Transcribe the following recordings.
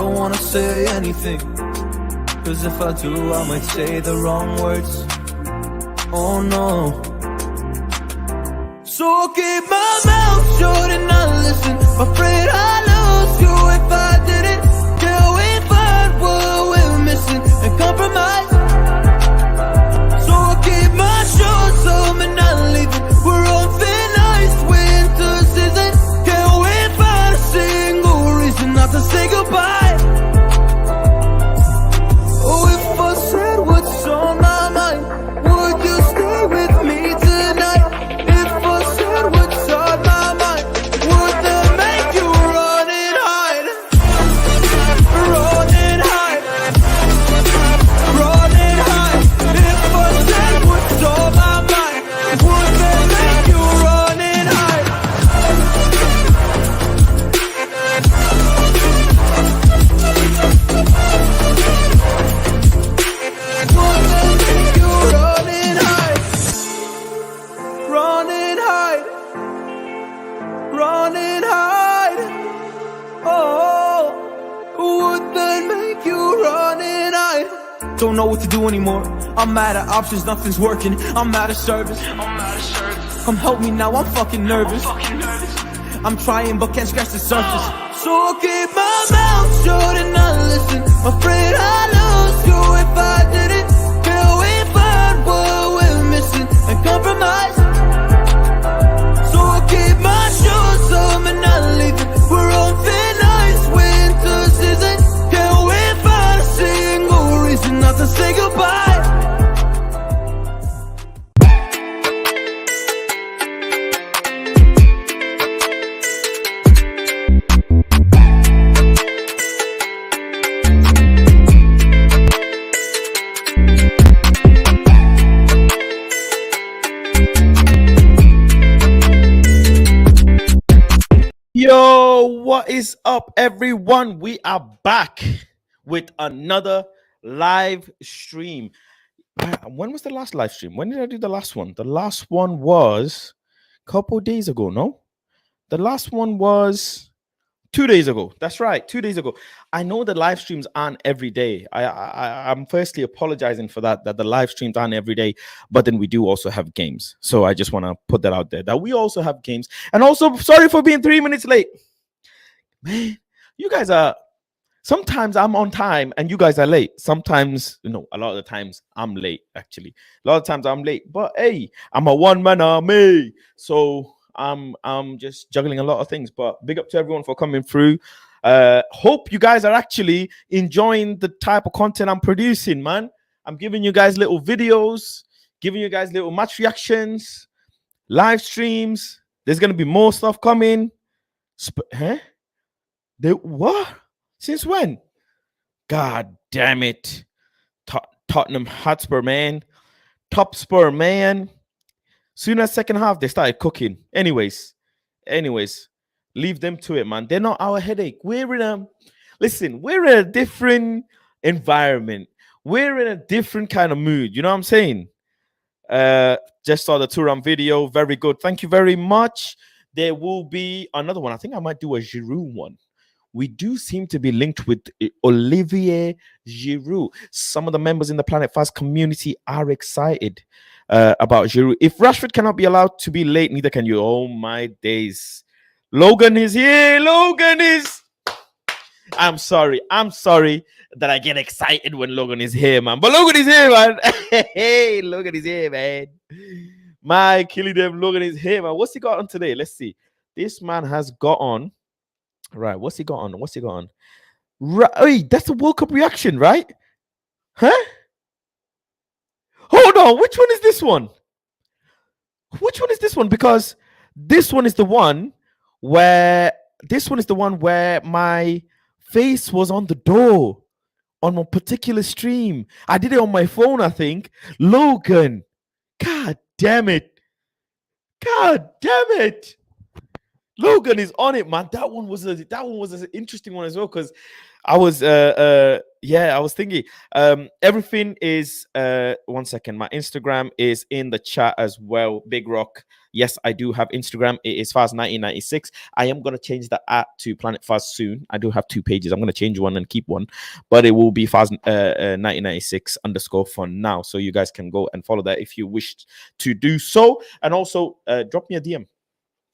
don't wanna say anything, cause if I do I might say the wrong words. Oh no. So I'll keep my mouth shut and not listen. Afraid I'd lose you if I didn't. Till we find what we're missing and compromise. So I'll keep my shoes on and not leaving. We're on thin ice, winter season. Till we find a single reason not to say goodbye. Oh, if I said what's on my mind, would you stay with me tonight? If I said what's on my mind, would that make you run and hide? Run and hide. Run and hide. If I said what's on my mind, would that make you run and hide? Would that make you run and hide? Run and hide. Run and hide. Oh, would that make you run and hide? Don't know what to do anymore. I'm out of options, nothing's working. I'm out of service. Come help me now, I'm fucking nervous. I'm trying but can't scratch the surface. So I'll keep my mouth shut and not listen. Afraid I'd lose you if I didn't. Till we find what we're missing and compromise. So I'll keep my shoes on and not leaving. We're on thin ice, winter season. Till we find a single reason not to say goodbye. Yo, what is up, everyone? We are back with another live stream. When was the last live stream? When did I do the last one? The last one was a couple days ago, no? The last one was 2 days ago. That's right, 2 days ago. I know the live streams aren't every day. I'm firstly apologizing for that the live streams aren't every day, but then we do also have games. So I just want to put that out there, that we also have games. And also, sorry for being 3 minutes late. Man, you guys are, sometimes I'm on time and you guys are late. Sometimes, a lot of the times I'm late, actually. A lot of times I'm late, but hey, I'm a one-man army. So I'm just juggling a lot of things, but big up to everyone for coming through. Hope you guys are actually enjoying the type of content I'm producing, man. I'm giving you guys little videos, giving you guys little match reactions, live streams. There's gonna be more stuff coming. What? Since when? God damn it. Tottenham Hotspur, man. Top Spur, man. Soon as second half, they started cooking. Anyways, leave them to it, man. They're not our headache. We're in a different environment. We're in a different kind of mood. You know what I'm saying? Just saw the Turan video. Very good. Thank you very much. There will be another one. I think I might do a Giroud one. We do seem to be linked with Olivier Giroud. Some of the members in the Planet Fast community are excited about Giroud. If Rashford cannot be allowed to be late, neither can you. Oh my days. Logan is here. I'm sorry that I get excited when Logan is here, man. But Logan is here, man. Hey, Logan is here, man. My killing them, Logan is here, man. What's he got on today? Let's see. This man has got on. Right, what's he got on? Right, hey, that's a World Cup reaction, right? Huh? Hold on, which one is this one? Because this one is the one where my face was on the door on a particular stream. I did it on my phone, I think. Logan, god damn it. Logan is on it, man. That one was an interesting one as well, because I was Yeah, I was thinking. Everything is 1 second. My Instagram is in the chat as well. Big Rock. Yes, I do have Instagram. It is Faz 1996. I am gonna change the app to Planet Faz soon. I do have two pages. I'm gonna change one and keep one, but it will be Faz 1996 underscore for now. So you guys can go and follow that if you wish to do so. And also drop me a DM.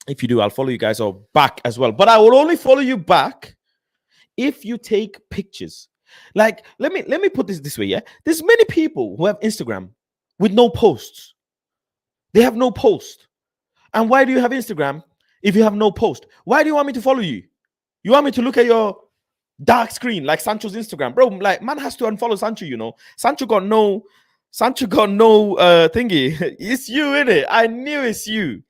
If you do, I'll follow you guys all back as well. But I will only follow you back if you take pictures. Like, let me put this way. Yeah, there's many people who have Instagram with no posts. They have no post. And why do you have Instagram if you have no post? Why do you want me to follow you? You want me to look at your dark screen like Sancho's Instagram, bro? Like, man has to unfollow Sancho. Sancho got no thingy. It's you, innit? I knew it's you.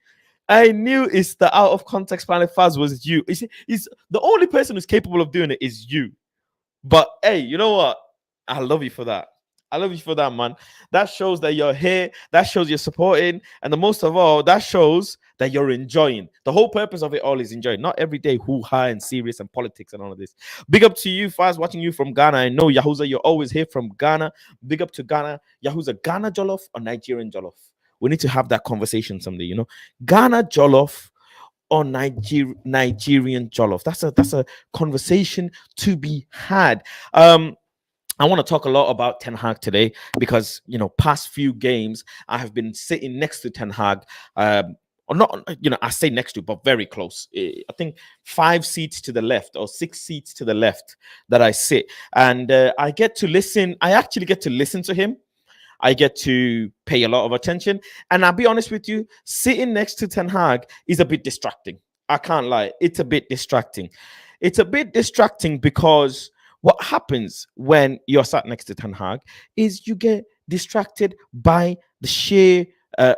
I knew it's the out of context Planet Faz was you. It's the only person who's capable of doing it is you. But hey, you know what? I love you for that. I love you for that, man. That shows that you're here. That shows you're supporting. And the most of all, that shows that you're enjoying. The whole purpose of it all is enjoying. Not every day hoo-ha and serious and politics and all of this. Big up to you, Faz, watching you from Ghana. I know, Yahuza, you're always here from Ghana. Big up to Ghana. Yahuza, Ghana Jollof or Nigerian Jollof? We need to have that conversation someday, Ghana Jollof or Nigerian Jollof. That's a conversation to be had. I want to talk a lot about Ten Hag today because past few games I have been sitting next to Ten Hag. Or not, I say next to, but very close. I think 5 seats to the left or 6 seats to the left that I sit, and I get to listen. I actually get to listen to him. I get to pay a lot of attention. And I'll be honest with you, sitting next to Ten Hag is a bit distracting. I can't lie. It's a bit distracting. It's a bit distracting because what happens when you're sat next to Ten Hag is you get distracted by the sheer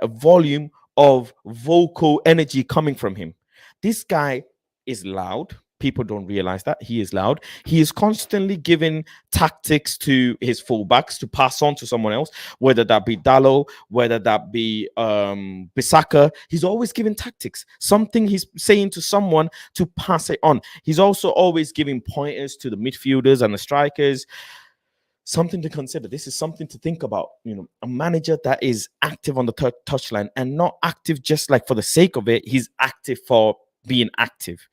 volume of vocal energy coming from him. This guy is loud. People don't realize that he is loud. He is constantly giving tactics to his fullbacks to pass on to someone else, whether that be Dallo, whether that be Bissaka. He's always giving tactics, something he's saying to someone to pass it on. He's also always giving pointers to the midfielders and the strikers. Something to consider. This is something to think about. A manager that is active on the touchline and not active just like for the sake of it. He's active for being active.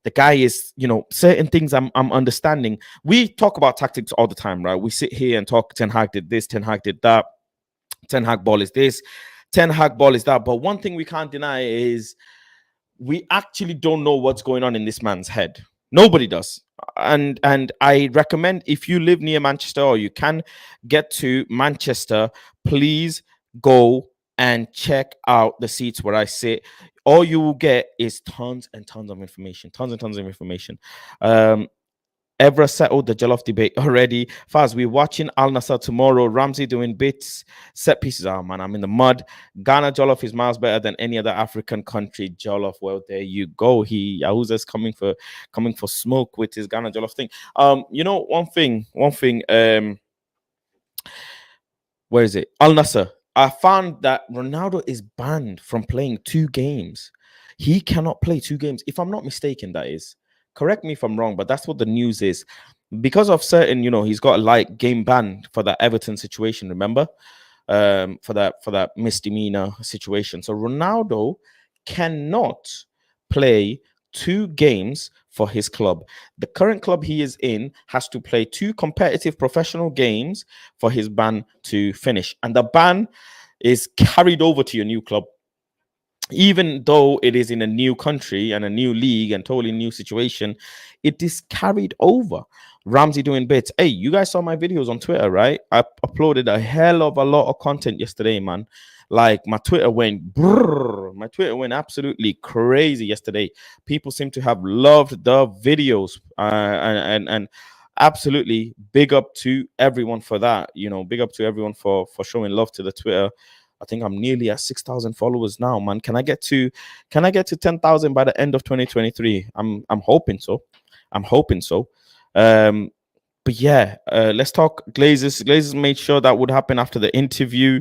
The guy is, certain things I'm understanding. We talk about tactics all the time, right? We sit here and talk, Ten Hag did this, Ten Hag did that, Ten Hag ball is this, Ten Hag ball is that. But one thing we can't deny is we actually don't know what's going on in this man's head. Nobody does. And I recommend, if you live near Manchester or you can get to Manchester, please go and check out the seats where I sit. All you will get is tons and tons of information. Evra settled the Jollof debate already. Faz, we're watching Al Nassr tomorrow. Ramsey doing bits, set pieces. Oh man, I'm in the mud. Ghana Jollof is miles better than any other African country Jollof. Well, there you go. Yahuza's coming for smoke with his Ghana Jollof thing. One thing. Where is it? Al Nassr. I found that Ronaldo is banned from playing 2 games. He cannot play 2 games. If I'm not mistaken, that is. Correct me if I'm wrong, but that's what the news is. Because of certain, he's got a light game ban for that Everton situation, remember? For that misdemeanor situation. So Ronaldo cannot play 2 games for his club. The current club he is in has to play 2 competitive professional games for his ban to finish. And the ban is carried over to your new club. Even though it is in a new country and a new league and totally new situation, it is carried over. Ramsey doing bits. Hey, you guys saw my videos on Twitter, right? I uploaded a hell of a lot of content yesterday, man. Like my Twitter went brrr. My Twitter went absolutely crazy yesterday. People seem to have loved the videos, and absolutely big up to everyone for that. Big up to everyone for showing love to the Twitter. I think I'm nearly at 6,000 followers now, man. Can I get to 10,000 by the end of 2023? I'm hoping so. But yeah, let's talk Glazers. Glazers made sure that would happen after the interview.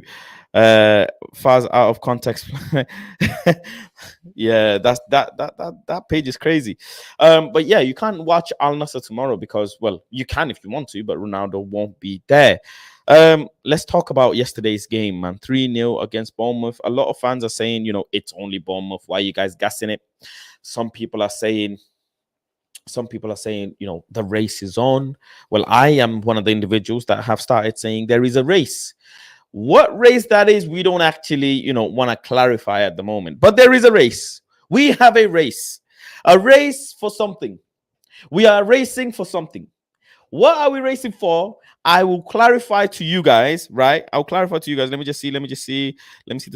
Fars out of context. Yeah, that page is crazy. But yeah, you can't watch Al Nassr tomorrow because, well, you can if you want to, but Ronaldo won't be there. Let's talk about yesterday's game, man. 3-0 against Bournemouth. A lot of fans are saying, it's only Bournemouth. Why are you guys gassing it? Some people are saying, the race is on. Well, I am one of the individuals that have started saying there is a race. What race that is, we don't actually, want to clarify at the moment. But there is a race. We have a race for something. We are racing for something. What are we racing for? I will clarify to you guys, right? I'll clarify to you guys. Let me see the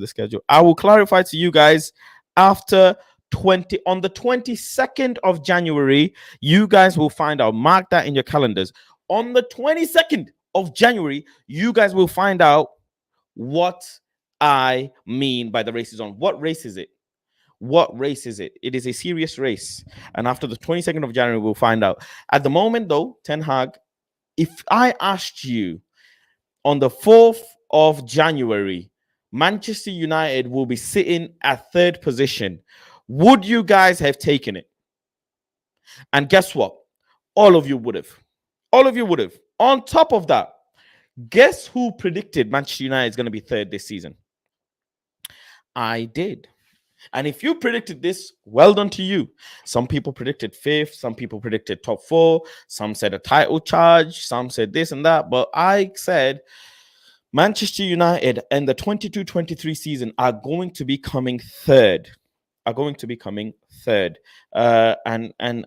schedule. I will clarify to you guys after on the 22nd of January. You guys will find out. Mark that in your calendars. On the 22nd of January, you guys will find out what I mean by the race is on. What race is it? It is a serious race. And after the 22nd of January, we'll find out. At the moment, though, Ten Hag, if I asked you on the 4th of January, Manchester United will be sitting at 3rd position, would you guys have taken it? And guess what? All of you would have. On top of that, guess who predicted Manchester United is going to be 3rd this season? I did. And if you predicted this, well done to you. Some people predicted 5th, some people predicted top 4, some said a title charge, some said this and that. But I said Manchester United in the 22-23 season are going to be coming third. And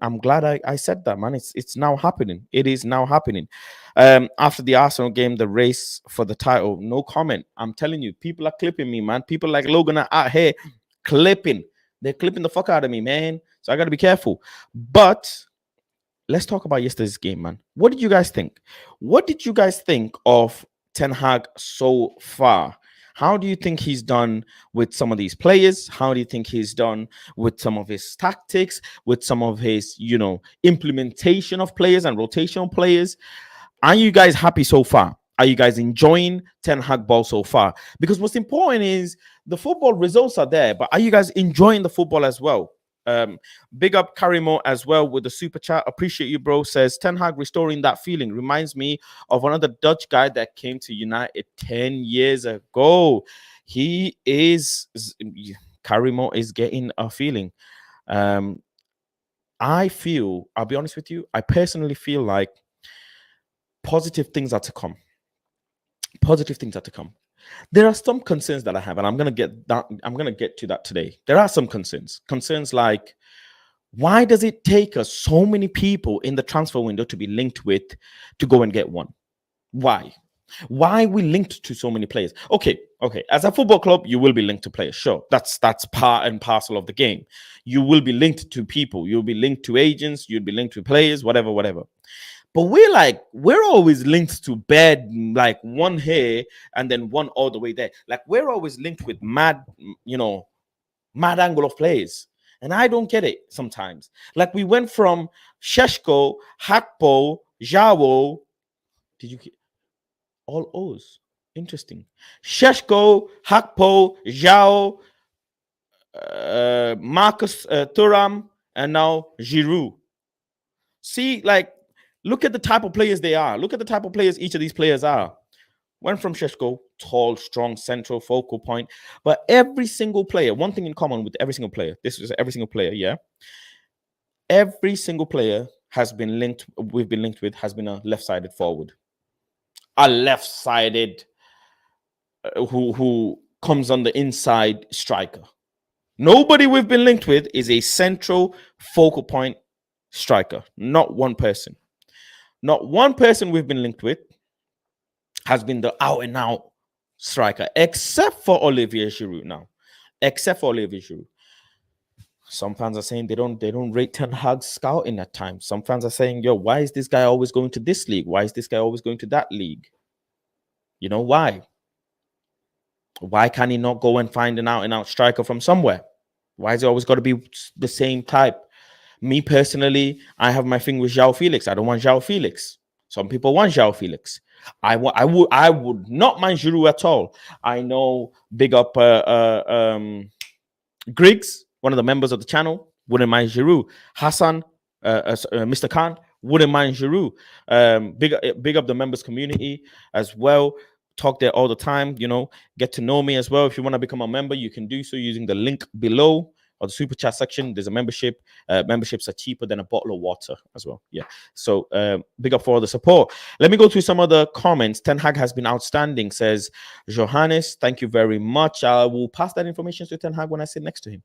I'm glad I said that, man. It's now happening. It is now happening. After the Arsenal game, the race for the title, no comment. I'm telling you, people are clipping me, man. People like Logan are out here clipping. They're clipping the fuck out of me, man. So I got to be careful. But let's talk about yesterday's game, man. What did you guys think? What did you guys think of Ten Hag so far? How do you think he's done with some of these players? How do you think he's done with some of his tactics, with some of his, implementation of players and rotational players? Are you guys happy so far? Are you guys enjoying Ten Hag ball so far? Because what's important is the football results are there, but are you guys enjoying the football as well? Big up Karimo as well with the super chat. Appreciate you, bro. Says Ten Hag restoring that feeling reminds me of another Dutch guy that came to United 10 years ago. Karimo is getting a feeling. I'll be honest with you, I personally feel like positive things are to come. There are some concerns that I have, and I'm gonna get to that today. There are some concerns like, why does it take us so many people in the transfer window to be linked with to go and get one? Why are we linked to so many players? Okay, as a football club, you will be linked to players, sure. That's part and parcel of the game. You will be linked to people, you'll be linked to agents, you'll be linked to players, whatever. But we're always linked to bed, like one here and then one all the way there. Like we're always linked with mad angle of players. And I don't get it sometimes. Like we went from Sheshko, Hakpo, Zhao. Did you get all O's? Interesting. Sheshko, Hakpo, Zhao, Marcus Thuram, and now Giroud. See, like, look at the type of players they are. Look at the type of players each of these players are. Went from Sheshko, tall, strong, central, focal point. But every single player, one thing in common with every single player, this is every single player, yeah? Every single player we've been linked with, has been a left-sided forward. A left-sided who comes on the inside striker. Nobody we've been linked with is a central focal point striker. Not one person. Not one person we've been linked with has been the out and out striker, except for Olivier Giroud now. Some fans are saying they don't rate Ten Hag's scouting at times. Some fans are saying, yo, why is this guy always going to this league? Why is this guy always going to that league? You know why? Why can't he not go and find an out and out striker from somewhere? Why is it always got to be the same type? Me personally, I have my thing with João Felix. I don't want João Felix. Some people want João Felix. I would not mind Giroud at all. I know, big up Griggs, one of the members of the channel, wouldn't mind Giroud. Hassan, Mr. Khan, wouldn't mind Giroud. Big up the members community as well. Talk there all the time, get to know me as well. If you want to become a member, you can do so using the link below or the super chat section. There's a membership. Memberships are cheaper than a bottle of water as well. Yeah. So big up for all the support. Let me go through some of the comments. Ten Hag has been outstanding, says Johannes. Thank you very much. I will pass that information to Ten Hag when I sit next to him.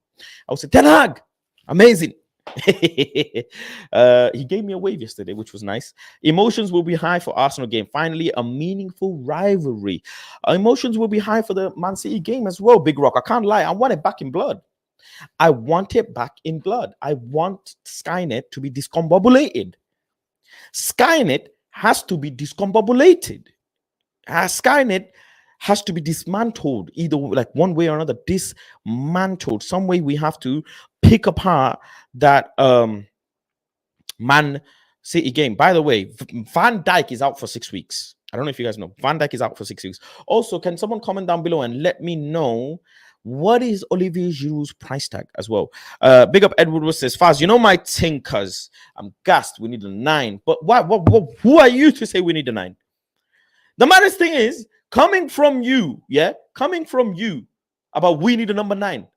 I will say, Ten Hag, amazing. He gave me a wave yesterday, which was nice. Emotions will be high for Arsenal game. Finally, a meaningful rivalry. Emotions will be high for the Man City game as well. Big Rock, I can't lie. I want it back in blood. I want it back in blood. I want Skynet to be discombobulated. Skynet has to be discombobulated. Skynet has to be dismantled, either like one way or another, dismantled. Some way we have to pick apart that Man City game. By the way, Van Dijk is out for 6 weeks. I don't know if you guys know. Van Dijk is out for 6 weeks. Also, can someone comment down below and let me know what is Olivier Giroud's price tag as well? Big up Edward says, Faz, my tinkers. I'm gassed. We need a 9. But who are you to say we need a 9? The maddest thing is, coming from you, about we need a number 9.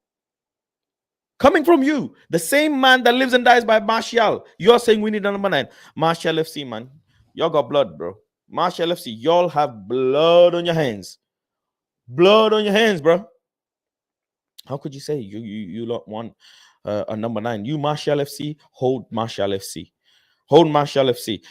Coming from you, the same man that lives and dies by Martial, you're saying we need a number 9. Martial FC, man. Y'all got blood, bro. Martial FC, y'all have blood on your hands. Blood on your hands, bro. How could you say you lot want a number 9? You Martial FC, hold Martial FC. Hold Martial FC.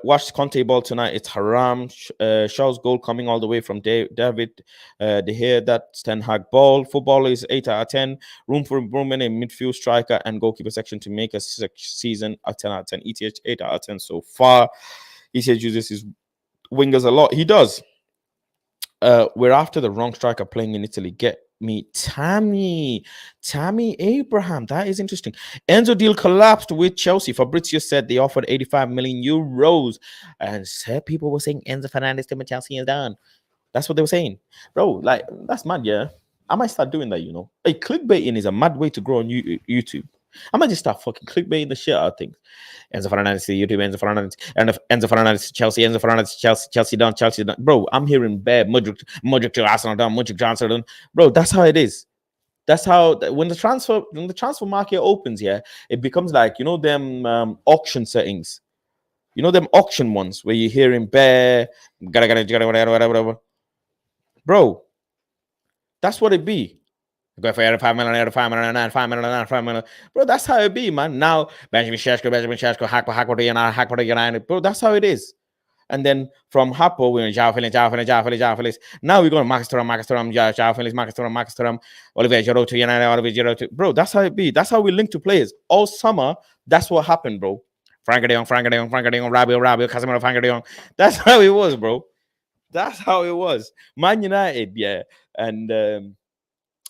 Watch Conte ball tonight. It's haram. Shaw's goal coming all the way from David. They hear that Ten Hag ball. Football is 8 out of 10. Room for improvement in midfield, striker, and goalkeeper section to make a season a 10 out of 10. ETH 8 out of 10 so far. ETH uses his wingers a lot. He does. We're after the wrong striker playing in Italy. Get me Tammy Abraham. That is interesting. Enzo deal collapsed with Chelsea. Fabrizio said they offered 85 million euros, and said people were saying Enzo Fernandez to Chelsea is done. That's what they were saying, bro. Like, that's mad. Yeah, I might start doing that. Hey, clickbaiting is a mad way to grow on YouTube. I might just start fucking clickbaiting the shit out of things. Enzo Fernandez to YouTube, Enzo Fernandez to Chelsea, Enzo Fernandez to Chelsea done. Bro, I'm hearing bad Mudryk to Arsenal done, Mudryk to Arsenal done. Bro, that's how it is. That's how when the transfer market opens, yeah, it becomes like them auction settings. Them auction ones where you're hearing bear, whatever. Bro, that's what it be. Go for 5 million, 5 million, 5 million, 5 million. Bro, that's how it be, man. Now, Benjamin Sheshko, Hakpo, bro, that's how it is. And then from Hakpo, we're in João Felix. Now we're going to Marcus Thuram, João Felix, Olivier Giroud. Bro, that's how it be. That's how we link to players. All summer, that's what happened, bro. Frank de Jong, Rabiot, Casemiro, Frank de Jong. That's how it was, bro. That's how it was. Man United, yeah. And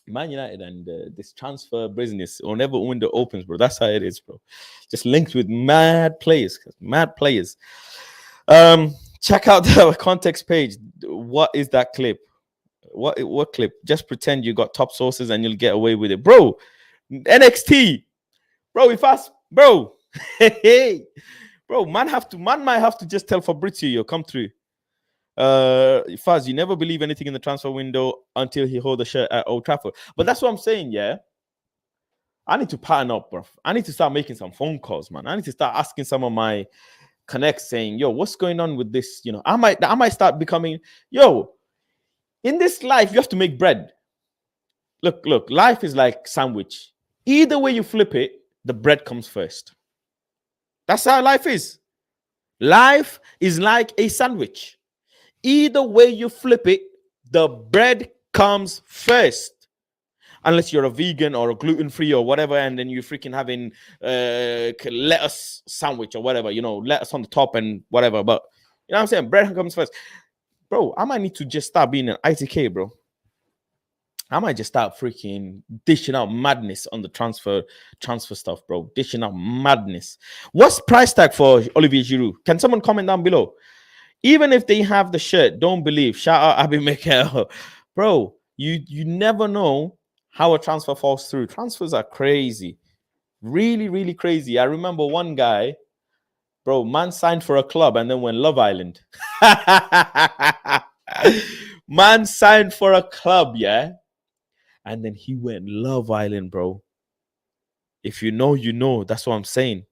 Man United and this transfer business whenever window opens, bro. That's how it is, bro. Just linked with mad players. Check out the context page. What is that clip? What clip? Just pretend you got top sources and you'll get away with it, bro. NXT, bro. Bro. Hey, bro. Man might have to just tell Fabrizio, come through. Faz, you never believe anything in the transfer window until he hold the shirt at Old Trafford. But that's what I'm saying, yeah. I need to pattern up, bro. I need to start making some phone calls, man. I need to start asking some of my connects, saying, yo, what's going on with this? I might start becoming, yo, in this life, you have to make bread. Look, life is like sandwich. Either way you flip it, the bread comes first. That's how life is. Life is like a sandwich. Either way you flip it, the bread comes first. Unless you're a vegan or a gluten-free or whatever, and then you're freaking having lettuce sandwich or whatever, lettuce on the top and whatever. But you know what I'm saying? Bread comes first. Bro, I might need to just start being an ITK, bro. I might just start freaking dishing out madness on the transfer stuff, bro. Dishing out madness. What's price tag for Olivier Giroud? Can someone comment down below? Even if they have the shirt, don't believe. Shout out Abby Mikel. Bro, you never know how a transfer falls through. Transfers are crazy. Really, really crazy. I remember one guy, bro, man signed for a club and then went Love Island. Man signed for a club, yeah? And then he went Love Island, bro. If you know, you know. That's what I'm saying.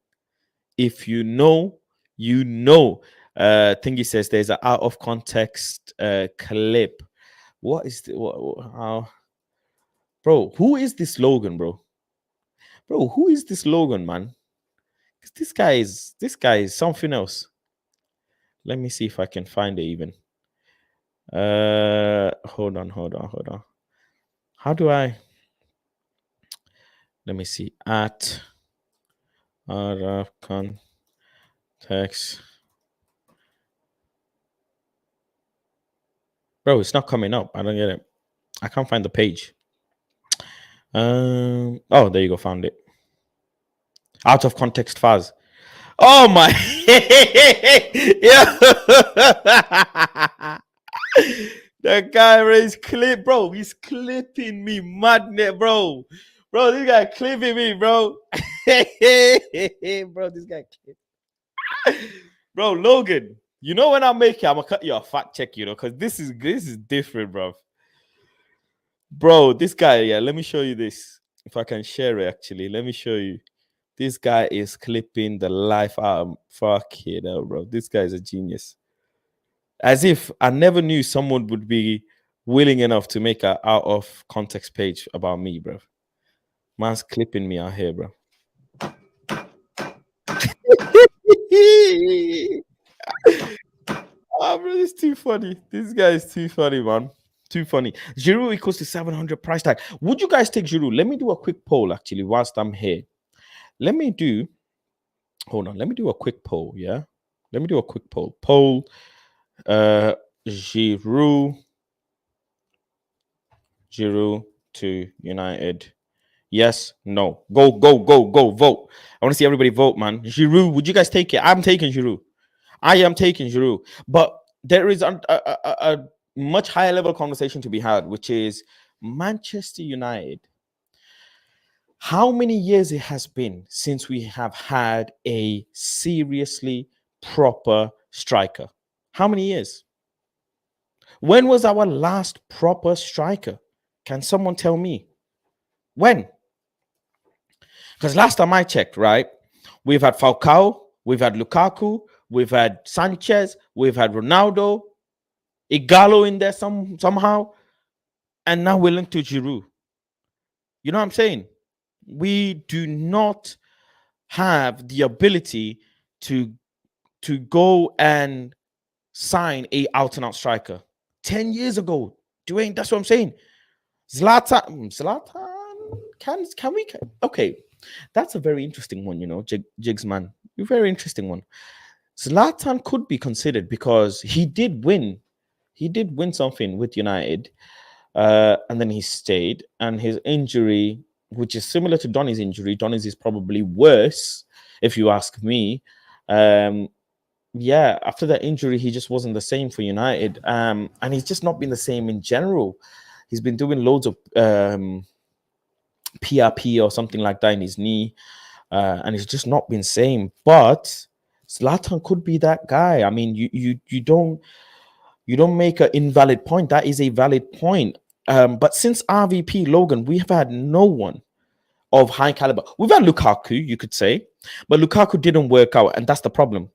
If you know, you know. Thingy says there's an out of context clip. What is the how, bro? Who is this Logan, bro? Bro, who is this Logan, man? This guy is something else. Let me see if I can find it even. Hold on. How do I? Let me see. At out of context. Bro, it's not coming up. I don't get it. I can't find the page. Oh, there you go. Found it. Out of context Faz. Oh my yeah. That guy is clip, bro. He's clipping me, madness, bro. Bro, this guy clipping me, bro. Bro, this guy clip. Bro, Logan, you know when I make it, I'm gonna cut you a fact check, you know, because this is different, bro. Bro, this guy, yeah, let me show you this. If I can share it, actually, let me show you. This guy is clipping the life out of fucking hell, bro. This guy is a genius. As if I never knew someone would be willing enough to make an out of context page about me, bro. Man's clipping me out here, bro. Oh, bro, this is too funny. This guy is too funny, man. Too funny. Giroud equals to 700 price tag. Would you guys take Giroud? Let me do a quick poll, actually, whilst I'm here. Hold on. Let me do a quick poll, yeah? Let me do a quick poll. Poll, Giroud to United. Yes, no. Go, vote. I want to see everybody vote, man. Giroud, would you guys take it? I'm taking Giroud. I am taking Giroud. But there is a much higher level conversation to be had, which is Manchester United. How many years it has been since we have had a seriously proper striker? How many years? When was our last proper striker? Can someone tell me? When? Because last time I checked, right, we've had Falcao, we've had Lukaku, we've had Sanchez, we've had Ronaldo, Igalo in there somehow, and now we're linked to Giroud. You know what I'm saying? We do not have the ability to go and sign a out-and-out striker. 10 years ago, Dwayne, that's what I'm saying. Zlatan, can we? Okay, that's a very interesting one, you know, Jigs, man. A very interesting one. Zlatan could be considered because he did win. He did win something with United, and then he stayed. And his injury, which is similar to Donny's injury, Donny's is probably worse, if you ask me. Yeah, after that injury, he just wasn't the same for United. And he's just not been the same in general. He's been doing loads of PRP or something like that in his knee, and it's just not been same. But Zlatan could be that guy. I mean, you don't make an invalid point. That is a valid point. But since RVP Logan, we have had no one of high caliber. We've had Lukaku, you could say, but Lukaku didn't work out, and that's the problem.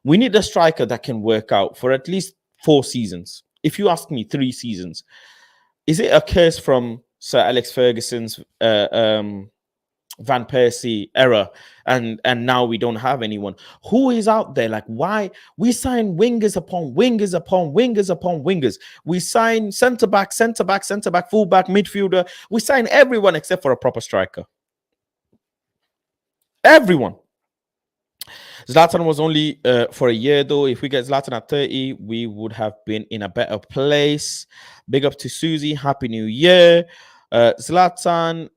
We need a striker that can work out for at least 4 seasons. If you ask me, 3 seasons. Is it a curse from Sir Alex Ferguson's Van Persie era, and now we don't have anyone? Who is out there? Like, why we sign wingers upon wingers upon wingers upon wingers? We sign centre back, fullback, midfielder. We sign everyone except for a proper striker. Everyone. Zlatan was only for a year, though. If we get Zlatan at 30, we would have been in a better place. Big up to Susie. Happy New Year. Zlatan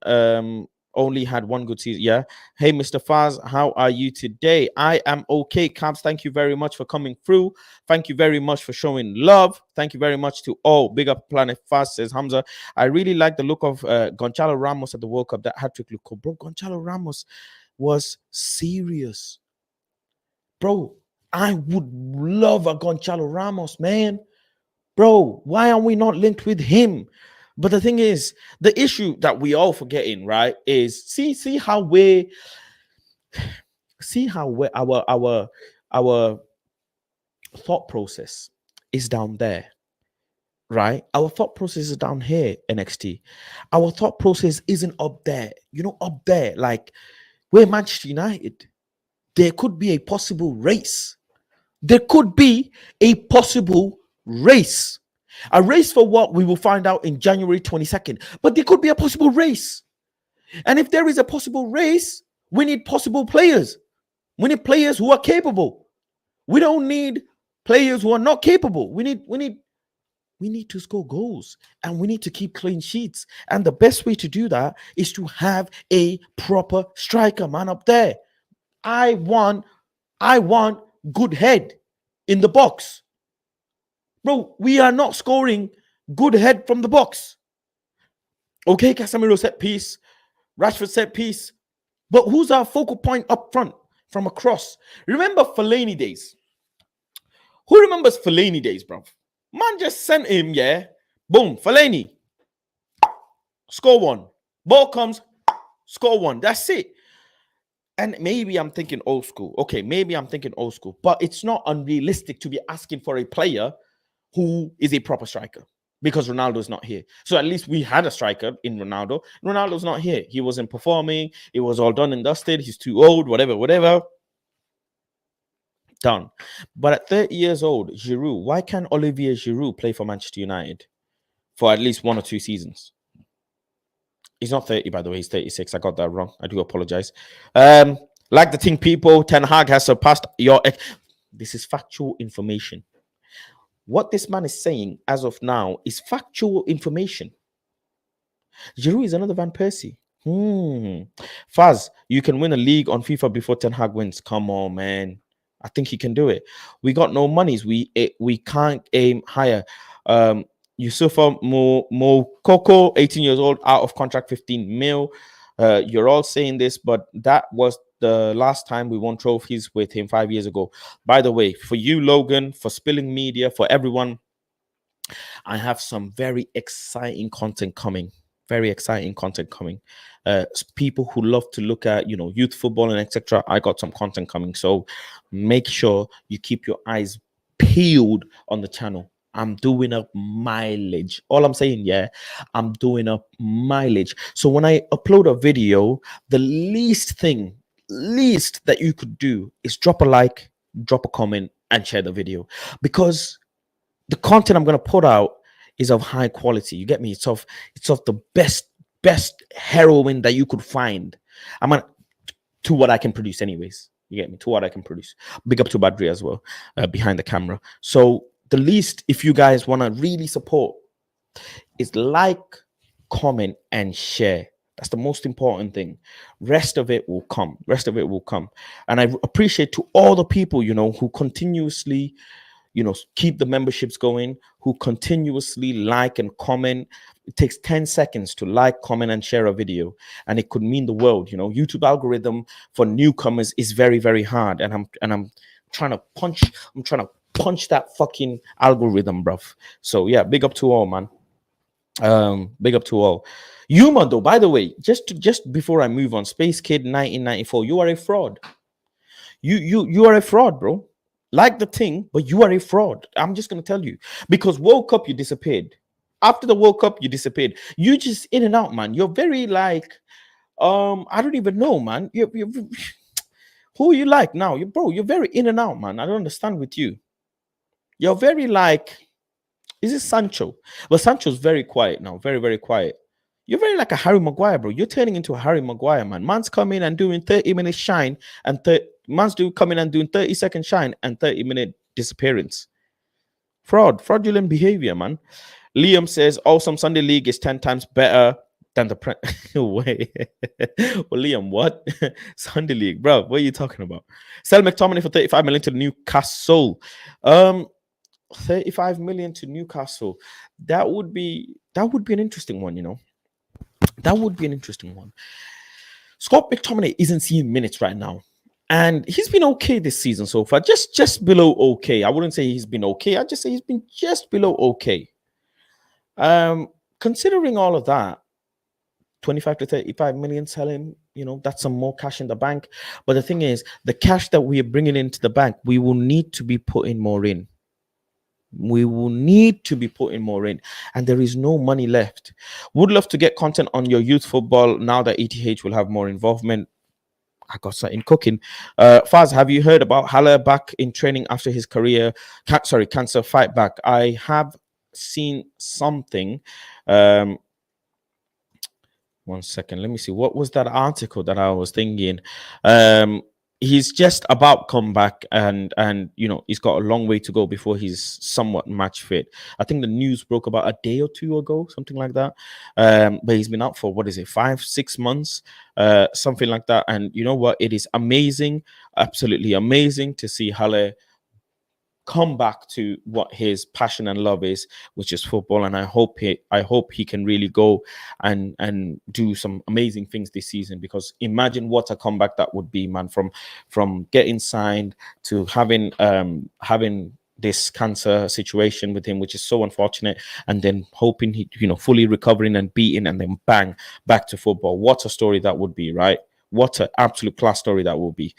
only had one good season. Yeah. Hey, Mr. Faz, how are you today? I am okay. Cabs, thank you very much for coming through. Thank you very much for showing love. Thank you very much to all. Big up Planet Faz, says Hamza. I really like the look of Gonzalo Ramos at the World Cup. That hat-trick look cool. Bro, Gonzalo Ramos was serious. Bro, I would love a Gonzalo Ramos, man. Bro, why are we not linked with him? But the thing is, the issue that we all forgetting, right, is see how we our thought process is down there, right? Our thought process is down here, NXT. Our thought process isn't up there, up there, like we're Manchester United. There could be a possible race. There could be a possible race. A race for what? We will find out in January 22nd. But there could be a possible race. And if there is a possible race, we need possible players. We need players who are capable. We don't need players who are not capable. We need to score goals, and we need to keep clean sheets. And the best way to do that is to have a proper striker, man, up there. I want good head in the box. Bro, we are not scoring good head from the box. Okay, Casemiro set piece, Rashford set piece. But who's our focal point up front from across? Remember Fellaini days? Who remembers Fellaini days, bro? Man just sent him, yeah. Boom, Fellaini. Score one. Ball comes, score one. That's it. And maybe I'm thinking old school. Okay, maybe I'm thinking old school. But it's not unrealistic to be asking for a player who is a proper striker, because Ronaldo's not here. So at least we had a striker in Ronaldo. Ronaldo's not here. He wasn't performing. It was all done and dusted. He's too old, whatever. Done. But at 30 years old, Giroud, why can't Olivier Giroud play for Manchester United for at least 1 or 2 seasons? He's not 30, by the way. He's 36. I got that wrong. I do apologize. Like the thing, people, Ten Hag has surpassed your... This is factual information. What this man is saying as of now is factual information. Giroud is another Van Persie. Faz, you can win a league on FIFA before Ten Hag wins. Come on, man. I think he can do it. We got no monies. We can't aim higher. Yusufa Mokoko, 18 years old, out of contract, 15 mil. You're all saying this, but that was the last time we won trophies with him 5 years ago. By the way, for you, Logan, for Spilling Media, for everyone, I have some very exciting content coming. Very exciting content coming. People who love to look at, youth football and etc. I got some content coming. So make sure you keep your eyes peeled on the channel. I'm doing up mileage. All I'm saying, yeah, I'm doing up mileage. So when I upload a video, the least that you could do is drop a like, drop a comment, and share the video, because the content I'm going to put out is of high quality. You get me? It's of the best heroin that you could find. I'm gonna to what I can produce, anyways. You get me? To what I can produce. Big up to Badri as well, behind the camera. So the least, if you guys want to really support, is like, comment, and share. That's the most important thing. Rest of it will come. And I appreciate to all the people, who continuously, keep the memberships going, who continuously like and comment. It takes 10 seconds to like, comment, and share a video, and it could mean the world. YouTube algorithm for newcomers is very, very hard, and I'm trying to punch that fucking algorithm, bruv. So yeah, big up to all, man. Big up to all. Yuma, though, by the way, just before I move on, Space Kid 1994, you are a fraud. You are a fraud, bro. Like the thing, but you are a fraud. I'm just gonna tell you, because World Cup, you disappeared. After the World Cup, you disappeared. You just in and out, man. You're very like, I don't even know, man. You who you like now? You're very in and out, man. I don't understand with you. You're very like, is it Sancho? Well, Sancho's very quiet now, very, very quiet. You're very like a Harry Maguire, bro. You're turning into a Harry Maguire, man. Man's coming and doing 30 minutes shine and Man's do coming and doing 30-second shine and 30-minute disappearance. Fraudulent behavior, man. Liam says awesome Sunday league is 10 times better than the wait. Well, Liam, what? Sunday league, bro? What are you talking about? Sell McTominay for 35 million to Newcastle. 35 million to Newcastle. That would be an interesting one, you know. That would be an interesting one. Scott McTominay isn't seeing minutes right now. And he's been okay this season so far, just below okay. I wouldn't say he's been okay. I'd just say he's been just below okay. Considering all of that, 25 to 35 million, sell him, you know, that's some more cash in the bank. But the thing is, the cash that we are bringing into the bank, we will need to be putting more in. We will need to be putting more in, and there is no money left. Would love to get content on your youth football now that ETH will have more involvement. I got something cooking. Faz, have you heard about Haller back in training after his cancer fight back? I have seen something. 1 second, let me see. What was that article that I was thinking? He's just about come back, and you know, he's got a long way to go before he's somewhat match fit. I think the news broke about a day or two ago, something like that. But he's been out for, what is it, 5-6 months, something like that. And you know what, it is amazing, absolutely amazing to see Halle come back to what his passion and love is, which is football. And I hope he can really go and do some amazing things this season, because imagine what a comeback that would be, man, from getting signed to having this cancer situation with him, which is so unfortunate, and then hoping he, you know, fully recovering and beating, and then bang, back to football. What a story that would be, right? What an absolute class story that will be.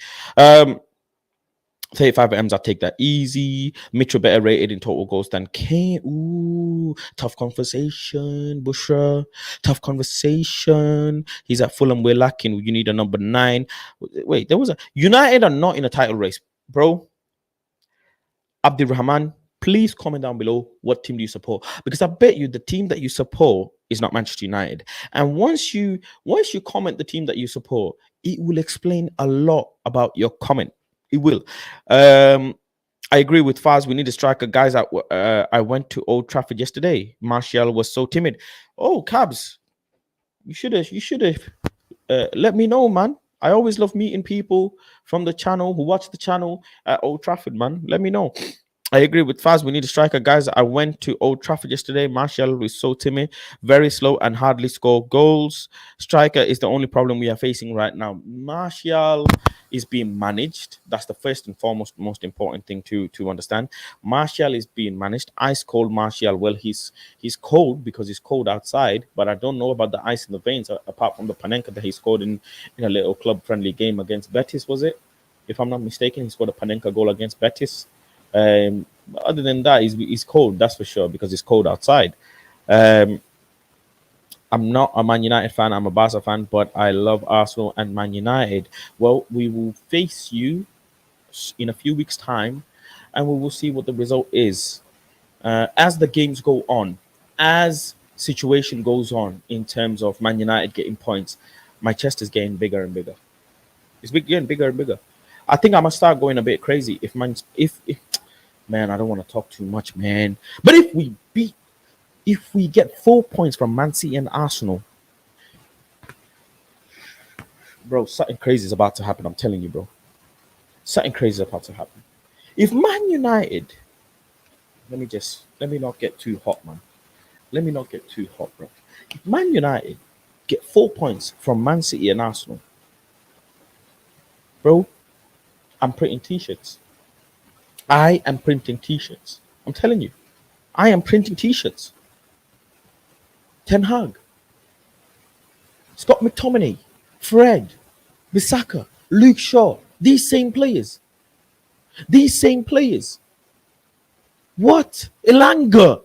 35 M's, I take that easy. Mitchell better rated in total goals than Kane. Ooh, tough conversation, Bushra. Tough conversation. He's at Fulham. We're lacking. You need a number 9. Wait, there was a United are not in a title race, bro. Abdirrahman, please comment down below what team do you support, because I bet you the team that you support is not Manchester United. And once you comment the team that you support, it will explain a lot about your comment. It will. I agree with Faz. We need a striker. Guys, I went to Old Trafford yesterday. Martial was so timid. Oh, Cabs, you should have let me know, man. I always love meeting people from the channel who watch the channel at Old Trafford, man. Let me know. I agree with Faz. We need a striker. Guys, I went to Old Trafford yesterday. Martial is so timid, very slow, and hardly score goals. Striker is the only problem we are facing right now. Martial is being managed. That's the first and foremost most important thing to understand. Martial is being managed. Ice cold Martial. Well, he's cold because he's cold outside, but I don't know about the ice in the veins, apart from the Panenka that he scored in a little club-friendly game against Betis, was it? If I'm not mistaken, he scored a Panenka goal against Betis. Other than that, he's cold, that's for sure, because it's cold outside. I'm not a Man United fan, I'm a Barca fan, but I love Arsenal and Man United. Well, we will face you in a few weeks' time, and we will see what the result is. As the games go on, as situation goes on in terms of Man United getting points, my chest is getting bigger and bigger. It's getting bigger and bigger. I think I must start going a bit crazy if man, I don't want to talk too much, man. But if we get 4 points from Man City and Arsenal, bro, something crazy is about to happen. I'm telling you, bro. Something crazy is about to happen. If Man United, let me not get too hot, man. Let me not get too hot, bro. If Man United get 4 points from Man City and Arsenal, bro, I'm printing t-shirts. I am printing t-shirts. I'm telling you, I am printing t-shirts. Ten Hag, Scott McTominay, Fred, Bissaka, Luke Shaw, these same players. What? Elanga.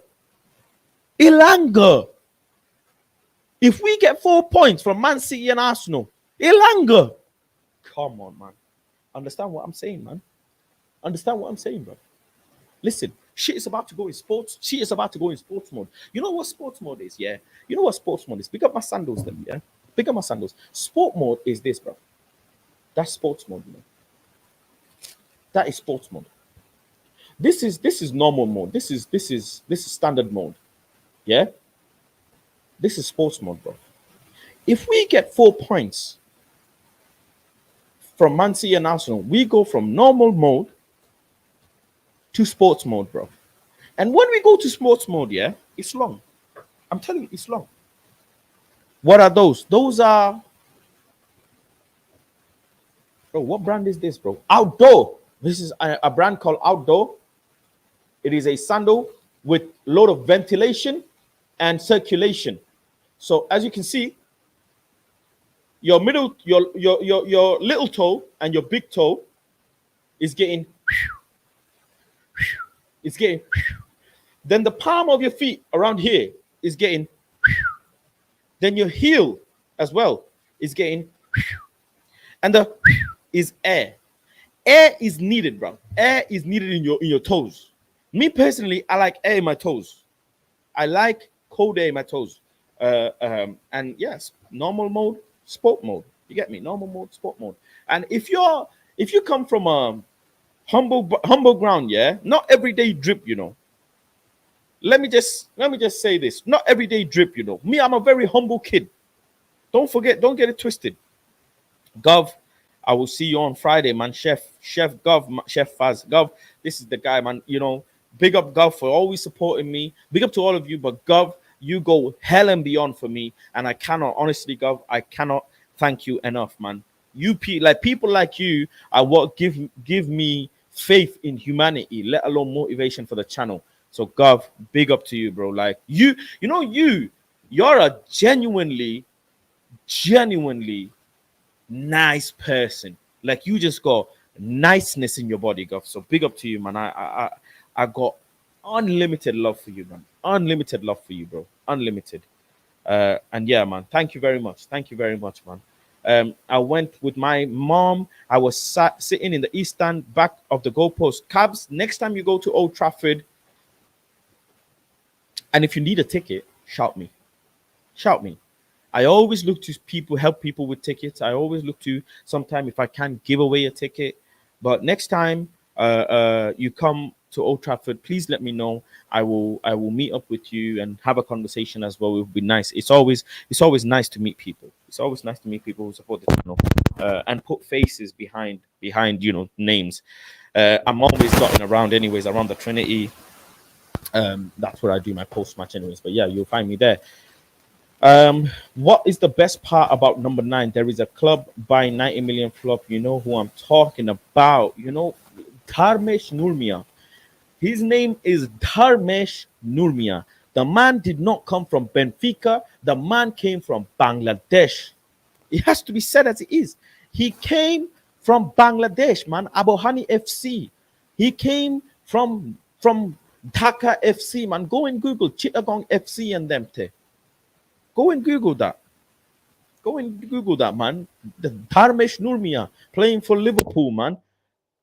If we get 4 points from Man City and Arsenal, Elanga. Come on, man. Understand what I'm saying, man. Understand what I'm saying, bro. Listen, shit is about to go in sports. Shit is about to go in sports mode. You know what sports mode is, yeah? You know what sports mode is? Pick up my sandals then, yeah? Pick up my sandals. Sport mode is this, bro. That's sports mode, you know. That is sports mode. This is normal mode. This is standard mode. Yeah, this is sports mode, bro. If we get 4 points from Man City and Arsenal, we go from normal mode to sports mode, bro. And when we go to sports mode, yeah, it's long. I'm telling you, it's long. What are those? Those are, bro, what brand is this, bro? Outdoor. This is a brand called Outdoor. It is a sandal with a lot of ventilation and circulation. So as you can see, your little toe and your big toe is getting, it's getting, then the palm of your feet around here is getting, then your heel as well is getting, and the is air. Air is needed, bro. Air is needed in your toes. Me personally, I like air in my toes. I like cold air in my toes. And yes, normal mode, sport mode. You get me? Normal mode, sport mode. And if you come from a humble ground, yeah, not everyday drip, you know. Let me just say this. Not everyday drip, you know. Me, I'm a very humble kid. Don't get it twisted. Gov, I will see you on Friday, man. Chef Gov, Chef Faz. Gov, this is the guy, man. You know, big up Gov for always supporting me. Big up to all of you, but Gov, you go hell and beyond for me. And I cannot, honestly, Gov, I cannot thank you enough, man. People like you are what give me faith in humanity, let alone motivation for the channel. So Gov, big up to you, bro. Like you're a genuinely nice person. Like you just got niceness in your body, Gov. So big up to you, man. I got unlimited love for you, man. Unlimited love for you, bro. Unlimited. And yeah, man. Thank you very much. Thank you very much, man. I went with my mom. I was sitting in the east stand back of the goalpost. Cabs, next time you go to Old Trafford, and if you need a ticket, shout me. Shout me. I always look to help people with tickets. I always look to sometime if I can give away a ticket. But next time you come to Old Trafford, please let me know. I will meet up with you and have a conversation as well. It would be nice. It's always nice to meet people. It's always nice to meet people who support the channel and put faces behind names. I'm always dotting around anyways around the Trinity. That's where I do my post match anyways. But yeah, you'll find me there. What is the best part about number 9? There is a club buying 90 million flop. You know who I'm talking about. You know, Dharmesh Nurmia. His name is Dharmesh Nurmia. The man did not come from Benfica. The man came from Bangladesh. It has to be said as it is. He came from Bangladesh, man. Abohani FC. He came from Dhaka FC, man. Go and Google Chittagong FC and them. Go and Google that. Go and Google that, man. The Dharmesh Nurmia playing for Liverpool, man.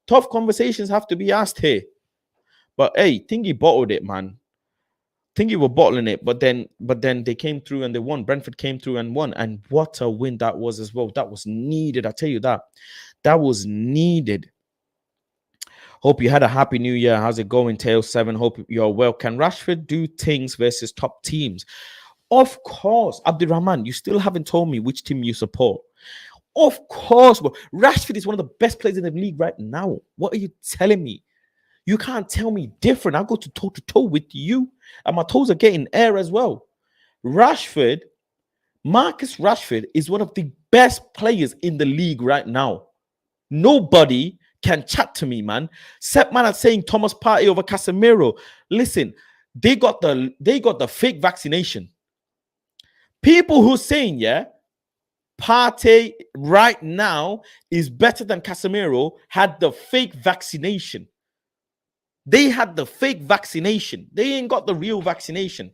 Tough conversations have to be asked here. But hey, Thingy bottled it, man. Thingy were bottling it, but then they came through and they won. Brentford came through and won. And what a win that was as well. That was needed. I tell you that. That was needed. Hope you had a happy new year. How's it going, Tail 7? Hope you're well. Can Rashford do things versus top teams? Of course. Abdurrahman, you still haven't told me which team you support. Of course, bro. Rashford is one of the best players in the league right now. What are you telling me? You can't tell me different. I go to toe-to-toe with you. And my toes are getting air as well. Rashford, Marcus Rashford is one of the best players in the league right now. Nobody can chat to me, man. Except man are saying Thomas Partey over Casemiro. Listen, they got the fake vaccination. People who saying, yeah, Partey right now is better than Casemiro had the fake vaccination. They had the fake vaccination. They ain't got the real vaccination.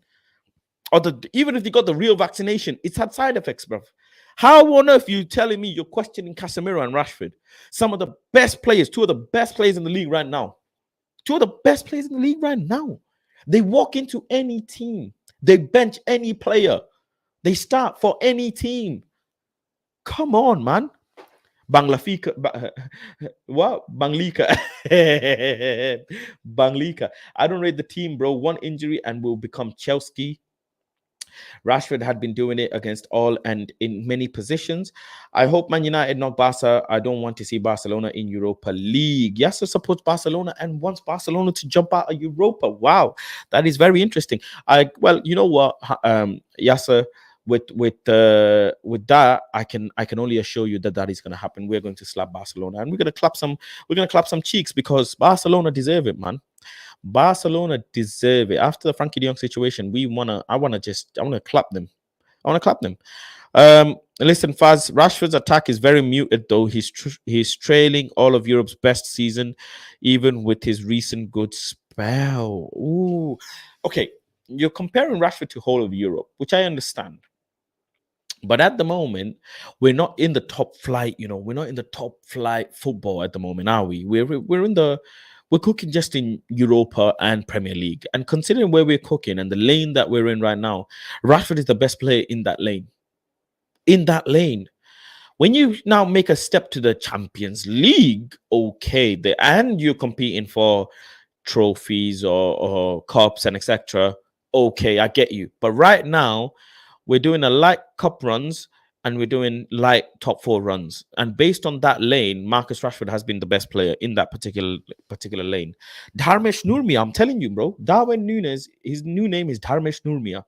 Or even if they got the real vaccination, it's had side effects, bro. How on earth are you telling me you're questioning Casemiro and Rashford? Some of the best players, two of the best players in the league right now. Two of the best players in the league right now. They walk into any team. They bench any player. They start for any team. Come on, man. Banglafika, what? Banglika. Banglika. I don't rate the team, bro. One injury and we'll become Chelsea. Rashford had been doing it against all and in many positions. I hope Man United, not Barca. I don't want to see Barcelona in Europa League. Yasser supports Barcelona and wants Barcelona to jump out of Europa. Wow, that is very interesting. Well, you know what, Yasser, with that, I can only assure you that that is going to happen. We're going to slap Barcelona and we're going to clap some cheeks because Barcelona deserve it, man. Barcelona deserve it. After the Frankie de Jong situation, I wanna clap them. I want to clap them. Listen, Faz, Rashford's attack is very muted though. He's trailing all of Europe's best season, even with his recent good spell. Ooh, okay. You're comparing Rashford to whole of Europe, which I understand. But at the moment, we're not in the top flight. We're not in the top flight football at the moment, are we? We're cooking just in Europa and Premier League. And considering where we're cooking and the lane that we're in right now, Rashford is the best player in that lane. In that lane. When you now make a step to the Champions League, okay, and you're competing for trophies or cups and etc. Okay, I get you. But right now, we're doing a light cup runs and we're doing light top four runs. And based on that lane, Marcus Rashford has been the best player in that particular lane. Dharmesh Nurmia, I'm telling you, bro. Darwin Nunes, his new name is Dharmesh Nurmia.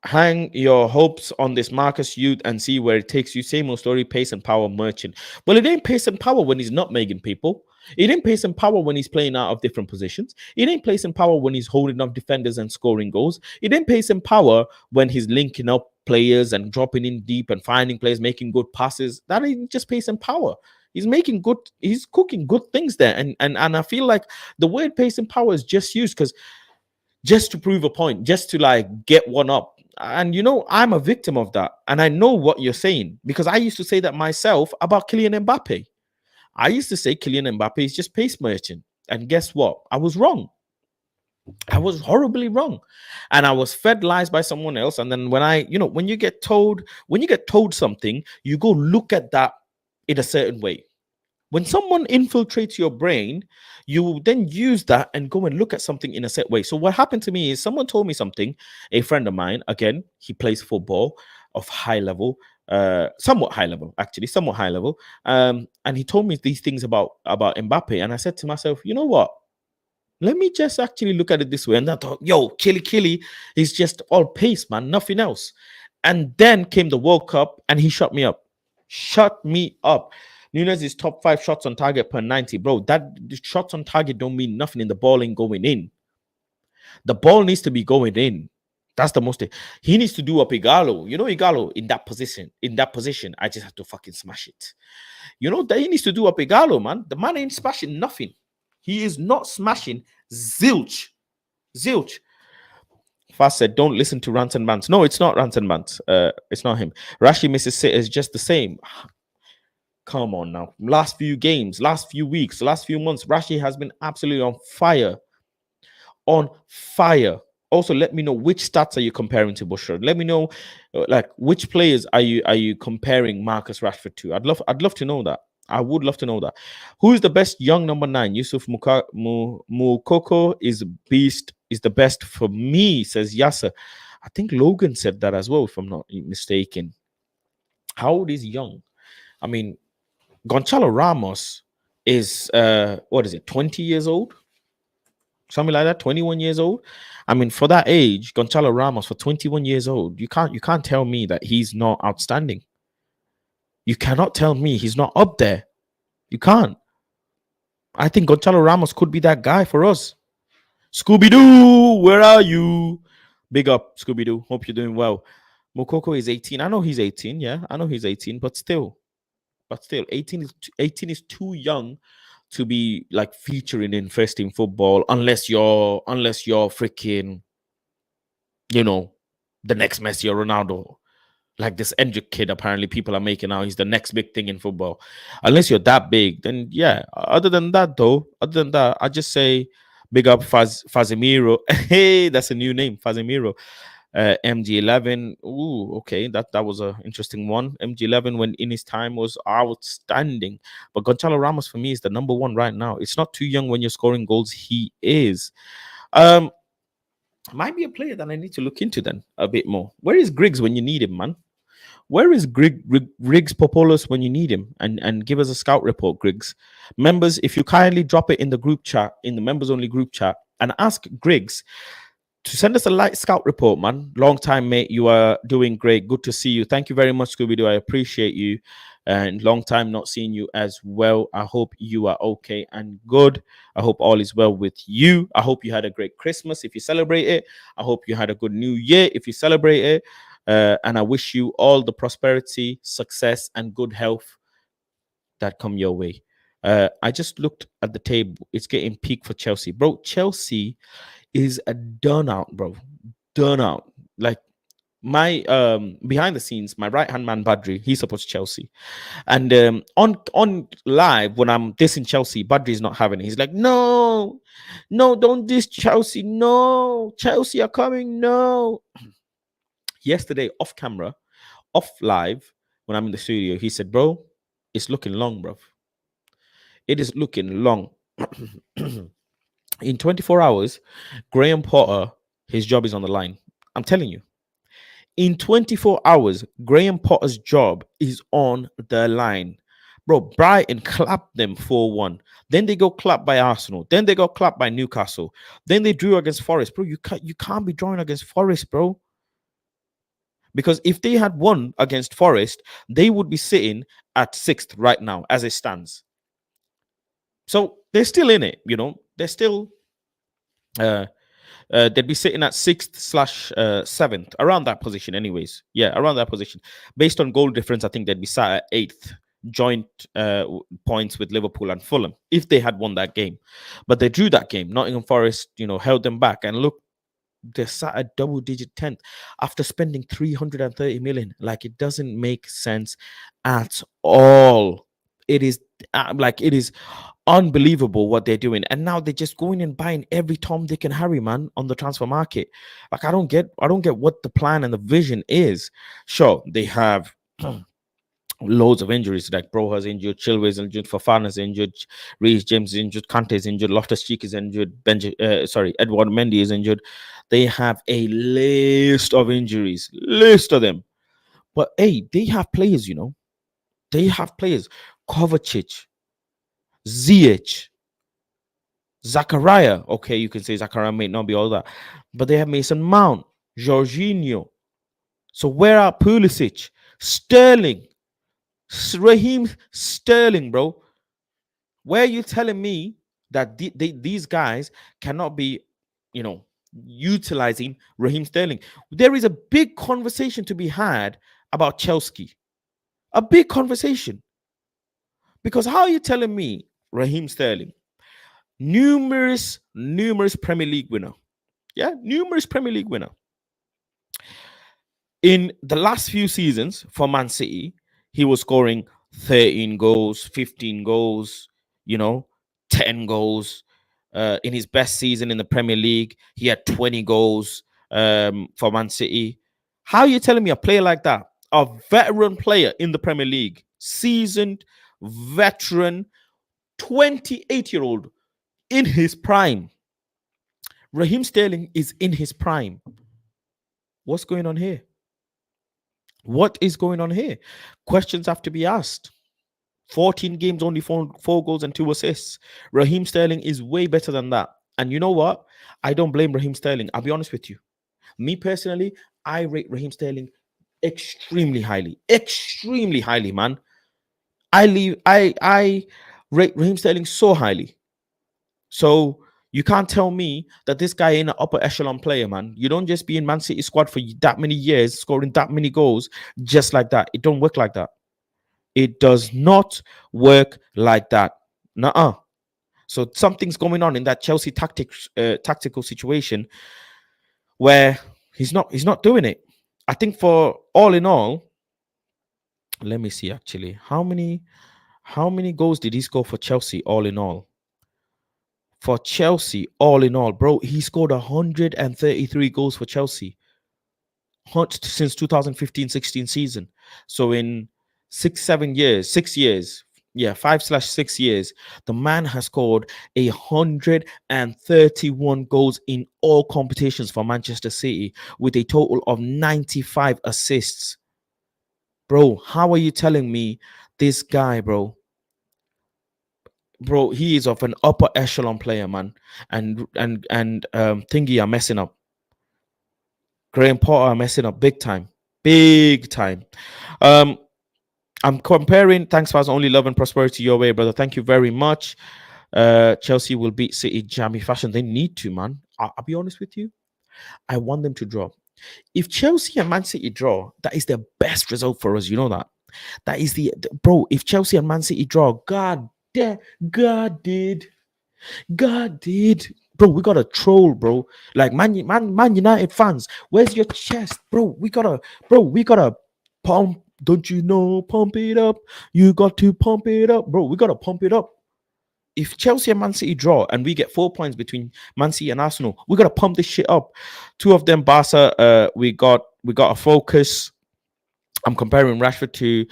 Hang your hopes on this Marcus youth and see where it takes you. Same old story, pace and power merchant. Well, it ain't pace and power when he's not making people. It ain't pace and power when he's playing out of different positions. It ain't pace and power when he's holding up defenders and scoring goals. It ain't pace and power when he's linking up players and dropping in deep and finding players, making good passes. That ain't just pace and power. He's cooking good things there. And I feel like the word pace and power is just used because just to prove a point, just to like get one up. And I'm a victim of that. And I know what you're saying because I used to say that myself about Kylian Mbappe. I used to say Kylian Mbappe is just pace merchant. And guess what? I was wrong. I was horribly wrong. And I was fed lies by someone else. And then when you get told something, you go look at that in a certain way. When someone infiltrates your brain, you will then use that and go and look at something in a set way. So what happened to me is someone told me something, a friend of mine, again, he plays football of high level, somewhat high level, actually, somewhat high level. And he told me these things about Mbappe. And I said to myself, you know what? Let me just actually look at it this way. And I thought, yo, Killy is just all pace, man, nothing else. And then came the World Cup and he shut me up. Shut me up. Nunes is top 5 shots on target per 90. Bro, that shots on target don't mean nothing in the ball ain't going in. The ball needs to be going in. That's the most. He needs to do up Igalo. Igalo in that position, I just have to fucking smash it. That he needs to do up Igalo, man. The man ain't smashing nothing. He is not smashing zilch. Fast said, don't listen to rants and bants. No, it's not rants and bants. It's not him. Rashi misses Sit is just the same. Come on now. Last few games, last few weeks, last few months, Rashi has been absolutely on fire. On fire. Also, let me know which stats are you comparing to Bushra. Let me know, like, which players are you comparing Marcus Rashford to? I'd love to know that. I would love to know that. Who is the best young number 9? Yusuf Mukoko is beast, is the best for me, says Yasser. I think Logan said that as well, if I'm not mistaken. How old is young? I mean, Gonçalo Ramos is 20 years old? Something like that, 21 years old. I mean, for that age, Gonçalo Ramos for 21 years old, you can't tell me that he's not outstanding. You cannot tell me he's not up there. You can't. I think Gonçalo Ramos could be that guy for us. Scooby-Doo, where are you? Big up, Scooby-Doo. Hope you're doing well. Mokoko is 18. I know he's 18. Yeah, I know he's 18, but still, 18 is too young to be like featuring in first team football unless you're freaking, the next Messi or Ronaldo. Like this Endrick kid, apparently people are making out he's the next big thing in football. Unless you're that big, then yeah. Other than that, I just say big up Fazimiro. Hey, that's a new name, Fazimiro. MG11. Ooh, okay, that was a interesting one. MG11 when in his time was outstanding, but Gonzalo Ramos for me is the number one right now. It's not too young when you're scoring goals. He is. Um, might be a player that I need to look into then a bit more. Where is Griggs when you need him, man? Where is Griggs Popolos when you need him? And give us a scout report, Griggs. Members, if you kindly drop it in the group chat, in the members only group chat, and ask Griggs to send us a light scout report, man. Long time, mate. You are doing great. Good to see you. Thank you very much, Scooby Doo. I appreciate you. And long time not seeing you as well. I hope you are okay and good. I hope all is well with you. I hope you had a great Christmas if you celebrate it. I hope you had a good New Year if you celebrate it. And I wish you all the prosperity, success, and good health that come your way. I just looked at the table. It's getting peak for Chelsea. Bro, Chelsea is a done out, bro. Done out. Like my behind the scenes, my right hand man Badri, he supports Chelsea, and on live when I'm dissing Chelsea, Badri is not having it. He's like, no, don't diss Chelsea. No, Chelsea are coming. No. Yesterday, off camera, off live, when I'm in the studio, he said, bro, it's looking long, bro. It is looking long. In 24 hours, Graham Potter, his job is on the line. I'm telling you. In 24 hours, Graham Potter's job is on the line. Bro, Brighton clapped them 4-1. Then they go clapped by Arsenal. Then they got clapped by Newcastle. Then they drew against Forest. Bro, you can't be drawing against Forest, bro. Because if they had won against Forest, they would be sitting at 6th right now as it stands. So they're still in it, you know. They're still they'd be sitting at 6th/7th, around that position, anyways. Yeah, around that position. Based on goal difference, I think they'd be sat at 8th, joint points with Liverpool and Fulham if they had won that game. But they drew that game. Nottingham Forest, you know, held them back. And look, they're sat at double-digit 10th after spending 330 million. Like, it doesn't make sense at all. It is it is unbelievable what they're doing. And now they're just going and buying every Tom, Dick, and Harry, man, on the transfer market. Like, I don't get what the plan and the vision is. Sure, they have loads of injuries. Like Broha's injured, Chilwell's injured, Fofana's injured, Reece James is injured, Kante's injured, Loftus-Cheek is injured, Edward Mendy is injured. They have a list of injuries, list of them. But hey, they have players, you know. They have players. Kovacic, Ziyech, Zachariah. Okay, you can say Zachariah may not be all that, but they have Mason Mount, Jorginho. So where are Pulisic, Sterling, Raheem Sterling, bro? Where are you telling me that these guys cannot be, you know, utilizing Raheem Sterling? There is a big conversation to be had about Chelsea. A big conversation. Because how are you telling me Raheem Sterling, numerous Premier League winner, numerous Premier League winner, in the last few seasons for Man City, he was scoring 13 goals, 15 goals, you know, 10 goals. In his best season in the Premier League, he had 20 goals for Man City. How are you telling me a player like that, a veteran player in the Premier League, seasoned veteran, 28-year-old in his prime? Raheem Sterling is in his prime. What's going on here? What is going on here? Questions have to be asked. 14 games, only four goals and 2 assists. Raheem Sterling is way better than that. And you know what? I don't blame Raheem Sterling. I'll be honest with you. Me personally, I rate Raheem Sterling extremely highly. Extremely highly, man. I rate Raheem Sterling so highly. So you can't tell me that this guy ain't an upper echelon player, man. You don't just be in Man City squad for that many years, scoring that many goals just like that. It don't work like that. It does not work like that. Nuh-uh. So something's going on in that Chelsea tactical situation where he's not doing it. I think for all in all, let me see actually. How many goals did he score for Chelsea all in all? For Chelsea, all in all, bro, he scored 133 goals for Chelsea. since 2015-16 season. So in 6 7 years, 6 years, yeah, 5/6 years, the man has scored 131 goals in all competitions for Manchester City with a total of 95 assists. Bro, how are you telling me this guy, bro, he is of an upper echelon player, man, and Thingy are messing up. Graham Potter are messing up big time, big time. Um, I'm comparing. Thanks for only love and prosperity your way, brother. Thank you very much. Chelsea will beat City jammy fashion. They need to, man. I'll be honest with you. I want them to draw. If Chelsea and Man City draw, that is the best result for us. You know that. That is bro. If Chelsea and Man City draw, God damn, God did. Bro, we gotta troll, bro. Like Man United fans, where's your chest, bro? We gotta pump. Don't you know? Pump it up. You got to pump it up, bro. We gotta pump it up. If Chelsea and Man City draw and we get 4 points between Man City and Arsenal, we gotta pump this shit up. Two of them, Barca. We got a focus. I'm comparing Rashford to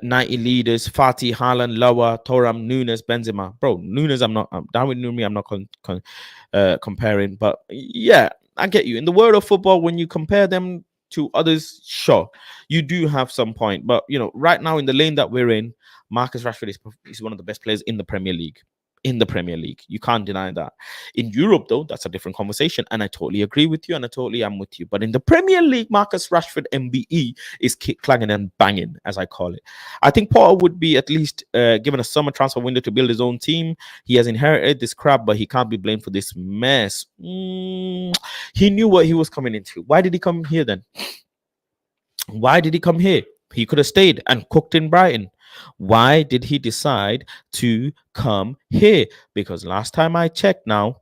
90 leaders, Fatih, Haaland, Lower, Thuram, Nunes, Benzema. Bro, Nunes, I'm down with Nunes, I'm not comparing. But yeah, I get you. In the world of football, when you compare them to others, sure, you do have some point. But, right now in the lane that we're in, Marcus Rashford is one of the best players in the Premier League. In the Premier League. You can't deny that. In Europe, though, that's a different conversation. And I totally agree with you and I totally am with you. But in the Premier League, Marcus Rashford MBE is clanging and banging, as I call it. I think Potter would be at least given a summer transfer window to build his own team. He has inherited this crap, but he can't be blamed for this mess. He knew what he was coming into. Why did he come here then? Why did he come here? He could have stayed and cooked in Brighton. Why did he decide to come here? Because last time I checked in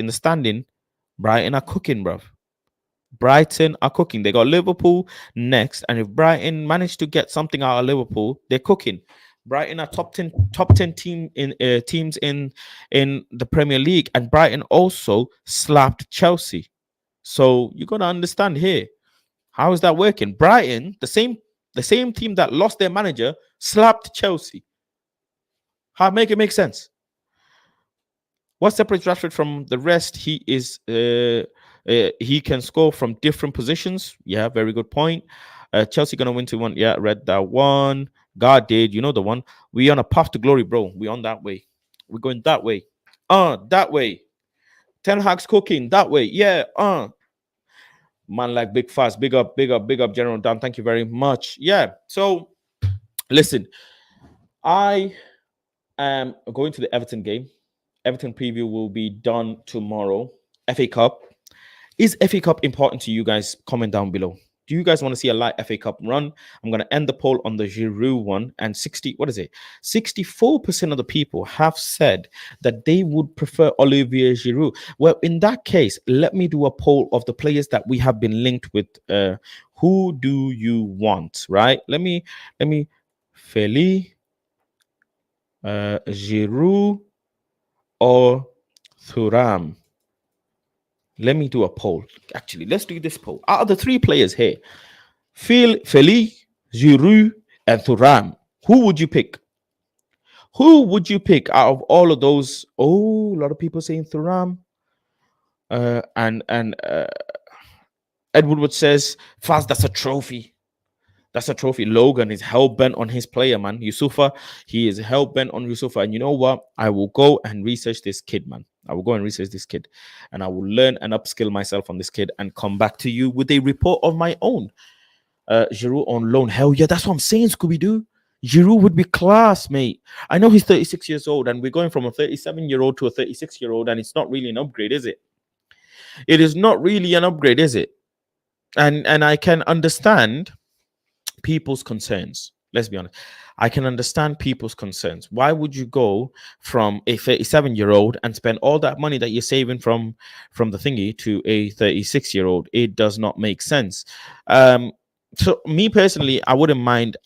the standing, Brighton are cooking, bruv. Brighton are cooking. They got Liverpool next. And if Brighton managed to get something out of Liverpool, they're cooking. Brighton are top 10 teams in the Premier League. And Brighton also slapped Chelsea. So you got to understand here. How is that working? Brighton, the same team that lost their manager, slapped Chelsea. How make it make sense? What separates Rashford from the rest? He can score from different positions. Yeah, very good point. Chelsea gonna win 2-1. Yeah, read that one. God did. You know the one. We on a path to glory, bro. We on that way. We're going that way. That way. Ten Hag's cooking that way. Yeah. Man like Big Fast, big up, General Dan. Thank you very much. Yeah. So, listen, I am going to the Everton game. Everton preview will be done tomorrow. FA Cup. Is FA Cup important to you guys? Comment down below. Do you guys want to see a light FA Cup run? I'm going to end the poll on the Giroud one. And 64% of the people have said that they would prefer Olivier Giroud. Well, in that case, let me do a poll of the players that we have been linked with. Who do you want, right? Let me Feli, Giroud or Thuram. Let me do a poll. Actually, let's do this poll. Out of the three players here, Feli, Giroud, and Thuram, who would you pick? Who would you pick out of all of those? Oh, a lot of people saying Thuram. And Edward Wood says, Faz, that's a trophy. That's a trophy. Logan is hell-bent on his player, man. Yusufa, he is hell-bent on Yusufa. And you know what? I will go and research this kid, man. I will go and research this kid. And I will learn and upskill myself on this kid and come back to you with a report of my own. Giroud on loan. Hell yeah, that's what I'm saying, Scooby-Doo. Giroud would be class, mate. I know he's 36 years old, and we're going from a 37-year-old to a 36-year-old, and it's not really an upgrade, is it? It is not really an upgrade, is it? And I can understand people's concerns. Let's be honest. I can understand people's concerns. Why would you go from a 37-year-old and spend all that money that you're saving from the thingy to a 36-year-old? It does not make sense. So me personally, I wouldn't mind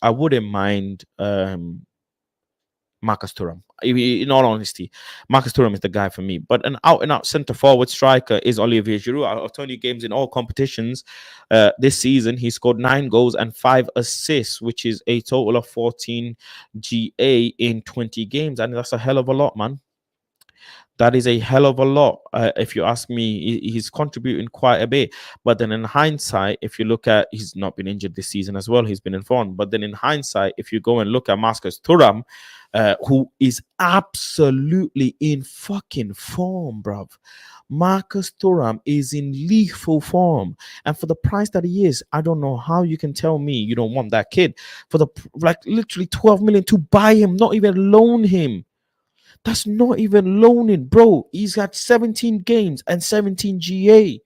Marcus Thuram. In all honesty, Marcus Thuram is the guy for me. But an out and out centre forward striker is Olivier Giroud. Out of 20 games in all competitions this season, he scored 9 goals and 5 assists, which is a total of 14 GA in 20 games. And that's a hell of a lot, man. That is a hell of a lot. If you ask me, he's contributing quite a bit. But then in hindsight, if you look at, he's not been injured this season as well. He's been informed. But then in hindsight, if you go and look at Marcus Thuram, who is absolutely in fucking form, bruv. Marcus Thuram is in lethal form. And for the price that he is, I don't know how you can tell me you don't want that kid. For the, like, literally 12 million to buy him, not even loan him. That's not even loaning, bro. He's got 17 games and 17 GA.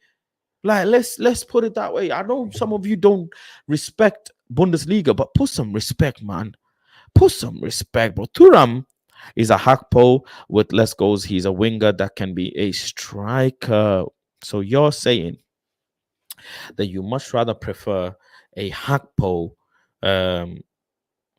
Like, let's put it that way. I know some of you don't respect Bundesliga, but put some respect, man. Put some respect, bro. Thuram is a hackpo with less goals. He's a winger that can be a striker. So you're saying that you much rather prefer a hackpo,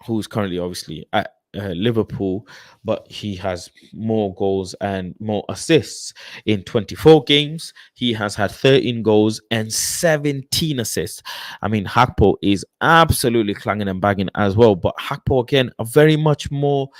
who's currently obviously at Liverpool, but he has more goals and more assists. In 24 games, he has had 13 goals and 17 assists. I mean, Hakpo is absolutely clanging and bagging as well, but Hakpo, again, a very much more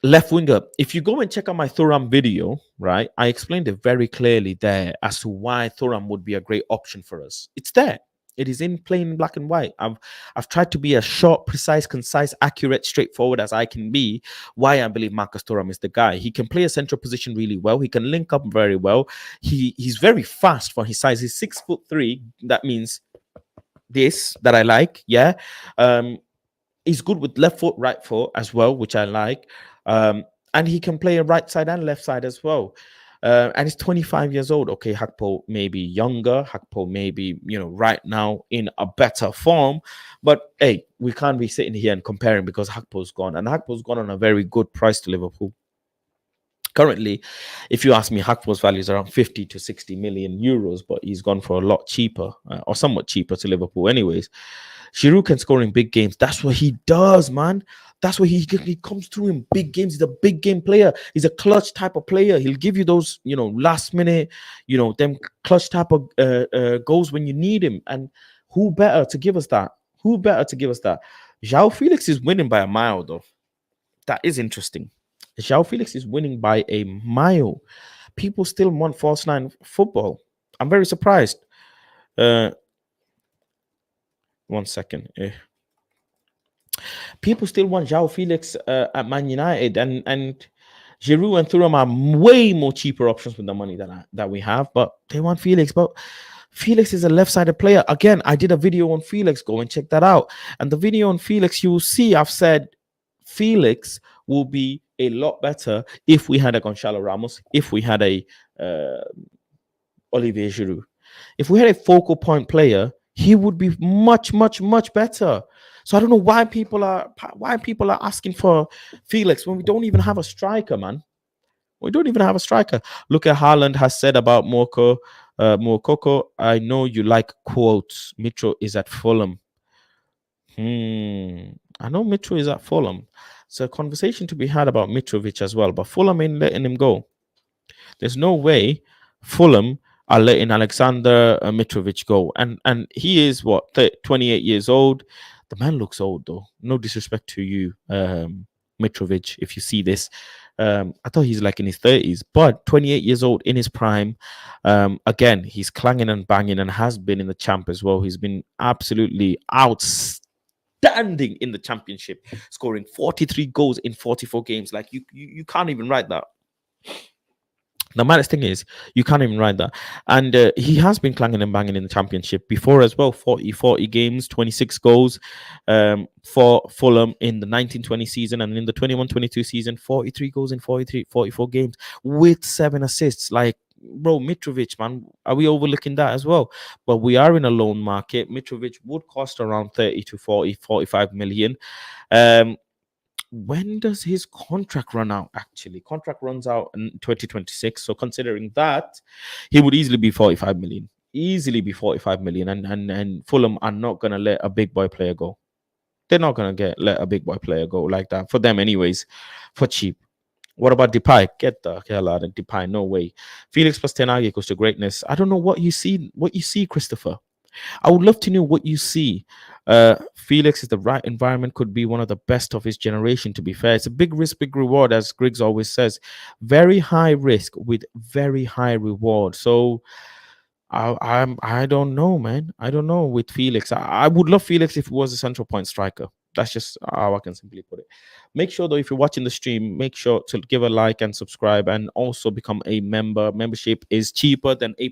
left winger. If you go and check out my Thuram video, right, I explained it very clearly there as to why Thuram would be a great option for us. It's there. It is in plain black and white. I've tried to be as short, precise, concise, accurate, straightforward as I can be. Why I believe Marcus Thuram is the guy. He can play a central position really well. He can link up very well. He's very fast for his size. He's 6'3". That means this that I like. Yeah. He's good with left foot, right foot as well, which I like. And he can play a right side and left side as well. And he's 25 years old. Okay, Hakpo may be younger. Hakpo may be, right now in a better form. But hey, we can't be sitting here and comparing because Hakpo's gone. And Hakpo's gone on a very good price to Liverpool. Currently, if you ask me, Hakpo's value is around 50 to 60 million euros, but he's gone for a lot cheaper, or somewhat cheaper to Liverpool anyways. Giroud can score in big games. That's what he does, man. That's what he comes through in big games. He's a big game player. He's a clutch type of player. He'll give you those, last minute, them clutch type of goals when you need him. And who better to give us that? João Felix is winning by a mile, though. That is interesting. João Felix is winning by a mile. People still want false nine football. I'm very surprised. 1 second. People still want João Felix at Man United, and Giroud and Thuram are way more cheaper options with the money that we have, but they want Felix. But Felix is a left-sided player. Again, I did a video on Felix. Go and check that out. And the video on Felix, you will see I've said Felix will be a lot better if we had a Gonçalo Ramos, if we had a Olivier Giroud. If we had a focal point player, he would be much, much, much better. So I don't know why people are asking for Felix when we don't even have a striker, man. We don't even have a striker. Look at Haaland has said about Moukoko. I know you like quotes. Mitro is at Fulham. I know Mitro is at Fulham. It's a conversation to be had about Mitrovic as well, but Fulham ain't letting him go. There's no way Fulham are letting Alexander Mitrovic go. And he is, 28 years old. The man looks old, though. No disrespect to you, Mitrovic, if you see this. I thought he's like in his 30s, but 28 years old in his prime. Again, he's clanging and banging and has been in the champ as well. He's been absolutely outstanding in the championship, scoring 43 goals in 44 games. Like, you can't even write that. The maddest thing is, you can't even write that. And he has been clanging and banging in the championship before as well. 40 games, 26 goals for Fulham in the 19-20 season. And in the 21-22 season, 43 goals in 44 games with 7 assists. Like, bro, Mitrovic, man, are we overlooking that as well? But we are in a loan market. Mitrovic would cost around 30 to 45 million. When does his contract run out? Actually, contract runs out in 2026. So considering that, he would easily be 45 million. And Fulham are not going to let a big boy player go. They're not gonna let a big boy player go like that for them, anyways, for cheap. What about Depay? Get the hell out of Depay. No way. Felix plus Ten Hag equals to greatness. I don't know what you see. What you see, Christopher. I would love to know what you see. Felix is the right environment, could be one of the best of his generation, to be fair. It's a big risk, big reward, as Griggs always says. Very high risk with very high reward. So I don't know, man. I don't know with Felix. I would love Felix if he was a central point striker. That's just how I can simply put it. Make sure though, if you're watching the stream, make sure to give a like and subscribe, and also become a member. Membership is cheaper than a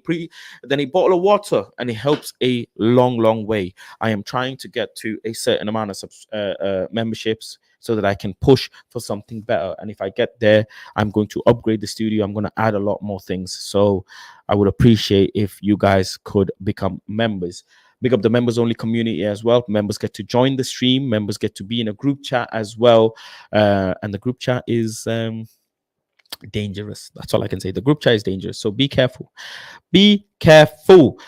bottle of water, and it helps a long way. I am trying to get to a certain amount of memberships so that I can push for something better. And if I get there, I'm going to upgrade the studio. I'm going to add a lot more things. So I would appreciate if you guys could become members. Big up the members only community as well. Members get to join the stream. Members get to be in a group chat as well. And the group chat is dangerous. That's all I can say. The group chat is dangerous. So be careful. Be careful.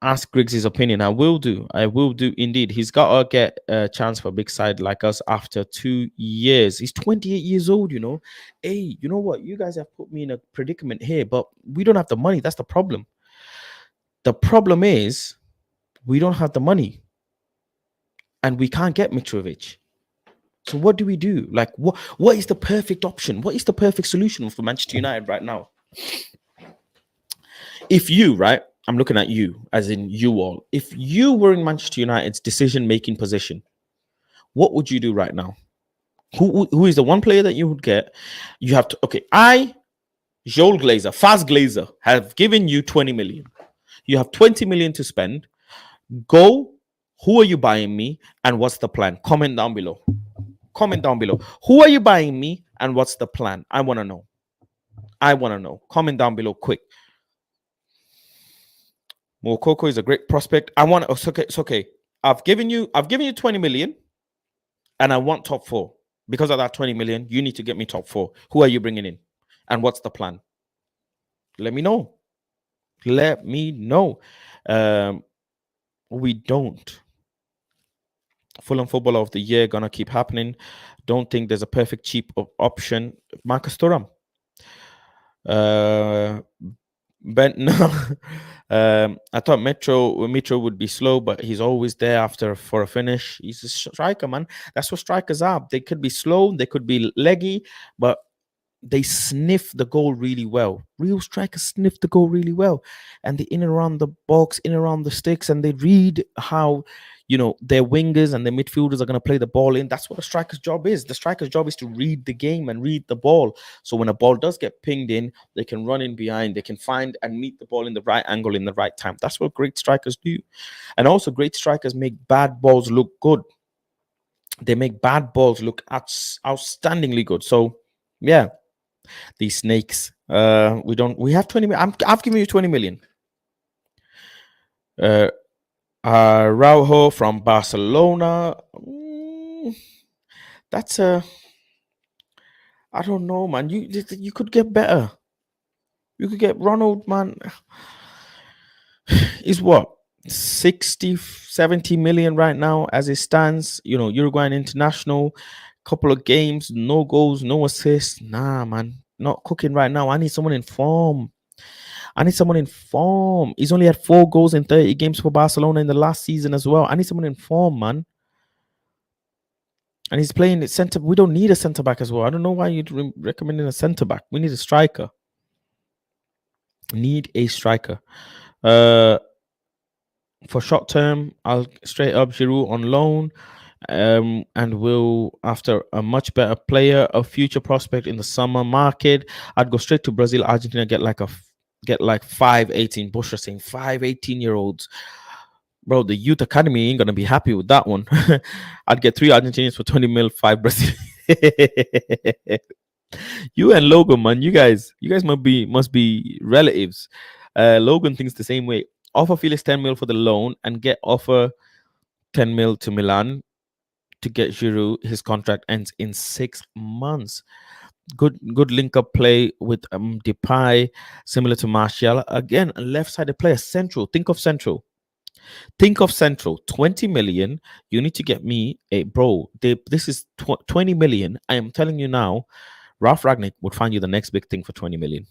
Ask Griggs his opinion. I will do indeed. He's got to get a chance for a big side like us after 2 years. He's 28 years old, you know. Hey, you know what? You guys have put me in a predicament here, but we don't have the money. That's the problem. The problem is we don't have the money and we can't get Mitrovic. So what do we do? Like, what is the perfect option? What is the perfect solution for Manchester United right now? If you, right, I'm looking at you, as in you all. If you were in Manchester United's decision-making position, what would you do right now? Who is the one player that you would get? You have to, okay, Joel Glazer, Faz Glazer, have given you 20 million. You have 20 million to spend. Go. Who are you buying me? And what's the plan? Comment down below. Comment down below. Who are you buying me? And what's the plan? I want to know. Comment down below quick. Mokoko is a great prospect. It's okay. I've given you 20 million and I want top 4. Because of that 20 million, you need to get me top 4. Who are you bringing in? And what's the plan? Let me know. We don't. Fulham Footballer of the Year gonna keep happening. Don't think there's a perfect cheap option. Marcus Thuram. I thought Mitro would be slow, but he's always there for a finish. He's a striker, man. That's what strikers are. They could be slow, they could be leggy, but they sniff the goal really well. Real strikers sniff the goal really well, and they in and around the box, in and around the sticks, and they read how, you know, their wingers and their midfielders are going to play the ball in. That's what a striker's job is. The striker's job is to read the game and read the ball. So when a ball does get pinged in, they can run in behind. They can find and meet the ball in the right angle in the right time. That's what great strikers do. And also great strikers make bad balls look good. They make bad balls look outstandingly good. So yeah, these snakes. We have 20 million. I've given you 20 million. Araujo from Barcelona. That's I don't know, man. You could get better. You could get Ronald, man. Is what 60, 70 million right now as it stands. You know, Uruguayan international, couple of games, no goals, no assists. Nah, man, not cooking right now. I need someone in form. He's only had 4 goals in 30 games for Barcelona in the last season as well. I need someone in form, man. And he's playing at center. We don't need a center back as well. I don't know why you're recommending a center back. We need a striker. For short term, I'll straight up Giroud on loan. And will, after a much better player, a future prospect in the summer market, I'd go straight to Brazil, Argentina, get like 5 18. Bushra saying 5 18-year-olds. Bro, the youth academy ain't gonna be happy with that one. I'd get 3 Argentinians for 20 mil, 5 Brazil. You and Logan, man, you guys must be relatives. Logan thinks the same way. Offer Felix 10 mil for the loan and offer 10 mil to Milan to get Giroud. His contract ends in 6 months. Good link up play with Depay, similar to Martial. Again, a left-sided player, central. Think of central. Think of Central, 20 million. You need to get me a bro. This is 20 million. I am telling you now, Ralph Ragnick would find you the next big thing for 20 million.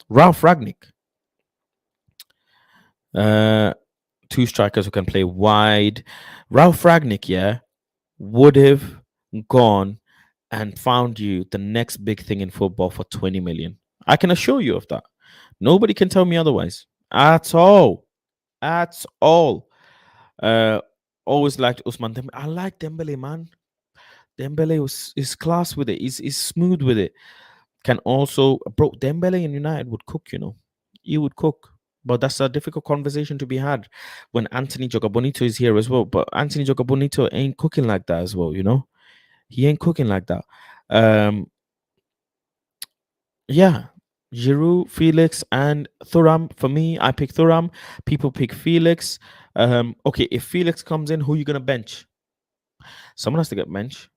Ralph Ragnick. Two strikers who can play wide. Ralph Ragnick, yeah, would have gone and found you the next big thing in football for 20 million. I can assure you of that. Nobody can tell me otherwise. At all. At all. Uh Always liked Usman Dembele. I like Dembele, man. Dembele is class with it. He's smooth with it. Can also, bro, Dembele and United would cook, you know. He would cook. But that's a difficult conversation to be had when Anthony Jogabonito is here as well. But Anthony Jogabonito ain't cooking like that as well, you know. He ain't cooking like that. Um, yeah. Giroud, Felix, and Thuram. For me, I pick Thuram. People pick Felix. Okay, if Felix comes in, who are you gonna bench? Someone has to get bench.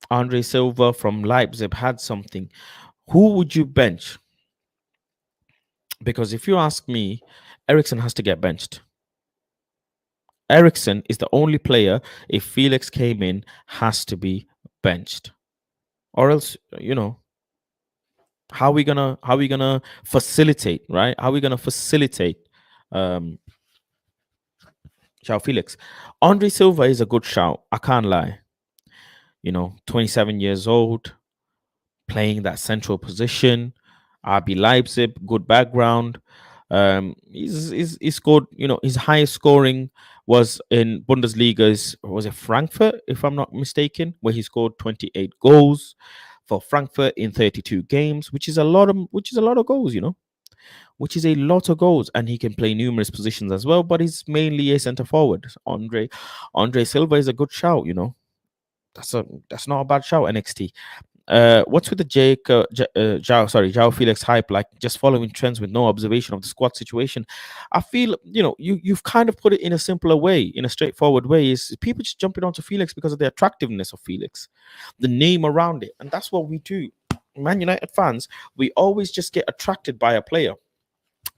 Andre Silva from Leipzig had something. Who would you bench? Because if you ask me, Ericsson has to get benched. Ericsson is the only player, if Felix came in, has to be benched. Or else, you know, how are we gonna facilitate, right? How are we gonna facilitate João Felix? Andre Silva is a good shout. I can't lie. You know, 27 years old, playing that central position. RB Leipzig, good background. He's scored, you know, his highest scoring was in Bundesliga's, was it Frankfurt, if I'm not mistaken, where he scored 28 goals for Frankfurt in 32 games, which is a lot of goals, you know, which is a lot of goals. And he can play numerous positions as well, but he's mainly a center forward. Andre Silva is a good shout, you know. That's not a bad shout, NXT. What's with the João Felix hype? Like just following trends with no observation of the squad situation. I feel, you know, you've kind of put it in a simpler way, in a straightforward way. Is people just jumping onto Felix because of the attractiveness of Felix, the name around it, and that's what we do. Man United fans, we always just get attracted by a player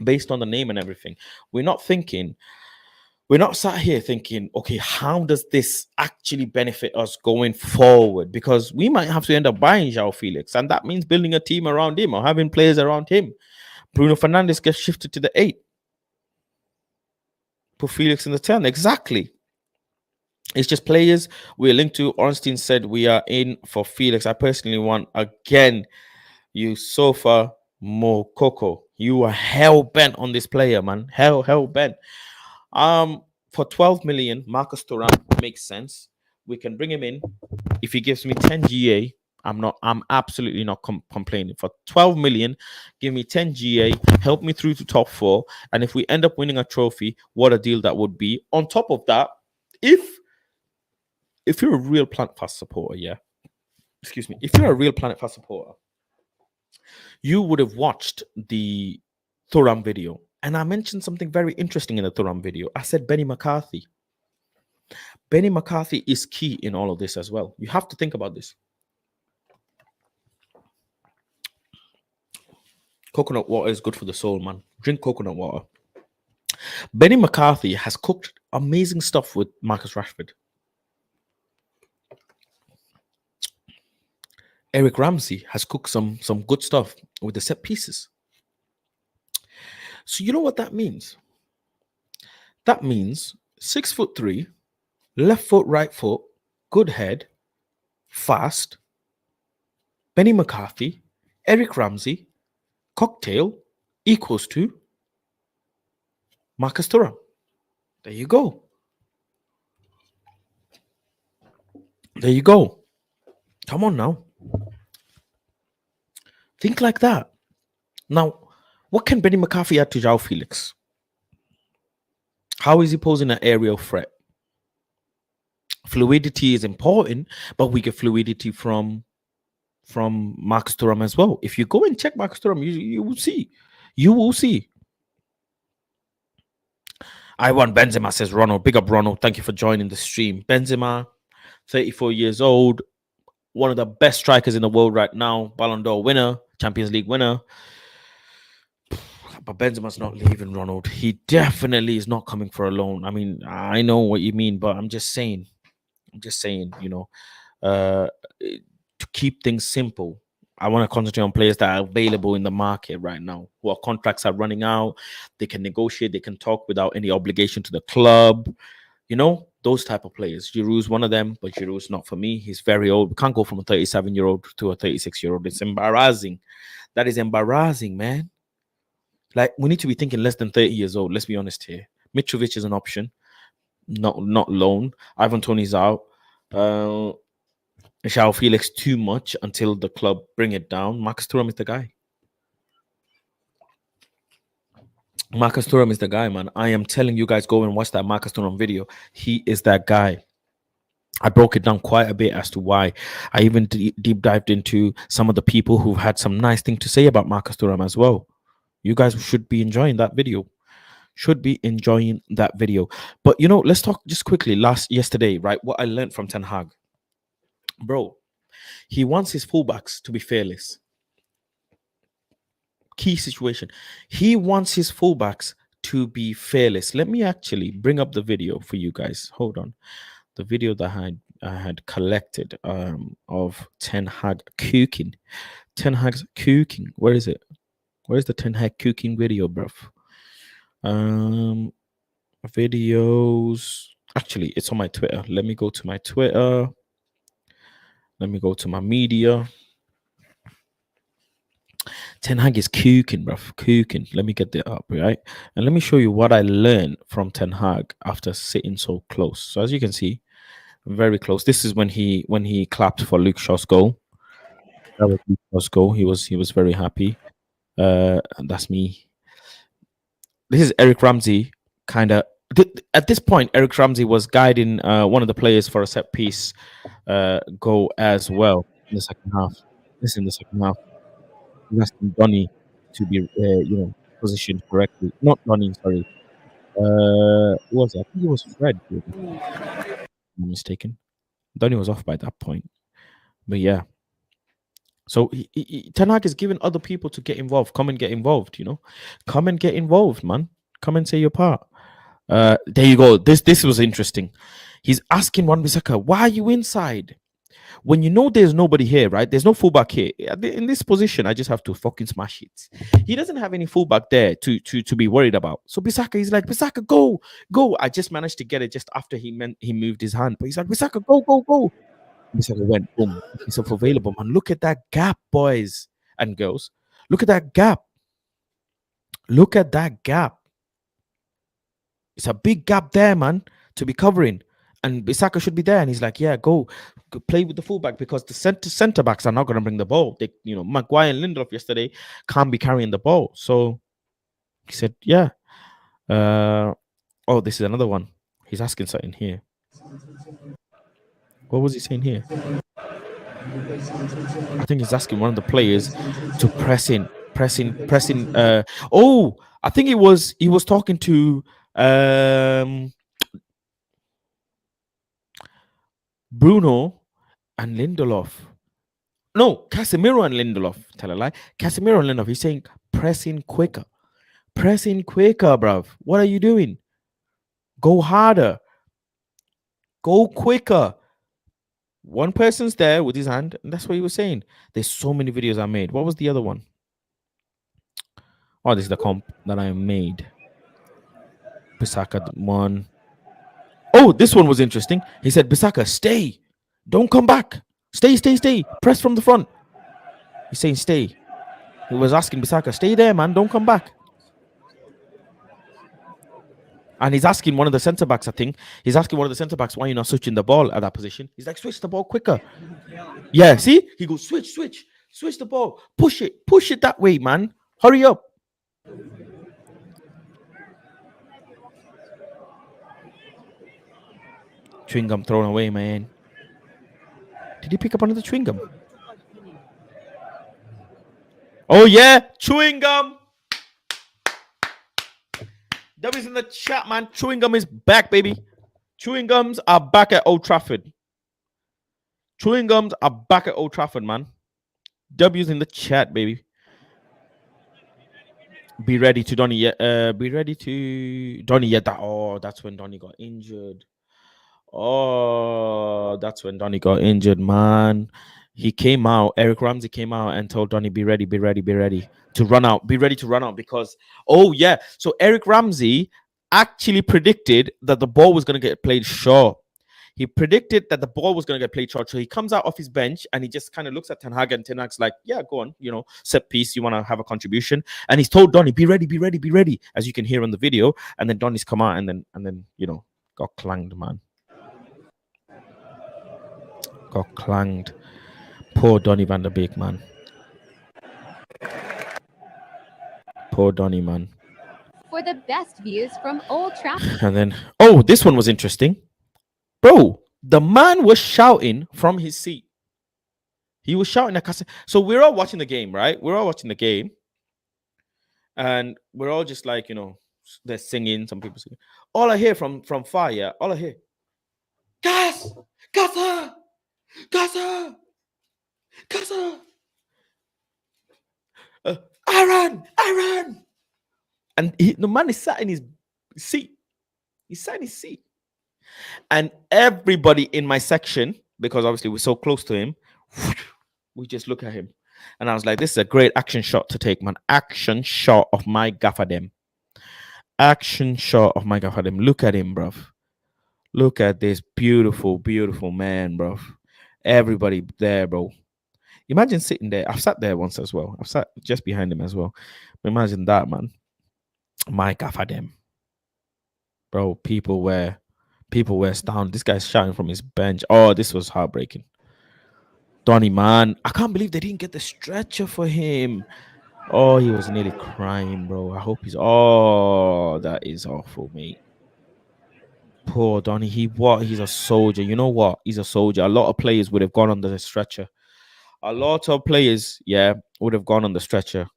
based on the name and everything. We're not sat here thinking, okay, how does this actually benefit us going forward? Because we might have to end up buying João Felix, and that means building a team around him or having players around him. Bruno Fernandes gets shifted to the 8. Put Felix in the 10. Exactly. It's just players we're linked to. Ornstein said we are in for Felix. I personally want, again, you Sofa Mokoko. You are hell bent on this player, man. Hell bent. For 12 million, Marcus Thuram makes sense. We can bring him in. If he gives me 10 GA, I'm absolutely not complaining. For 12 million, give me 10 GA, help me through to top 4. And if we end up winning a trophy, what a deal that would be. On top of that, if you're a real Planet Fast supporter, yeah. Excuse me. If you're a real Planet Fast supporter, you would have watched the Thuram video. And I mentioned something very interesting in the Thuram video. I said Benny McCarthy. Benny McCarthy is key in all of this as well. You have to think about this. Coconut water is good for the soul, man. Drink coconut water. Benny McCarthy has cooked amazing stuff with Marcus Rashford. Eric Ramsey has cooked some good stuff with the set pieces. So you know what that means? That means 6'3", left foot, right foot, good head, fast. Benny McCarthy, Eric Ramsey, cocktail equals to Marcus Thuram. There you go. There you go. Come on now. Think like that. Now, what can Benny McCarthy add to João Felix? How is he posing an aerial threat? Fluidity is important, but we get fluidity from Marcus Thuram as well. If you go and check Marcus Thuram, you will see. You will see. I want Benzema, says Ronald. Big up, Ronald. Thank you for joining the stream. Benzema, 34 years old, one of the best strikers in the world right now. Ballon d'Or winner, Champions League winner. But Benzema's not leaving, Ronald. He definitely is not coming for a loan. I mean, I know what you mean, but I'm just saying. Uh, to keep things simple, I want to concentrate on players that are available in the market right now, who are contracts are running out. They can negotiate, they can talk without any obligation to the club. Those type of players. Giroud's one of them, but Giroud's not for me. He's very old. We can't go from a 37-year-old to a 36-year-old. It's embarrassing. That is embarrassing, man. Like, we need to be thinking less than 30 years old. Let's be honest here. Mitrovic is an option, not loan. Ivan Toney's out. João Felix too much until the club bring it down. Marcus Thuram is the guy. Marcus Thuram is the guy, man. I am telling you guys, go and watch that Marcus Thuram video. He is that guy. I broke it down quite a bit as to why. I even deep dived into some of the people who've had some nice thing to say about Marcus Thuram as well. You guys should be enjoying that video. But let's talk just quickly. Yesterday, right? What I learned from Ten Hag, bro. He wants his fullbacks to be fearless. Key situation. He wants his fullbacks to be fearless. Let me actually bring up the video for you guys. Hold on. The video that I had collected of Ten Hag cooking. Ten Hag's cooking. Where is it? Where's the Ten Hag cooking video, bruv? Videos. Actually, it's on my Twitter. Let me go to my Twitter. Let me go to my media. Ten Hag is cooking, bruv. Cooking. Let me get that up, right? And let me show you what I learned from Ten Hag after sitting so close. So as you can see, very close. This is when he clapped for Luke Shaw's goal. That was Luke Shaw's goal. He was very happy. And that's me. This is Eric Ramsey. At this point, Eric Ramsey was guiding one of the players for a set piece goal as well in the second half. This is in the second half. He's asking Donny to be, positioned correctly. Not Donny, sorry. Who was it? I think it was Fred. If I'm mistaken. Donny was off by that point. But yeah. So Ten Hag is giving other people to get involved. Come and get involved, Come and get involved, man. Come and say your part. There you go. This was interesting. He's asking Wan-Bissaka, why are you inside? When you know there's nobody here, right? There's no fullback here. In this position, I just have to fucking smash it. He doesn't have any fullback there to be worried about. So Bissaka, he's like, Bissaka, go. I just managed to get it just after he moved his hand. But he's like, Bissaka, go. Bissaka went, boom. He's available, man. Look at that gap, boys and girls. Look at that gap. Look at that gap. It's a big gap there, man, to be covering. And Bissaka should be there. And he's like, yeah, go play with the fullback because the center backs are not going to bring the ball. Maguire and Lindelof yesterday can't be carrying the ball. So he said, yeah. This is another one. He's asking something here. What was he saying here? I think he's asking one of the players to pressing. I think he was talking to Bruno and Lindelof. No, Casemiro and Lindelof. Tell a lie. Casemiro and Lindelof. He's saying pressing quicker, bruv. What are you doing? Go harder. Go quicker. One person's there with his hand, and that's what he was saying. There's so many videos I made. What was the other one? Oh, this is the comp that I made. Bissaka one. Oh, this one was interesting. He said, Bissaka, stay. Don't come back. Stay. Press from the front. He's saying stay. He was asking Bissaka, stay there, man. Don't come back. And he's asking one of the centre backs, I think. He's asking one of the centre backs, why are you not switching the ball at that position? He's like, switch the ball quicker. Yeah, see? He goes, switch the ball. Push it that way, man. Hurry up. Chewing gum thrown away, man. Did he pick up another chewing gum? Oh, yeah. Chewing gum. W's in the chat, man. Chewing gum is back, baby. Chewing gums are back at Old Trafford. Chewing gums are back at Old Trafford, man. W's in the chat, baby. Be ready to Donny. Yeah, be ready to Donny. Yeah, that's when Donny got injured. Oh, that's when Donny got injured, man. He came out. Eric Ramsey came out and told Donny, "Be ready, be ready, be ready to run out. Be ready to run out." Because yeah. So Eric Ramsey actually predicted that the ball was going to get played short. He predicted that the ball was going to get played short. So he comes out off his bench and he just kind of looks at Ten Hag, and Ten Hag's like, "Yeah, go on, set piece. You want to have a contribution?" And he's told Donny, "Be ready, be ready, be ready," as you can hear on the video. And then Donny's come out and then got clanged, man. Got clanged. Poor Donny van der Beek, man. Poor Donny, man. For the best views from Old Trafford. And then, this one was interesting. Bro, the man was shouting from his seat. He was shouting at Casa. So we're all watching the game, right? We're all watching the game. And we're all just like, they're singing. Some people singing. All I hear from fire, all I hear, Gas! Gaza! Gaza! Gaza! Aaron! And the man is sat in his seat. He sat in his seat. And everybody in my section, because obviously we're so close to him, we just look at him. And I was like, this is a great action shot to take, man. Action shot of my gaffadem. Action shot of my gaffadem. Look at him, bruv. Look at this beautiful, beautiful man, bruv. Everybody there, bro. Imagine sitting there. I've sat there once as well. I've sat just behind him as well. Imagine that, man. My gaffadem. Bro, people were astounded. This guy's shouting from his bench. Oh, this was heartbreaking. Donny, man, I can't believe they didn't get the stretcher for him. Oh, he was nearly crying, bro. I hope he's. Oh, that is awful, mate. Poor Donny. He's a soldier. You know what? He's a soldier. A lot of players would have gone on the stretcher. A lot of players, would have gone on the stretcher.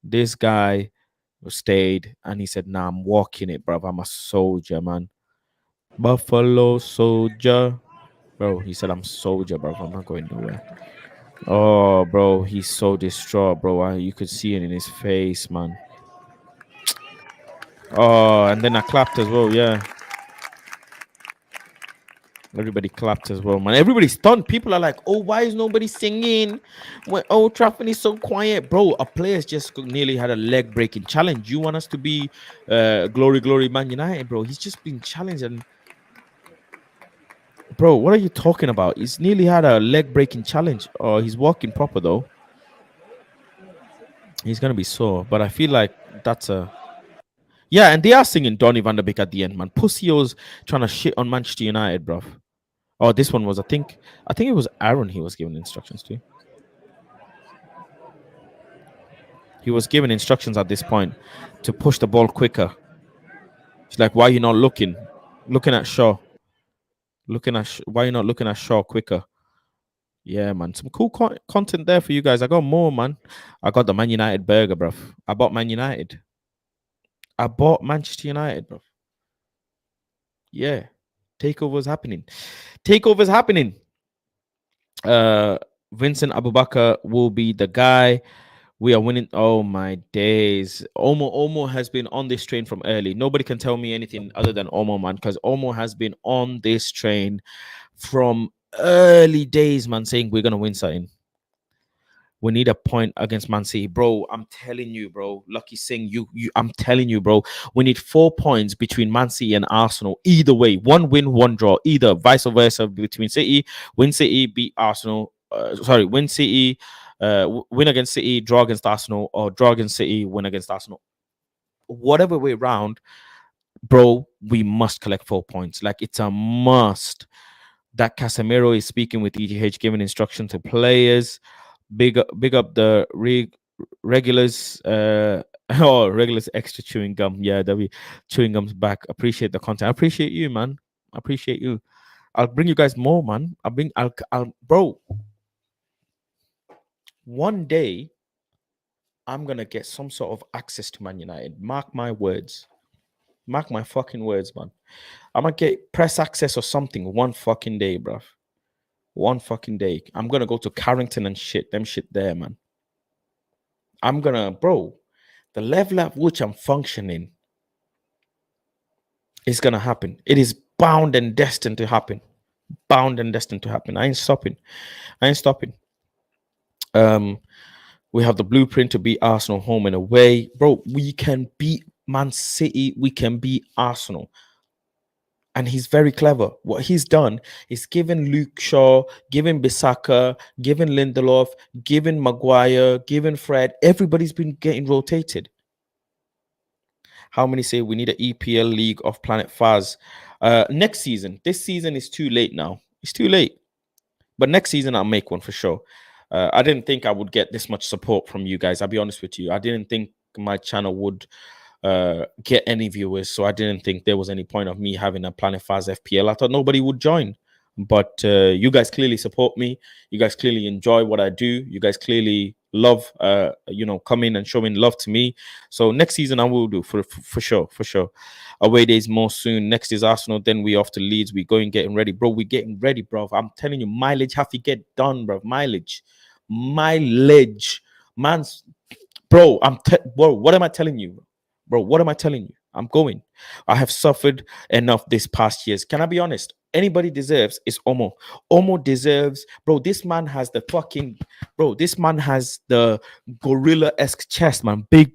This guy stayed and he said, "Nah, I'm walking it, bro. I'm a soldier, man. Buffalo soldier." Bro, he said, "I'm soldier, bro. I'm not going nowhere." Oh, bro, he's so distraught, bro. You could see it in his face, man. Oh, and then I clapped as well, yeah. Everybody clapped as well, man. Everybody's stunned. People are like, "Oh, why is nobody singing? When Old Trafford is so quiet, bro." A player's just nearly had a leg breaking challenge. You want us to be glory, glory, Man United, bro? He's just been challenged, and bro, what are you talking about? He's nearly had a leg breaking challenge. Oh, he's walking proper though. He's gonna be sore, but I feel like that's a. Yeah, and they are singing Donny van der Beek at the end, man. Pussyos trying to shit on Manchester United, bro. Oh, this one was, I think it was Aaron he was giving instructions to. He was giving instructions at this point to push the ball quicker. He's like, "Why are you not looking at Shaw? Why are you not looking at Shaw quicker?" Yeah, man. Some cool content there for you guys. I got more, man. I got the Man United burger, bro. I bought Man United. I bought Manchester United, bro. Yeah. Takeover's happening. Vincent Abubakar will be the guy. We are winning. Oh my days. Omo has been on this train from early. Nobody can tell me anything other than Omo, man, because Omo has been on this train from early days, man, saying we're gonna win something. We need a point against Man City, bro. I'm telling you, bro. Lucky Singh, I'm telling you, bro. We need 4 points between Man City and Arsenal. Either way, 1 win, 1 draw. Either vice versa between City, win City, beat Arsenal. Win City, win against City, draw against Arsenal, or draw against City, win against Arsenal. Whatever way around, bro, we must collect 4 points. Like, it's a must. That Casemiro is speaking with ETH, giving instruction to players. Big up the regulars. Regulars extra chewing gum. Yeah, they'll be chewing gums back. Appreciate the content. I appreciate you, man. I appreciate you. I'll bring you guys more, man. I'll bro. One day, I'm gonna get some sort of access to Man United. Mark my words. Mark my fucking words, man. I'm gonna get press access or something one fucking day, bruv. One fucking day. I'm gonna go to Carrington and shit. Them shit there, man. I'm gonna, bro. the level at which I'm functioning is gonna happen. It is bound and destined to happen. Bound and destined to happen. I ain't stopping. I ain't stopping. Um, we have the blueprint to beat Arsenal home and away, bro. We can beat Man City. We can beat Arsenal. And he's very clever. What he's done is given Luke Shaw, given Bissaka, given Lindelof, given Maguire, given Fred. Everybody's been getting rotated. How many say we need an EPL League of Planet Faz? Next season. This season is too late now. It's too late. But next season, I'll make one for sure. I didn't think I would get this much support from you guys. I'll be honest with you. I didn't think my channel would get any viewers. So I didn't think there was any point of me having a Planet Faz FPL. I thought nobody would join. But you guys clearly support me. You guys clearly enjoy what I do. You guys clearly love, coming and showing love to me. So next season I will do for sure, for sure. Away days more soon. Next is Arsenal. Then we off to Leeds. We going getting ready, bro. We getting ready, bro. I'm telling you, mileage have to get done, bro. Mileage, man's, bro. Bro. What am I telling you, bro? What am I telling you? I'm going. I have suffered enough this past years. Can I be honest? Anybody deserves is Omo. Omo deserves, bro. This man has the fucking, bro. This man has the gorilla-esque chest, man. Big,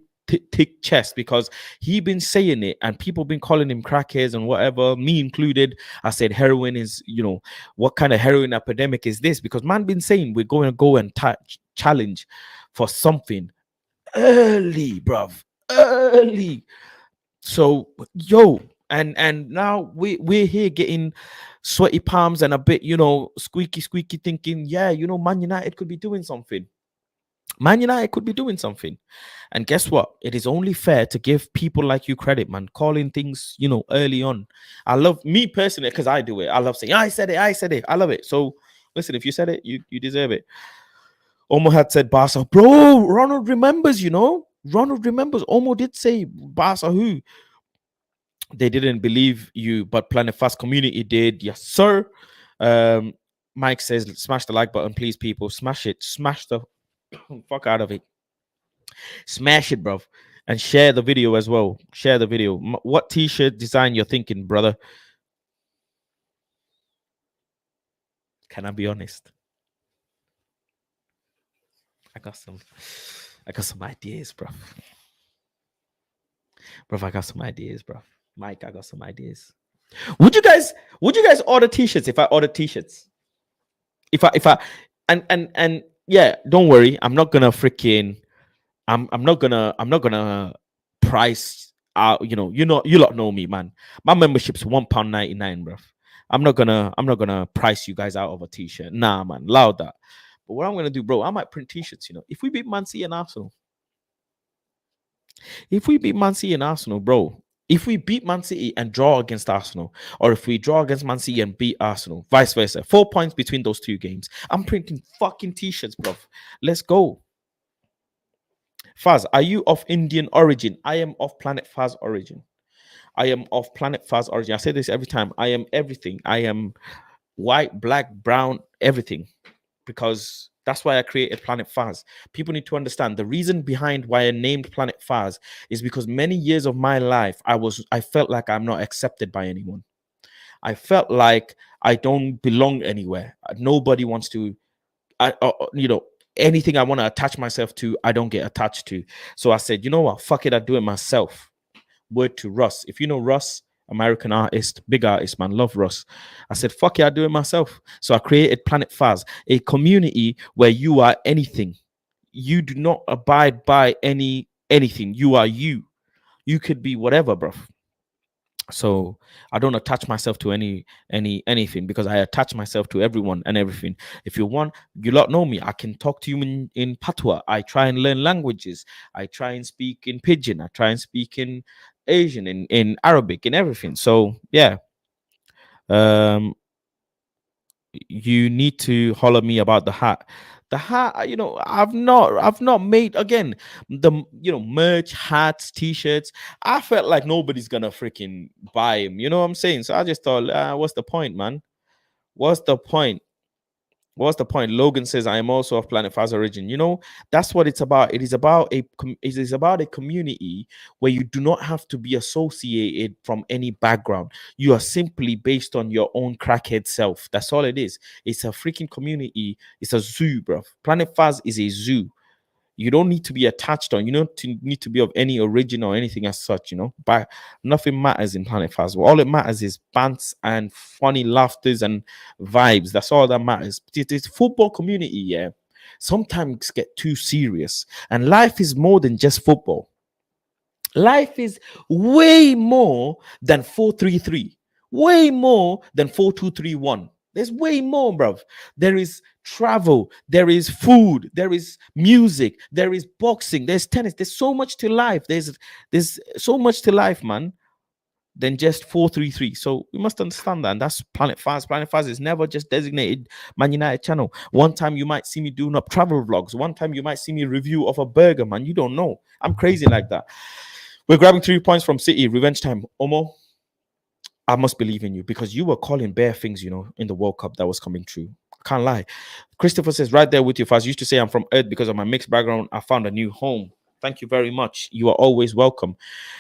thick chest, because he been saying it and people been calling him crackheads and whatever, me included. I said heroin is, what kind of heroin epidemic is this? Because man been saying we're going to go and challenge for something early, bruv. Early. So, and now we're here getting sweaty palms and a bit, squeaky, thinking, yeah, Man United could be doing something. Man United could be doing something. And guess what? It is only fair to give people like you credit, man, calling things, early on. I love me personally, because I do it. I love saying, I said it. I love it. So listen, if you said it, you deserve it. Omo had said Barca. Bro, Ronald remembers, Ronald remembers. Omo did say Barca who? They didn't believe you, but Planet Fast community did. Yes, sir. Mike says, smash the like button, please, people. Smash it. Smash the fuck out of it. Smash it, bro. And share the video as well. Share the video. What t-shirt design you're thinking, brother? Can I be honest? I got some ideas, bro. I got some ideas, bro. Mike, I got some ideas. Would you guys order t-shirts if I order t-shirts? If I and yeah, don't worry. I'm not gonna price out, you lot know me, man. My membership's £1.99, bro. I'm not gonna price you guys out of a t-shirt. Nah, man, loud that. But what I'm gonna do, bro, I might print t-shirts, if we beat Man City and Arsenal. If we beat Man City and Arsenal, bro, if we beat Man City and draw against Arsenal, or if we draw against Man City and beat Arsenal, vice versa, 4 points between those two games, I'm printing fucking t-shirts, bro. Let's go. Faz, are you of Indian origin? I am of Planet Faz origin. I am of Planet Faz origin. I say this every time. I am everything. I am white, black, brown, everything. Because that's why I created Planet Faz. People need to understand the reason behind why I named Planet Faz is because many years of my life, I felt like I'm not accepted by anyone. I felt like I don't belong anywhere. Nobody wants to, anything I want to attach myself to, I don't get attached to. So I said, you know what? Fuck it, I do it myself. Word to Russ. If you know Russ, American artist, big artist, man, love Russ. I said, fuck it, I do it myself. So I created Planet Faz, a community where you are anything. You do not abide by anything. You are you. You could be whatever, bro. So I don't attach myself to anything, because I attach myself to everyone and everything. If you want, you lot know me. I can talk to you in Patois. I try and learn languages. I try and speak in Pidgin. I try and speak in Asian, in Arabic, in everything. So yeah. You need to holler me about the hat. The hat, I've not made, again, the merch, hats, t-shirts. I felt like nobody's gonna freaking buy them. You know what I'm saying? So I just thought, what's the point, man? What's the point? What's the point? Logan says, I am also of Planet Faz origin. You know, that's what it's about. It is about it is about a community where you do not have to be associated from any background. You are simply based on your own crackhead self. That's all it is. It's a freaking community. It's a zoo, bro. Planet Faz is a zoo. You don't need to be attached on. You don't need to be of any origin or anything as such. But nothing matters in Planet Fazbear. All it matters is bants and funny laughters and vibes. That's all that matters. It's football community. Yeah, sometimes get too serious, and life is more than just football. Life is way more than 4-3-3, way more than 4-2-3-1. There's way more, bruv. There is travel, there is food, there is music, there is boxing, there's tennis. There's so much to life. There's so much to life, man, than just 4-3-3. So we must understand that. And that's Planet Faz. Planet Faz is never just designated Man United channel. One time you might see me doing up travel vlogs. One time you might see me review of a burger, man. You don't know. I'm crazy like that. We're grabbing 3 points from City. Revenge time. Omo, I must believe in you because you were calling bare things, in the World Cup that was coming true. I can't lie. Christopher says, right there with you, Faz. Used to say I'm from Earth because of my mixed background. I found a new home. Thank you very much. You are always welcome.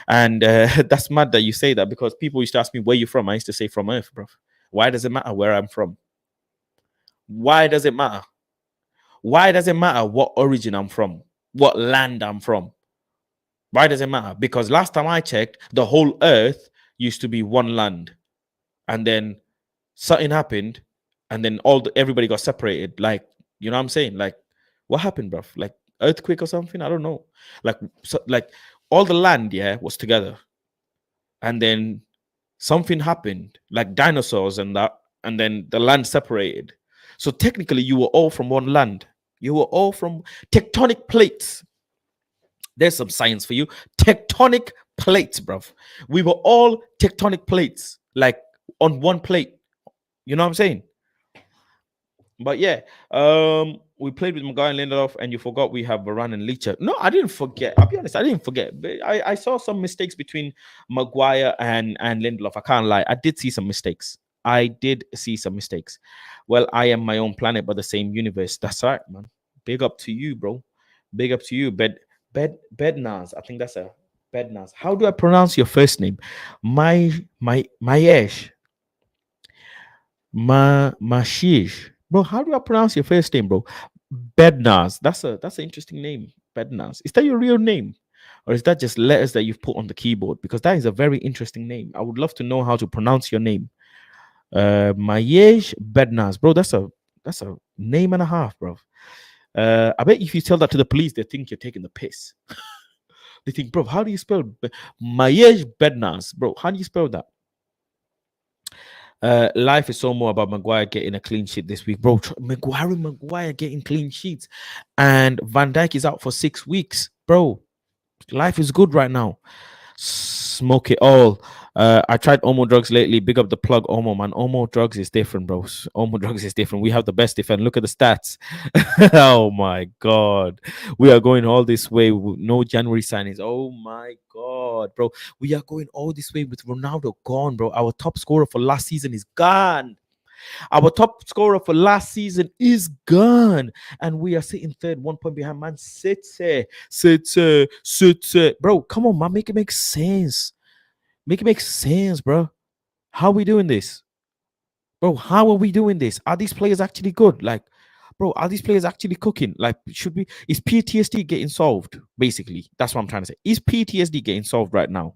And that's mad that you say that because people used to ask me where you're from. I used to say from Earth, bro. Why does it matter where I'm from? Why does it matter? Why does it matter what origin I'm from? What land I'm from? Why does it matter? Because last time I checked, the whole earth used to be one land. And then something happened, and then everybody got separated. Like, you know what I'm saying? Like, what happened, bruv? Like earthquake or something? I don't know. Like all the land, yeah, was together. And then something happened, like dinosaurs and that, and then the land separated. So technically, you were all from one land. You were all from tectonic plates. There's some science for you. Tectonic plates, bruv. We were all tectonic plates, like on one plate. You know what I'm saying? But yeah, we played with Maguire and Lindelof, and you forgot we have Varane and Leacher. No, I didn't forget. I'll be honest, I didn't forget. But I saw some mistakes between Maguire and Lindelof. I can't lie. I did see some mistakes. I did see some mistakes. Well, I am my own planet, but the same universe. That's right, man. Big up to you, bro. Big up to you. Bednaz. I think that's a Bednaz. How do I pronounce your first name? Mayesh. Mashish. Bro, how do I pronounce your first name, bro? Bednaz. That's an interesting name. Bednaz. Is that your real name? Or is that just letters that you've put on the keyboard? Because that is a very interesting name. I would love to know how to pronounce your name. Mayesh Bednaz. Bro, that's a name and a half, bro. I bet if you tell that to the police, they think you're taking the piss. They think, bro, how do you spell Mayesh Bednaz? Bro, how do you spell that? Life is so more about Maguire getting a clean sheet this week, bro. Maguire getting clean sheets, and Van Dijk is out for 6 weeks, bro. Life is good right now. Smoke it all. I tried Omo drugs lately. Big up the plug, Omo, man. Omo drugs is different, bro. Omo drugs is different. We have the best defense. Look at the stats. Oh my god, we are going all this way with no January signings. Oh my god, bro, we are going all this way with Ronaldo gone, bro. Our top scorer for last season is gone. Our top scorer for last season is gone, and we are sitting third, 1 point behind Man City. City. Bro, come on, man, make it make sense. Make it make sense, bro. How are we doing this, bro? How are we doing this? Are these players actually good? Like, bro, are these players actually cooking? Like, is PTSD getting solved? Basically, that's what I'm trying to say. Is PTSD getting solved right now?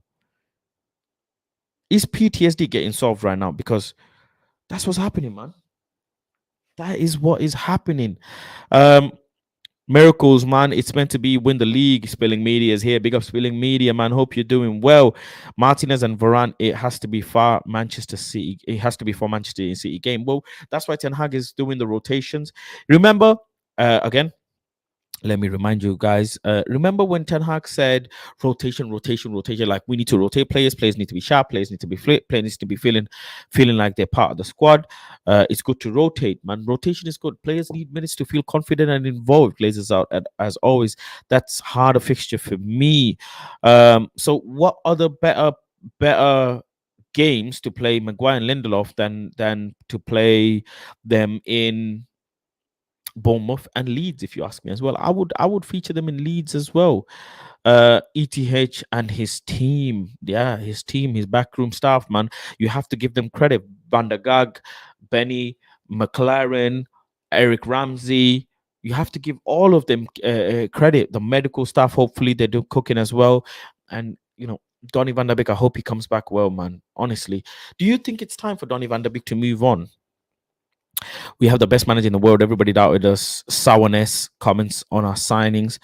Is PTSD getting solved right now? Because that's what's happening, man. That is what is happening. Miracles, man. It's meant to be win the league. Spilling Media is here. Big up Spilling Media, man. Hope you're doing well. Martinez and Varane, it has to be for Manchester City. It has to be for Manchester City game. Well, that's why Ten Hag is doing the rotations. Remember, again, let me remind you guys. Remember when Ten Hag said rotation? Like, we need to rotate players. Players need to be sharp. Players need to be fit. Players need to be feeling like they're part of the squad. It's good to rotate, man. Rotation is good. Players need minutes to feel confident and involved. Glazers out, as always. That's harder fixture for me. So what other better games to play Maguire and Lindelof than to play them in Bournemouth and Leeds, if you ask me as well. I would feature them in Leeds as well. ETH and his team, yeah, his team, his backroom staff, man. You have to give them credit. Van der Gag, Benny, McLaren, Eric Ramsey. You have to give all of them credit. The medical staff, hopefully, they do cooking as well. And Donny van der Beek, I hope he comes back well, man. Honestly, do you think it's time for Donny van der Beek to move on? We have the best manager in the world. Everybody doubted us. Sourness comments on our signings.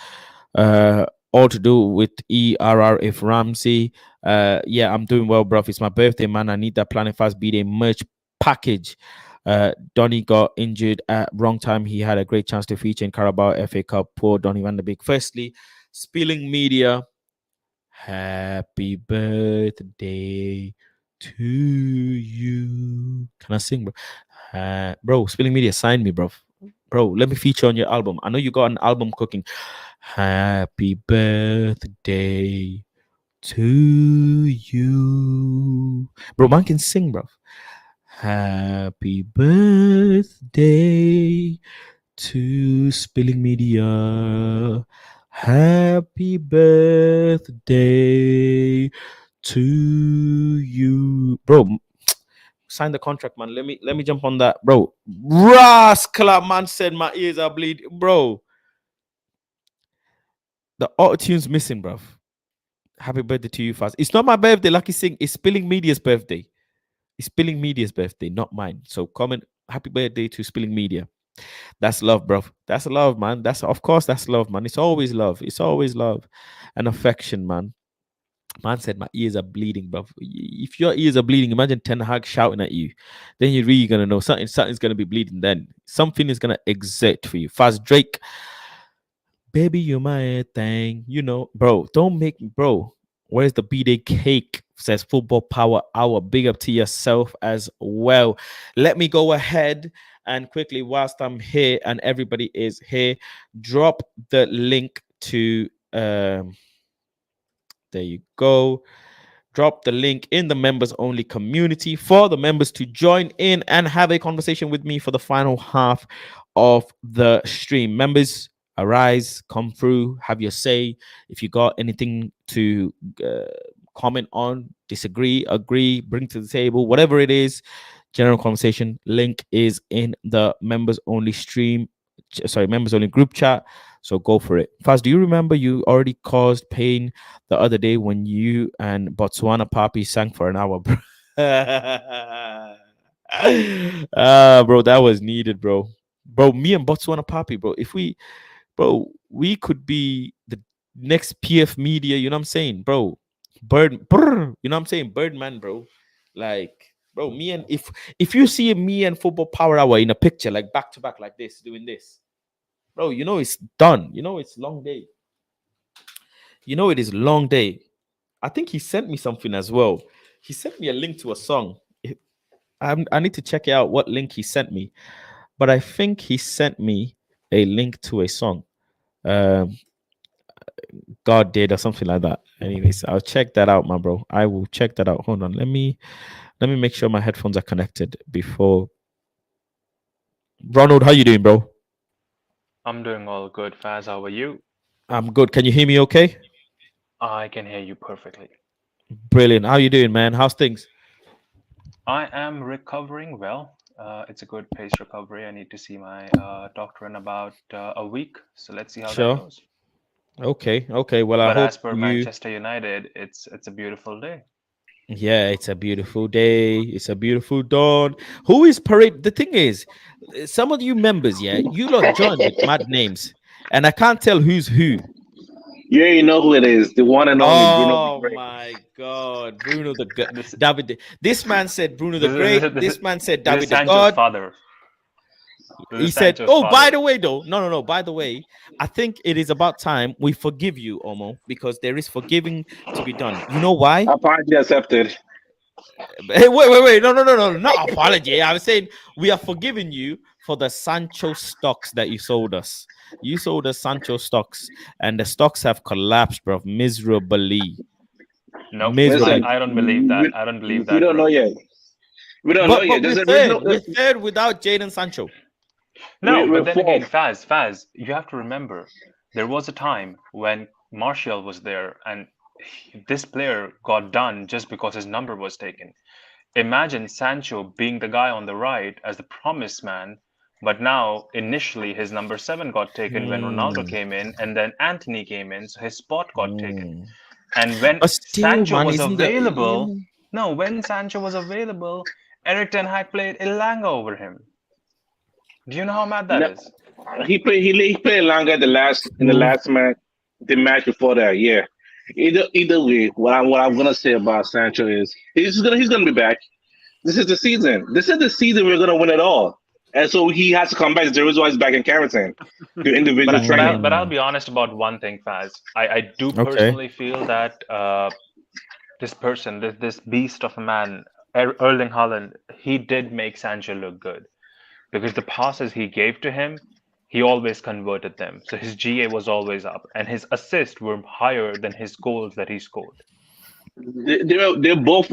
All to do with ERR if Ramsey. Yeah, I'm doing well, bro. It's my birthday, man. I need that Planet Fast B-Day merch package. Donny got injured at wrong time. He had a great chance to feature in Carabao FA Cup. Poor Donny van der Beek. Firstly, Spilling Media. Happy birthday to you. Can I sing, bro? Bro, Spilling Media, sign me, bro. Bro, let me feature on your album. I know you got an album cooking. Happy birthday to you. Bro, man can sing, bro. Happy birthday to Spilling Media. Happy birthday to you. Bro, sign the contract, man. Let me jump on that, bro. Rascal, man said my ears are bleeding, bro. The auto tune's missing, bro. Happy birthday to you, Fast. It's not my birthday, Lucky Sing. It's Spilling Media's birthday. It's Spilling Media's birthday, not mine. So comment happy birthday to Spilling Media. That's love, bro. That's love, man. That's love, man. It's always love. It's always love and affection, man. Man said my ears are bleeding, bro. If your ears are bleeding, imagine Ten Hag shouting at you. Then you're really gonna know something's gonna be bleeding. Then something is gonna exert for you. Fast Drake, baby, you're my thing. Bro. Don't make me, bro. Where's the B-Day cake? Says Football Power Hour. Big up to yourself as well. Let me go ahead and quickly, whilst I'm here and everybody is here, drop the link to there you go. Drop the link in the members only community for the members to join in and have a conversation with me for the final half of the stream. Members, arise, come through, have your say. If you got anything to comment on, disagree, agree, bring to the table, whatever it is, general conversation, link is in the members only members only group chat. So go for it. Faz, do you remember you already caused pain the other day when you and Botswana Papi sang for an hour, bro? Bro, that was needed, bro. Bro, me and Botswana Papi, we could be the next PF Media, you know what I'm saying, bro? You know what I'm saying? Birdman, bro. Like, bro, me and if you see me and Football Power Hour in a picture, like back to back, like this, doing this, bro, it's done. It's long day. It is long day. I think he sent me something as well. He sent me a link to a song. I need to check out what link he sent me, but I think he sent me a link to a song. God did or something like that. Anyways, I'll check that out, my bro. I will check that out. Hold on. Let me make sure my headphones are connected before. Ronald, how you doing, bro? I'm doing all good, Faz. How are you? I'm good. Can you hear me okay? I can hear you perfectly. Brilliant. How you doing, man? How's things? I am recovering well. It's a good pace recovery. I need to see my doctor in about a week. So let's see how that goes. Okay. Well, I But hope as per Manchester United, it's a beautiful day. Yeah, it's a beautiful day. It's a beautiful dawn. Who is parade? The thing is, some of you members, you lot join with mad names, and I can't tell who's who. You already know who it is. The one and only Bruno the Great. Oh my God, Bruno the Great. David. This man said Bruno the Great. This man said David the God. Father. He said, "Oh, by the way, though, no. By the way, I think it is about time we forgive you, Omo, because there is forgiving to be done. You know why? Apology accepted. Hey, wait, no, not apology. I was saying we are forgiving you for the Sancho stocks that you sold us. You sold us Sancho stocks, and the stocks have collapsed, bro, miserably. No, I don't believe that. I don't believe that. We don't know yet. We don't know yet. We're third without Jadon Sancho. No, but We're then again, fourth. Faz, you have to remember, there was a time when Martial was there, and this player got done just because his number was taken. Imagine Sancho being the guy on the right as the promised man, but now initially his number 7 got taken when Ronaldo Mm, came in, and then Anthony came in, so his spot got taken. mm. And when But still, Sancho man, was isn't the available, no, when Sancho was available, Eric Ten Hag played Elanga over him. Do you know how mad that No, is? he played longer in the True. last match, the match before that. Yeah. Either way, what I'm gonna say about Sancho is he's gonna be back. This is the season. This is the season we're gonna win it all. And so he has to come back. The reason why he's back in quarantine, do individual training. But I'll Mm, be honest about one thing, Faz. I do okay. personally feel that this person, this beast of a man, Erling Haaland, he did make Sancho look good because the passes he gave to him, he always converted them. So his GA was always up, and his assists were higher than his goals that he scored. They both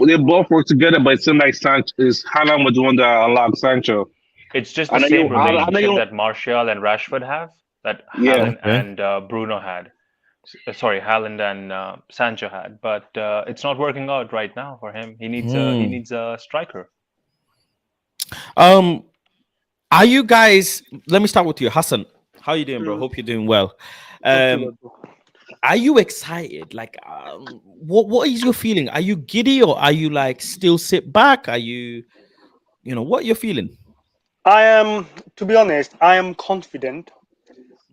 work together, but it seems like Sancho is Haaland was the one that unlocked Sancho. It's just I the know same you. I know relationship you. that Martial and Rashford have, that Yeah. Haaland Okay. and Bruno had. Sorry, Haaland and Sancho had, but it's not working out right now for him. He Hmm. needs a striker. Um, are you guys? Let me start with you, Hassan. How you doing, bro? Mm, Hope you're doing well. not too Um, bad, bro. are you excited? Like, what is your feeling? Are you giddy or are you like still sit back? Are you, what you're feeling? I am, to be honest, I am confident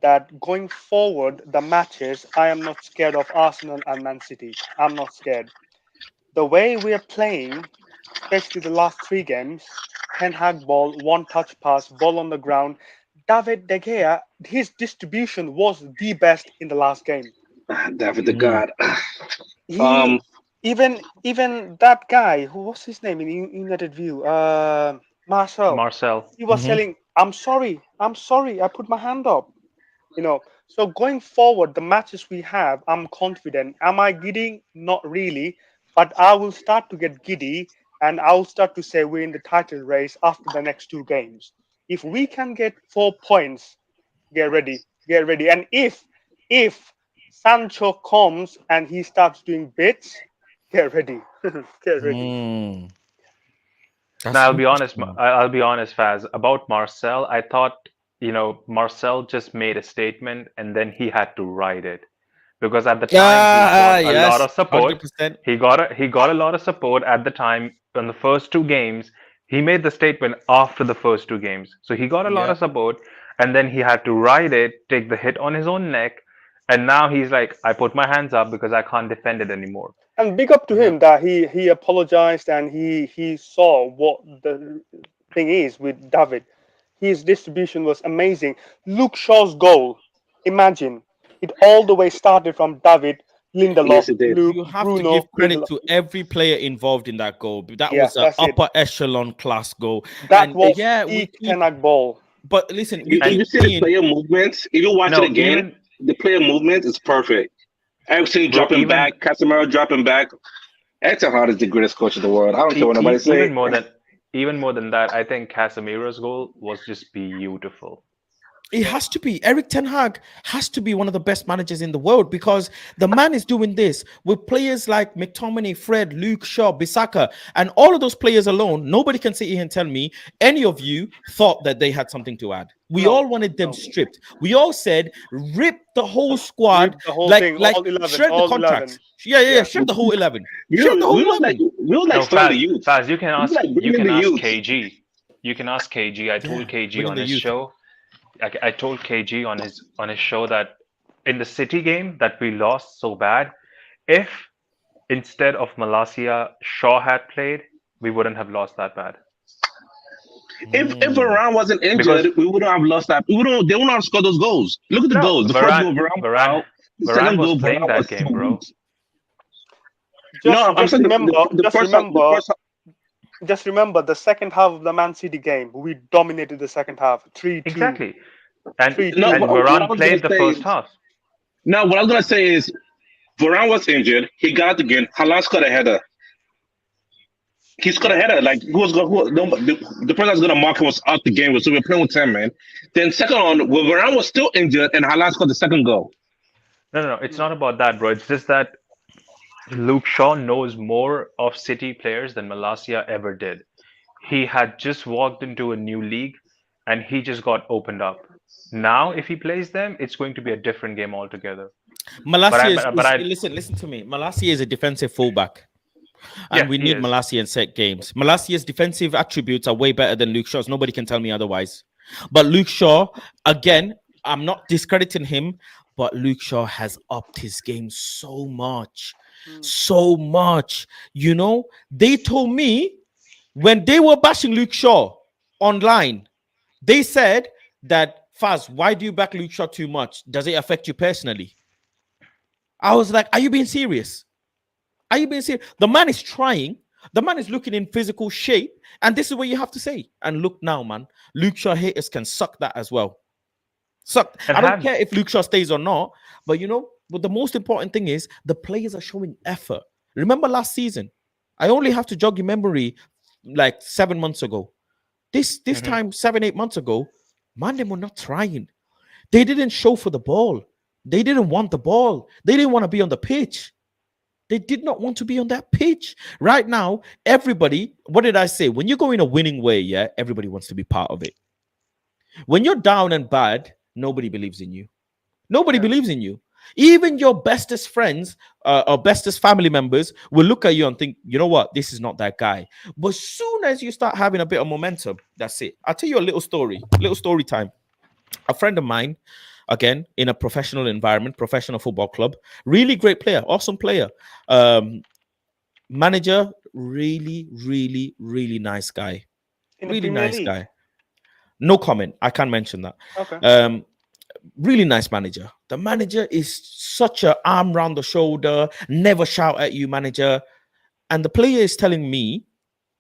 that going forward, the matches, I am not scared of Arsenal and Man City. I'm not scared. The way we are playing, especially the last three games, Ten Hag ball, one touch pass, ball on the ground. David De Gea, his distribution was the best in the last game. David the Mm, God. He Um. even that guy who was his name in United View, Marcel. Marcel, He was hmm. telling, I'm sorry, I put my hand up." So going forward, the matches we have, I'm confident. Am I giddy? Not really, but I will start to get giddy, and I'll start to say we're in the title race after the next two games. If we can get 4 points, get ready. And if Sancho comes and he starts doing bits, get ready, get ready. Mm. now That's I'll be honest. interesting. I'll be honest, Faz. About Marcel, I thought Marcel just made a statement and then he had to write it because at the time he got a lot Yes, of support. 100%. He got a lot of support at the time on the first two games. He made the statement after the first two games, so he got a lot Yeah. of support, and then he had to write it, take the hit on his own neck, and now he's like, I put my hands up because I can't defend it anymore. And big up to Yeah. him that he apologized and he saw what the thing is with David. His distribution was amazing. Luke Shaw's goal, imagine it all the way started from David, Lindelof, Yes, it did. Luke, You have to give Bruno, credit Lindelof. to every player involved in that goal. That Yeah, was an that's it. upper echelon class goal. That And was yeah, we peak keep, Tenak ball. but listen, we If And keep you see the seeing, player movements, if you watch it no, again, the player movement is perfect. Everything bro, dropping back, Casemiro dropping back. Etihad Hart is the greatest coach in the world. I don't care what nobody say. even more than that, I think Casemiro's goal was just beautiful. it has to be. Eric Ten Hag has to be one of the best managers in the world because the man is doing this with players like McTominay, Fred, Luke Shaw, Bissaka, and all of those players alone. Nobody can sit here and tell me any of you thought that they had something to add. We No, all wanted them no. stripped. We all said rip the whole Rip squad, the whole like thing, like all 11, shred the all contracts. 11. Yeah. Yeah. Shred the whole 11. We Shred the we whole was like 11. we was like No, starting the youth. Faz, We was like you bringing can the ask youth. KG. You can ask KG. I told Yeah, KG bringing on the his youth. show. I told KG on his show that in the City game that we lost so bad, if instead of Malacia Shaw had played, we wouldn't have lost that bad. If Hmm. Varane wasn't Because injured, we wouldn't have lost that. We wouldn't. They wouldn't have scored those goals. Look at the no, goals. The first goal, Varane was Varane, out. The Varane second was goal, playing Varane was that so game, weak. bro. No, Just I'm just saying remember, the just first half. The remember, first half, just remember the second half of the Man City game. We dominated the second half. 3-2. Exactly. And 3-2. and what I Varane was gonna played the say first is half. no. What I was gonna say is Varane was injured. He got the game. Haaland got a header. He scored a header. Like the person that's gonna mark him was out the game. So we were playing with 10 men. Then second on, when Varane was still injured, and Haaland scored the second goal. No. It's not about that, bro. It's just that Luke Shaw knows more of City players than Malacia ever did. He had just walked into a new league and he just got opened up. Now, if he plays them, it's going to be a different game altogether. But Malacia I, is, but I, listen to me. Malacia is a defensive fullback, and yeah, we he need is. Malacia in set games. Malacia's defensive attributes are way better than Luke Shaw's. Nobody can tell me otherwise. But Luke Shaw, again, I'm not discrediting him, but Luke Shaw has upped his game so much. So much. You know, they told me when they were bashing Luke Shaw online, they said that, Faz, why do you back Luke Shaw too much? Does it affect you personally? I was like, are you being serious? Are you being serious? The man is trying. The man is looking in physical shape. And this is what you have to say. And look now, man. Luke Shaw haters can suck that as well. Suck. And I don't have care if Luke Shaw stays or not. But you know, but the most important thing is the players are showing effort. Remember last season? I only have to jog your memory like 7 months ago. This Mhm. time, 7, 8 months ago, man, they were not trying. They didn't show for the ball. They didn't want the ball. They didn't want to be on the pitch. They did not want to be on that pitch. Right now, everybody, what did I say? When you go in a winning way, yeah, everybody wants to be part of it. When you're down and bad, nobody believes in you. Nobody Yeah. believes in you. Even your bestest friends or bestest family members will look at you and think, you know what, this is not that guy. But soon as you start having a bit of momentum, that's it. I'll tell you a little story time. A friend of mine, again, in a professional environment, professional football club, really great player, awesome player. Manager, really, really, really nice guy. In the Really Premier nice League. guy. No comment. I can't mention that. Okay. Really nice manager. The manager is such a arm round the shoulder, never shout at you manager. And the player is telling me,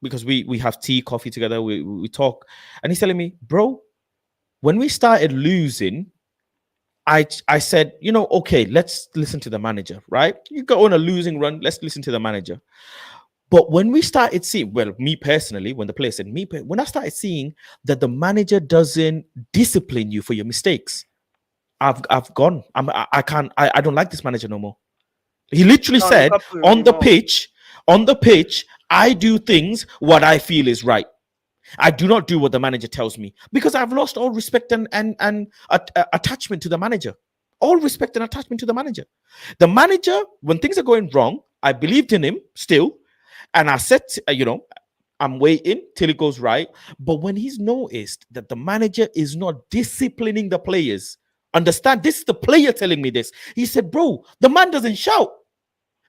because we have tea, coffee together, we talk, and he's telling me, bro, when we started losing, I said, you know, okay, let's listen to the manager, right? You go on a losing run, let's listen to the manager. But when we started seeing, well, me personally, when the player said when I started seeing that the manager doesn't discipline you for your mistakes, I've gone. I can't. I don't like this manager no more. He literally Can't look said up to him on the anymore. pitch, I do things what I feel is right. I do not do what the manager tells me because I've lost all respect and attachment to the manager. All respect and attachment to the manager. The manager, when things are going wrong, I believed in him still, and I said, you know, I'm waiting till it goes right. But when he's noticed that the manager is not disciplining the players, understand, this is the player telling me this. He said, bro, the man doesn't shout.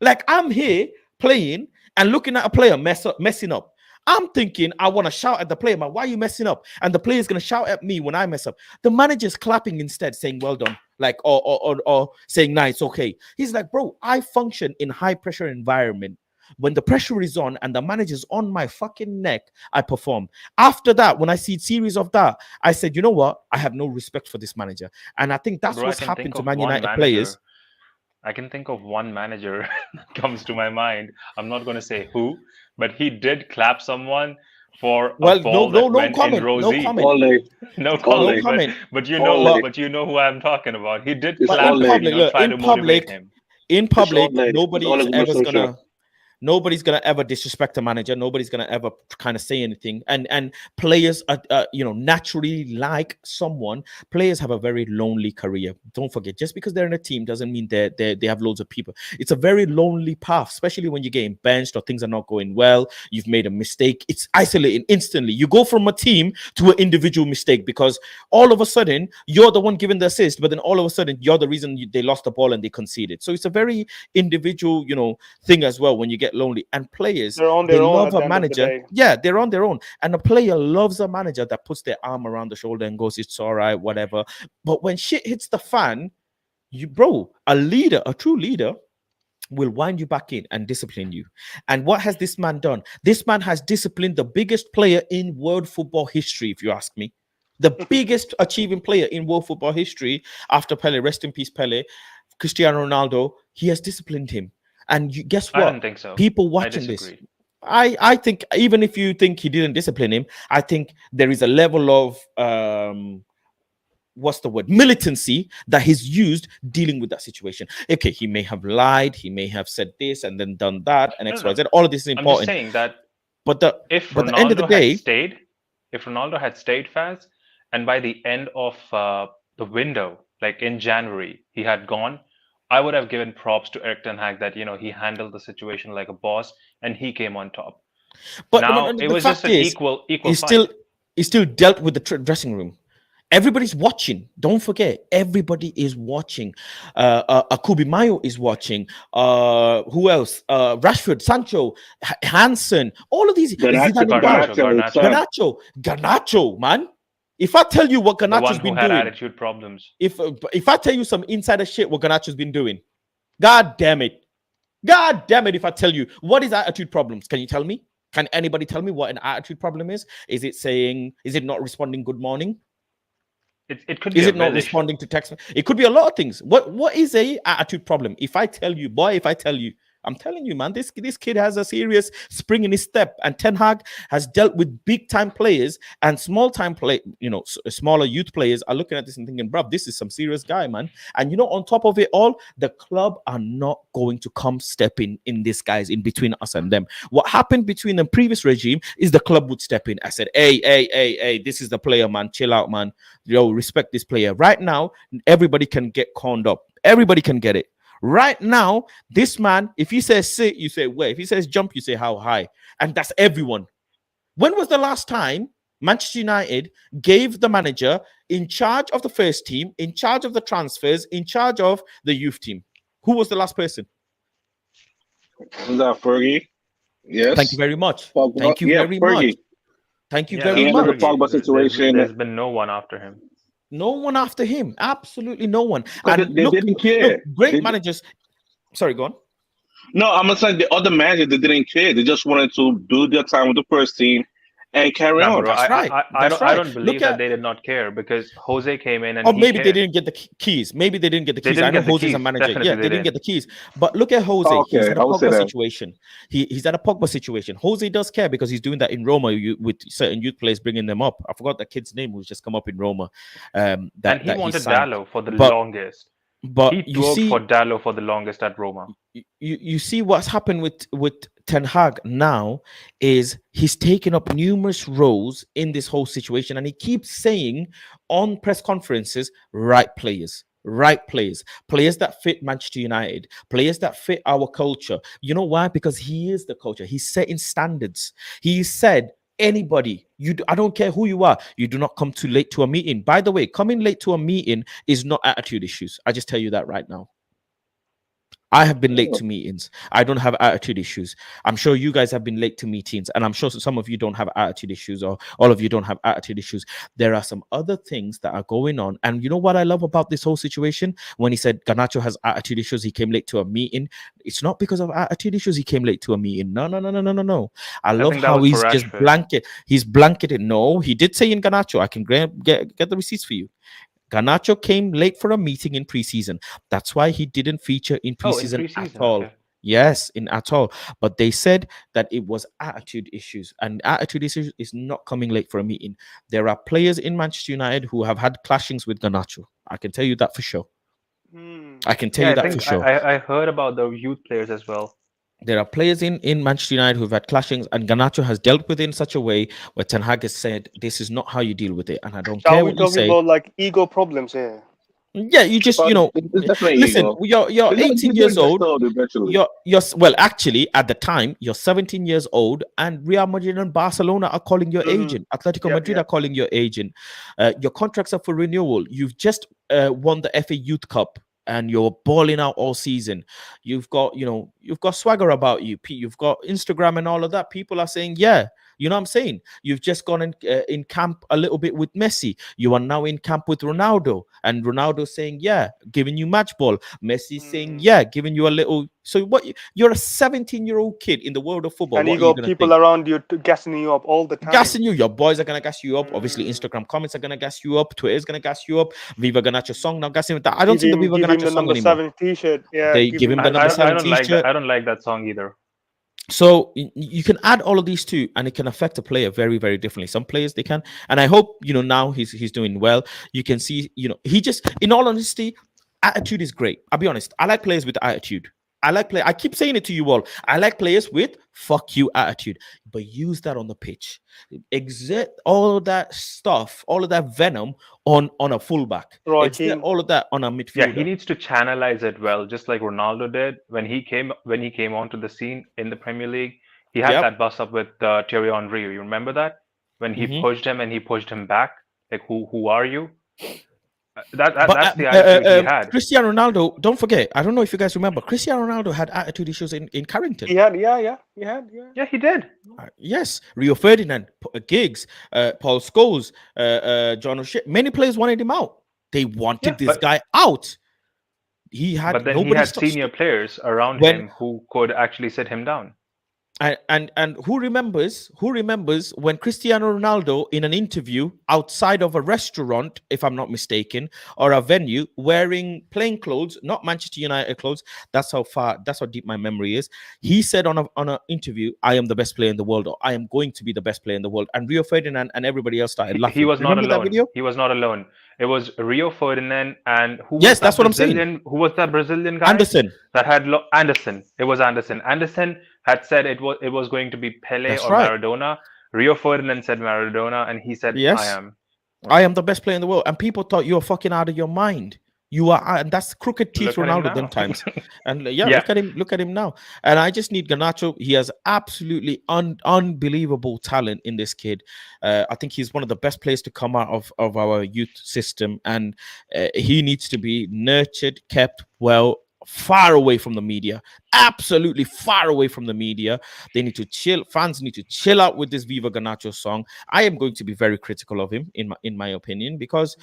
Like I'm here playing and looking at a player messing up. I'm thinking I want to shout at the player, man. Why are you messing up? And the player's gonna shout at me when I mess up. The manager's clapping instead, saying well done, like or saying nice, okay. He's like, bro, I function in high pressure environment. When the pressure is on and the manager's on my fucking neck, I perform. After that, when I see a series of that, I said, you know what? I have no respect for this manager. And I think that's Bro, I what's can happened think to of Man one United players. manager. I can think of one manager that comes to my mind. I'm not going to say who, but he did clap someone for a Well, ball that no went in comment, row no Z. comment, Ole, No no Ole, comment, comment. Ole. But but you know who I'm talking about. He did It's but in clap Ole. and public, look, try to motivate him. in It's Ole. public, It's Ole Gunnar Solskjaer. nobody's gonna ever disrespect a manager. Nobody's gonna ever kind of say anything. And players are, you know, naturally like someone. Players have a very lonely career. Don't forget, just because they're in a team doesn't mean they have loads of people. It's a very lonely path, especially when you're getting benched or things are not going well. You've made a mistake. It's isolating instantly. You go from a team to an individual mistake because all of a sudden you're the one giving the assist, but then all of a sudden you're the reason they lost the ball and they conceded. So it's a very individual, you know, thing as well when you get lonely. And players, They're on they their own love at a the end of the manager. day. Yeah, they're on their own. And a player loves a manager that puts their arm around the shoulder and goes, it's all right, whatever. But when shit hits the fan, you, bro, a leader, a true leader, will wind you back in and discipline you. And what has this man done? This man has disciplined the biggest player in world football history, if you ask me. The biggest achieving player in world football history after Pele, rest in peace, Pele, Cristiano Ronaldo, he has disciplined him. And you, guess I what? don't think so. People I watching this, disagree. I think even if you think he didn't discipline him, I think there is a level of what's the word, militancy that he's used dealing with that situation. Okay, he may have lied, he may have said this and then done that and No, no. XYZ. All of this is I'm just important. saying that But the if but the end of the Ronaldo had day, stayed, if Ronaldo had stayed fast, and by the end of the window, like in January, he had gone, I would have given props to Eric Ten Hag that he handled the situation like a boss and he came on top. but Now it the was just fact an is, equal he still fight. he still dealt with the dressing room. Everybody's watching. Don't forget, everybody is watching. Akubi Mayo is watching. Who else? Rashford, Sancho, Hansen, all of these. Garnacho, Zidane in goal. Garnacho, Garnacho, son. Garnacho, man. If I tell you what the one Garnacho's who been had doing, attitude problems. if I tell you some insider shit, what Garnacho's been doing, God damn it, God damn it! If I tell you what is attitude problems, can you tell me? Can anybody tell me what an attitude problem is? Is it saying? Is it not responding good morning? It could be Is a it not village. responding to text? It could be a lot of things. What is a attitude problem? If I tell you, boy, if I tell you, I'm telling you, man, this kid has a serious spring in his step, and Ten Hag has dealt with big time players and small time play. Smaller youth players are looking at this and thinking, bruv, this is some serious guy, man. And on top of it all, the club are not going to come step in this, guys, in between us and them. What happened between the previous regime is the club would step in. I said, hey, this is the player, man. Chill out, man. Respect this player. Right now, everybody can get conned up. Everybody can get it. Right now, this man, if he says sit, you say where. If he says jump, you say how high. And that's everyone. When was the last time Manchester United gave the manager in charge of the first team, in charge of the transfers, in charge of the youth team? Who was the last person? Is that Fergie? Thank you Yes. very much. Pogba? Thank you Yeah, very much. Fergie. Thank you Yeah, that very He was handled the much. Fergie. Pogba situation There's been no one after him. No one after him. Absolutely no one. because And they didn't care. great They, managers. Sorry, go on. no, I'm not saying the other managers they didn't care. They just wanted to do their time with the first team and carry Nah, on. bro, That's right. That's I right. don't Look believe that at, they did not care because Jose came in and or he maybe they cared. didn't get the keys. Maybe they didn't get the They keys. I didn't know get the Jose's a keys. manager. Yeah, Definitely they they didn't get didn't. the keys. But look at Jose. Oh, He's okay, at a I would say Pogba that. situation. He's at a Pogba situation. Jose does care because he's doing that in Roma with certain youth players, bringing them up. I forgot the kid's name who's just come up in Roma. And he That he wanted signed. Dallo for the But longest. but He you worked for see, Dallo for the longest at Roma. you see what's happened with Ten Hag now is he's taken up numerous roles in this whole situation, and he keeps saying on press conferences, right players that fit Manchester United, players that fit our culture. You know why? Because he is the culture. He's setting standards. He said, anybody, I don't care who you are, you do not come too late to a meeting. By the way, coming late to a meeting is not attitude issues. I just tell you that right now. I have been late to meetings. I don't have attitude issues. I'm sure you guys have been late to meetings, and I'm sure some of you don't have attitude issues, or all of you don't have attitude issues. There are some other things that are going on. And you know what I love about this whole situation? When he said Garnacho has attitude issues, he came late to a meeting. It's not because of attitude issues he came late to a meeting. No. I I love think that how was for he's just Rashford. he's blanketed. No, he did say in Garnacho, I can get the receipts for you. Garnacho came late for a meeting in preseason. That's why he didn't feature in Oh, in preseason at preseason, all. okay. Yes, in at all. But they said that it was attitude issues, and attitude issues is not coming late for a meeting. There are players in Manchester United who have had clashings with Garnacho. I can tell you that for sure. Hmm. I can tell Yeah, you I that for think sure. I heard about the youth players as well. There are players in Manchester United who've had clashings, and Garnacho has dealt with it in such a way where Ten Hag has said, "This is not how you deal with it," and I don't So are care we what you talking say. about like ego problems here? Yeah, you just But it's definitely listen. ego. You're He's 18 gonna years get old. sold eventually. You're well, actually, at the time, you're 17 years old, and Real Madrid and Barcelona are calling your Mm-hmm. agent. Atletico Yep, Madrid yep. are calling your agent. Your contracts are for renewal. You've just won the FA Youth Cup, and you're balling out all season. You've got swagger about you. You've got Instagram and all of that. People are saying, yeah. You know what I'm saying? You've just gone in camp a little bit with Messi. You are now in camp with Ronaldo. And Ronaldo saying, yeah, giving you match ball. Messi saying, Mm. yeah, giving you a little. So what? You're a 17-year-old kid in the world of football. And you What are you got going to people think? around you gassing you up all the time. Gassing you. Your boys are going to gas you up. Obviously, Mm. Instagram comments are going to gas you up. Twitter is going to gas you up. Viva Ganacho song now gassing with that. I don't Give think the him, Viva give him Ganacho the song number anymore. 7 T-shirt. Yeah, They give give him him I, the that. number I I 7 don't like that. t-shirt. I don't like that song either. So you can add all of these two, and it can affect a player very, very differently. Some players they can, and I hope now he's doing well. You can see, he just, in all honesty, attitude is great. I'll be honest. I like players with attitude. I keep saying it to you all. I like players with fuck you attitude, but use that on the pitch. Exert all of that stuff, all of that venom on a fullback. Roy Exert Keane. all of that on a Yeah, he midfielder. needs to channelize it well, just like Ronaldo did when he came onto the scene in the Premier League. He had Yep. that bust up with Thierry Henry. You remember that when he Hmm. pushed him and he pushed him back? Like, who are you? But That's the attitude he had. Cristiano Ronaldo, don't forget. I don't know if you guys remember. Cristiano Ronaldo had attitude issues in Carrington. He had, yeah. He had, yeah. Yeah, he did. Yes, Rio Ferdinand, Giggs, Paul Scholes, John O'Shea. Many players wanted him out. They wanted Yeah, this guy out. He but had then he nobody had senior players around when him who could actually sit him down. and who remembers when Cristiano Ronaldo in an interview outside of a restaurant, if I'm not mistaken, or a venue, wearing plain clothes, not Manchester United clothes. That's how deep my memory is. He said on an interview, I am the best player in the world, or I am going to be the best player in the world. And Rio Ferdinand and everybody else started He laughing. was not Remember that alone. video? He was not alone. It was Rio Ferdinand and who was Yes, that that's what I'm saying. Brazilian? Who was that Brazilian guy? Anderson. That had Anderson. It was Anderson. Anderson had said it was going to be Pele That's or right. Maradona. Rio Ferdinand said Maradona, and he said, Yes. I am. I am the best player in the world. And people thought you were fucking out of your mind. You are, and that's crooked teeth Look at him Ronaldo them now. times. And Yeah. look at him now. And I just need Garnacho. He has absolutely unbelievable talent in this kid. I think he's one of the best players to come out of our youth system, and he needs to be nurtured, kept well, far away from the media. Absolutely far away from the media. They need to chill. Fans need to chill out with this Viva Garnacho song. I am going to be very critical of him, in my opinion, because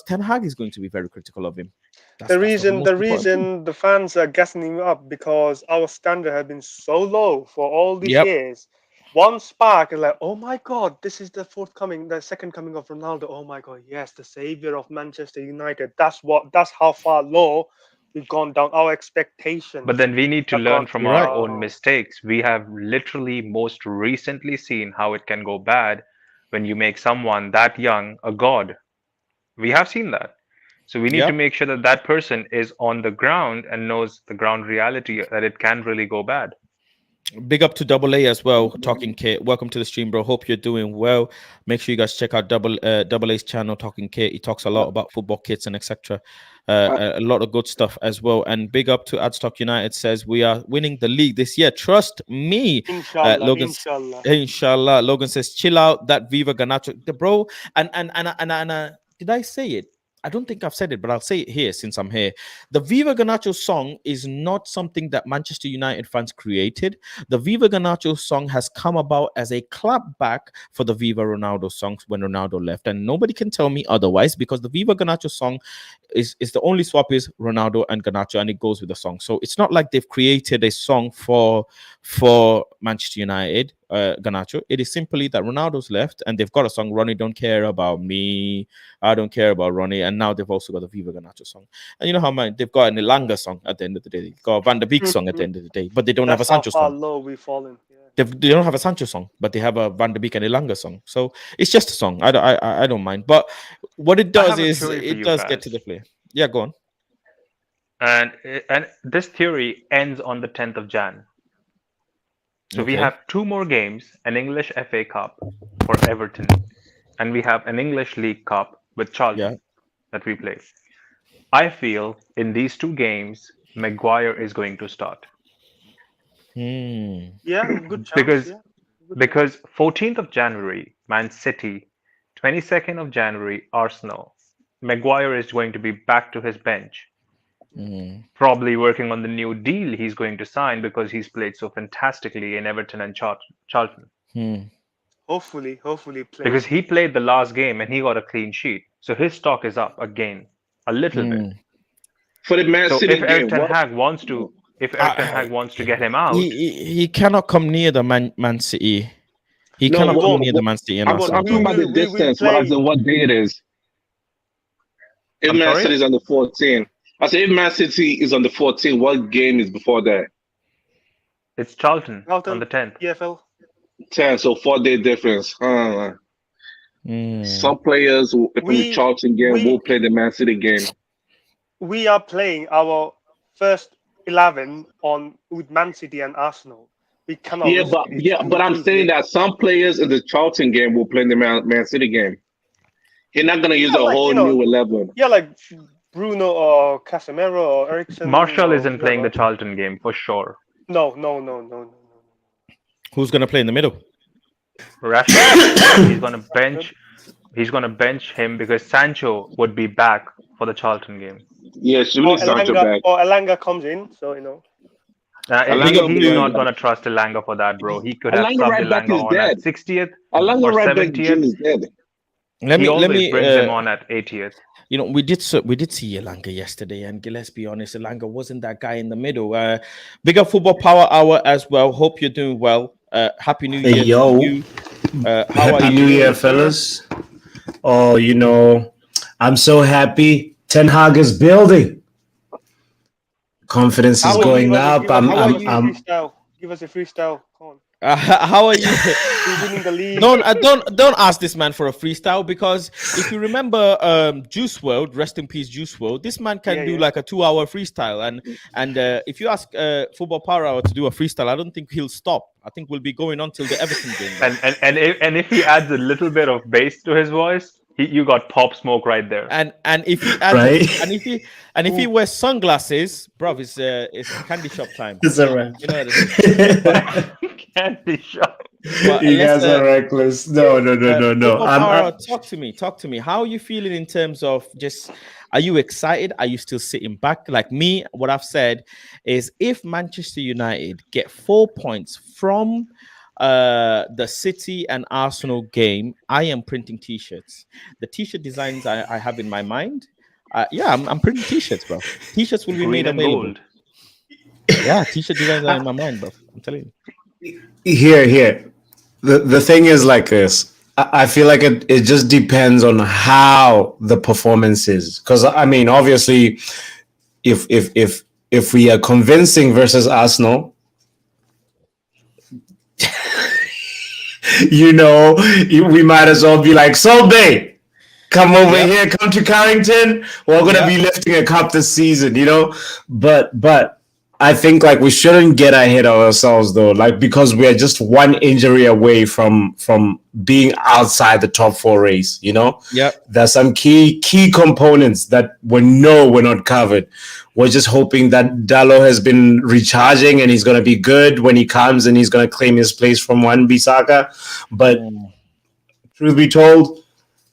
Ten Hag is going to be very critical of him. That's The the reason most the important thing. reason the fans are gassing him up because our standard has been so low for all these Yep. years. One spark is like, oh my god, this is the second coming of Ronaldo. Oh my god, yes, the savior of Manchester United. That's how far low we've gone down. Our expectations. But then we need to have learn gone from You're our right. own mistakes. We have literally most recently seen how it can go bad when you make someone that young a god. We have seen that. So we need to Yep. make sure that that person is on the ground and knows the ground reality that it can really go bad. Big up to Double A as well. Talking Kit. Welcome to the stream, bro. Hope you're doing well. Make sure you guys check out Double A's channel, Talking Kit. He talks a lot about football kits and etc. A lot of good stuff as well. And big up to Adstock United. Says we are winning the league this year. Trust me. Inshallah, Logan. inshallah. Inshallah. Logan says, chill out. That Viva Ganacho, the bro. And did I say it? I don't think I've said it, but I'll say it here since I'm here. The Viva Ganacho song is not something that Manchester United fans created. The Viva Ganacho song has come about as a clapback for the Viva Ronaldo songs when Ronaldo left. And nobody can tell me otherwise, because the Viva Ganacho song is the only swap is Ronaldo and Ganacho, and it goes with the song. So it's not like they've created a song for Manchester United, Ganacho. It is simply that Ronaldo's left and they've got a song, Ronnie Don't Care About Me, I Don't Care About Ronnie, and now they've also got the Viva Ganacho song. And you know how they've got an Elanga song at the end of the day, they've got a Van der Beek song at the end of the day, but they don't have a That's how Sancho far song. low we've fallen. Yeah. They don't have a Sancho song, but they have a Van der Beek and Elanga song. So it's just a song. I don't mind. But what it does have a is theory for it you does guys. get to the player. Yeah, go on. And this theory ends on the 10th of Jan. So we Okay. have 2 more games, an English FA Cup for Everton, and we have an English League Cup with Charlton Yeah. that we play. I feel in these 2 games, Maguire is going to start. Yeah, good chance. Because yeah. because 14th of January, Man City, 22nd of January, Arsenal. Maguire is going to be back to his bench, probably working on the new deal he's going to sign because he's played so fantastically in Everton and Charlton. Hopefully play. Because he played the last game and he got a clean sheet. So his stock is up again a little bit. For the Man So City if game, Eric Ten what? Hag wants to get him out, He cannot come near the Man City. He No, cannot what- come near the Man City and I'm Arsenal. talking about the we will distance, play- as in what day it is. If I'm Man sorry? City is on the 14, I say if Man City is on the 14, what game is before that? It's Charlton on Charlton, the 10th. EFL. 10, so 4-day difference. Some players from the We Charlton game we will play the Man City game. we are playing our first 11 on with Man City and Arsenal. We cannot risk it. It's too I'm saying big. that some players in the Charlton game will play the Man City game. He's not gonna use Yeah, a like whole new 11. yeah, like Bruno or Casemiro or Ericsson. Marshall or isn't playing the whoever. Charlton game for sure. No. Who's gonna play in the middle? Rashford, he's gonna bench him because Sancho would be back for the Charlton game. Yeah, she really Sancho back. Or Elanga comes in, so Elanga will He's be not right gonna trust Elanga for that, bro. He could have Elanga subbed right back Elanga is on dead. at 60th Elanga or right back 70th. is dead. Let He me always brings him on at 80th. You know, we did see Elanga yesterday, and let's be honest, Elanga wasn't that guy in the middle. Bigger football power hour as well. Hope you're doing well. Happy New Year Hey, yo. to you. How are Happy you New doing, Year, sir? fellas. Oh, I'm so happy. Ten Hag is building. Confidence is going up. Give us a freestyle. Come on. How are you? We're winning the league. Don't ask this man for a freestyle, because if you remember Juice World, rest in peace Juice World, this man can do like a 2-hour freestyle, and if you ask Football Power Hour to do a freestyle, I don't think he'll stop. I think we'll be going on till the Everton game. And if he adds a little bit of bass to his voice, you got Pop Smoke right there. And if he adds Right? if he wears sunglasses, bro, it's candy shop time. It's all right. You know what it is. Candy shop. But You let's, guys are reckless. No. Football Power, talk to me. How are you feeling in terms of just? Are you excited? Are you still sitting back? Like me, what I've said is, if Manchester United get 4 points from the City and Arsenal game, I am printing T-shirts. The T-shirt designs I have in my mind. I'm printing T-shirts, bro. T-shirts will be Green made and available. gold. Yeah, T-shirt designs are in my mind, bro. I'm telling you. Here. The thing is like this. I feel like it just depends on how the performance is. Because I mean, obviously, if we are convincing versus Arsenal, we might as well be like, Solbay, come over here, come to Carrington. We're gonna be lifting a cup this season, But I think like we shouldn't get ahead of ourselves though, like because we are just one injury away from being outside the top 4 race, Yeah. There's some key components that we're not covered. We're just hoping that Dallo has been recharging and he's gonna be good when he comes and he's gonna claim his place from Wan-Bissaka. But truth be told,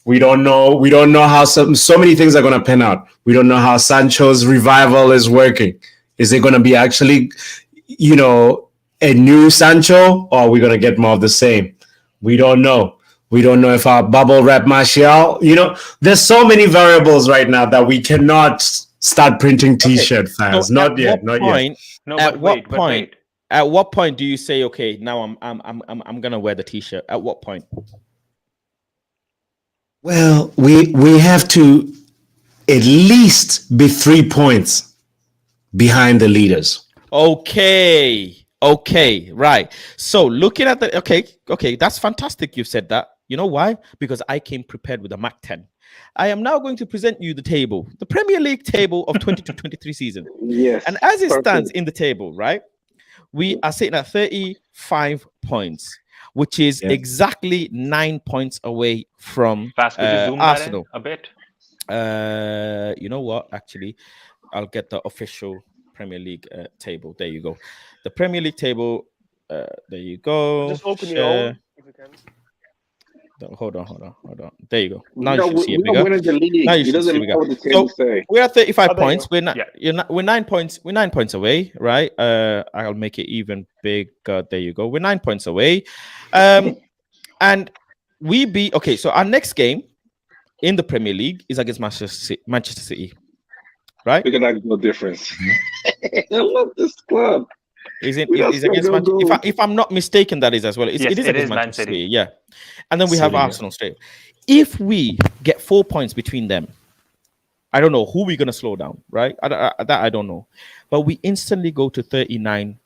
we don't know. We don't know how so many things are gonna pan out. We don't know how Sancho's revival is working. Is it going to be actually, a new Sancho, or are we going to get more of the same? We don't know. We don't know if our bubble wrap Martial, there's so many variables right now that we cannot start printing T-shirt fans. So not yet. No, but wait. At what point do you say, okay, now I'm gonna wear the T-shirt? At what point? Well, we have to at least be 3 points behind the leaders. Okay, right. So looking at the okay, that's fantastic. You've said that. You know why? Because I came prepared with a Mac 10. I am now going to present you the table, the Premier League table of 22-23 season. Yes. And as it stands in the table, right, we are sitting at 35 points, which is exactly 9 points away from Fast, could you zoom Arsenal. that in a bit? You know what? Actually, I'll get the official Premier League table. There you go. The Premier League table. There you go. Just open your own if you can. Hold on. There you go. Now No, you should see it we're bigger. winning the league. Now you It should doesn't see it matter bigger. what the table say. We're at 35 there you points. go. We're 9 points. We're 9 points away, right? I'll make it even bigger. There you go. We're 9 points away. And we beat. Okay, so our next game in the Premier League is against Manchester City. Right? Look at that no difference. I love this club. Is it We got is against some Manchester? goals. If I'm not mistaken, that is as well. Yes, it is it against is Man Manchester City. City, yeah. And then we have City, Arsenal straight. If we get 4 points between them, I don't know who we're gonna slow down, right? I don't know, but we instantly go to 39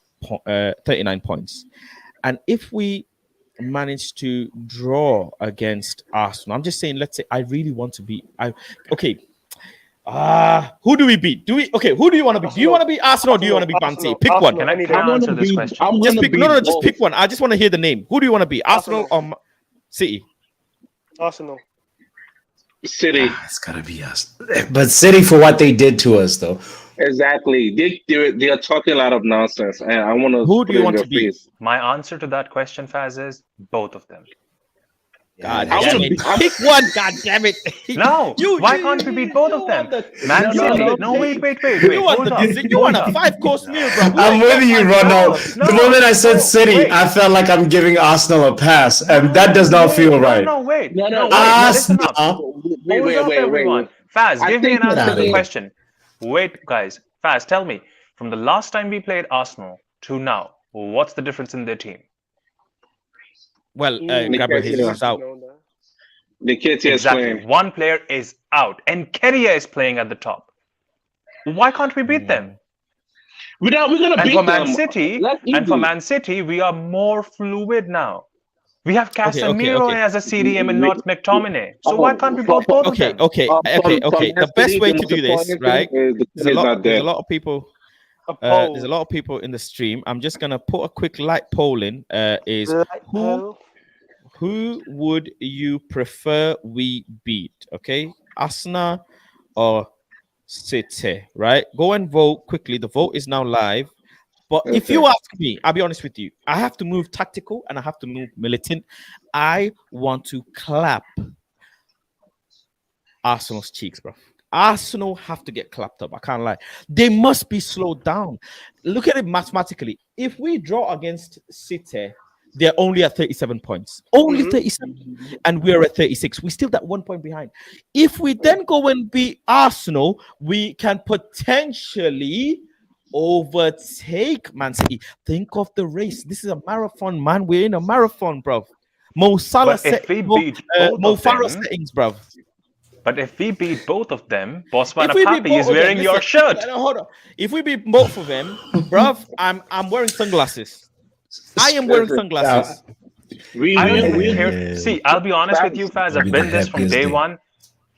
39 points. And if we manage to draw against Arsenal, I'm just saying, let's say I really want to beat. Who do we beat? Who do you want to beat? Do you want to beat Arsenal or do you want to beat Man City? Pick one. Can I I'm answer gonna this be. question? I'm Just gonna pick. be. No, just both. pick one. I just want to hear the name. Who do you want to beat? Arsenal or City? Arsenal. City. It's gotta be us. But City for what they did to us, though. Exactly. They are talking a lot of nonsense, and I want to. Who do you want to beat? My answer to that question, Faz, is both of them. God I damn wanna it. be- Pick one. God damn it. No, why can't we beat both of them? Man City. No, wait. You want Hold up. you want a 5-course meal, bro. I'm with you, Ronald. No, The moment I said no, City, wait. I felt like I'm giving Arsenal a pass, and that does not feel right. No, wait. No, No, no, wait. Listen up. Arsenal. Wait, Hold up, everyone. Faz, I give me think an answer to the City- question. Wait, guys. Faz, tell me, from the last time we played Arsenal to now, what's the difference in their team? Well, Gabriel Jesus is out. The kids here is Exactly. playing. One player is out, and Keria is playing at the top. Why can't we beat them? We're gonna And beat for them. Man City, That's easy. we are more fluid now. We have Casemiro okay. as a CDM and not McTominay. So why can't we go both of them? Okay. The best way to do this, right? The There's a lot of people. A poll. There's a lot of people in the stream. I'm just gonna put a quick light poll in. Is who would you prefer we beat? Okay, Arsenal or City? Right? Go and vote quickly. The vote is now live. But if you ask me, I'll be honest with you. I have to move tactical and I have to move militant. I want to clap Arsenal's cheeks, bro. Arsenal have to get clapped up. I can't lie. They must be slowed down. Look at it mathematically. If we draw against City, they're only at 37 points. Only 37. And we're at 36. We're still that 1 point behind. If we then go and beat Arsenal, we can potentially overtake Man City. Think of the race. This is a marathon, man. We're in a marathon, bro. Mo Salah But if we beat both Mo of them, Farah settings, bro. But if we beat both of them, Bossman If we beat Papi both is of them, wearing your listen, shirt. no, hold on. If we beat both of them, bruv, I'm wearing sunglasses. I am wearing sunglasses. I don't even care. See, I'll be honest with you, Faz. I've been this from day one.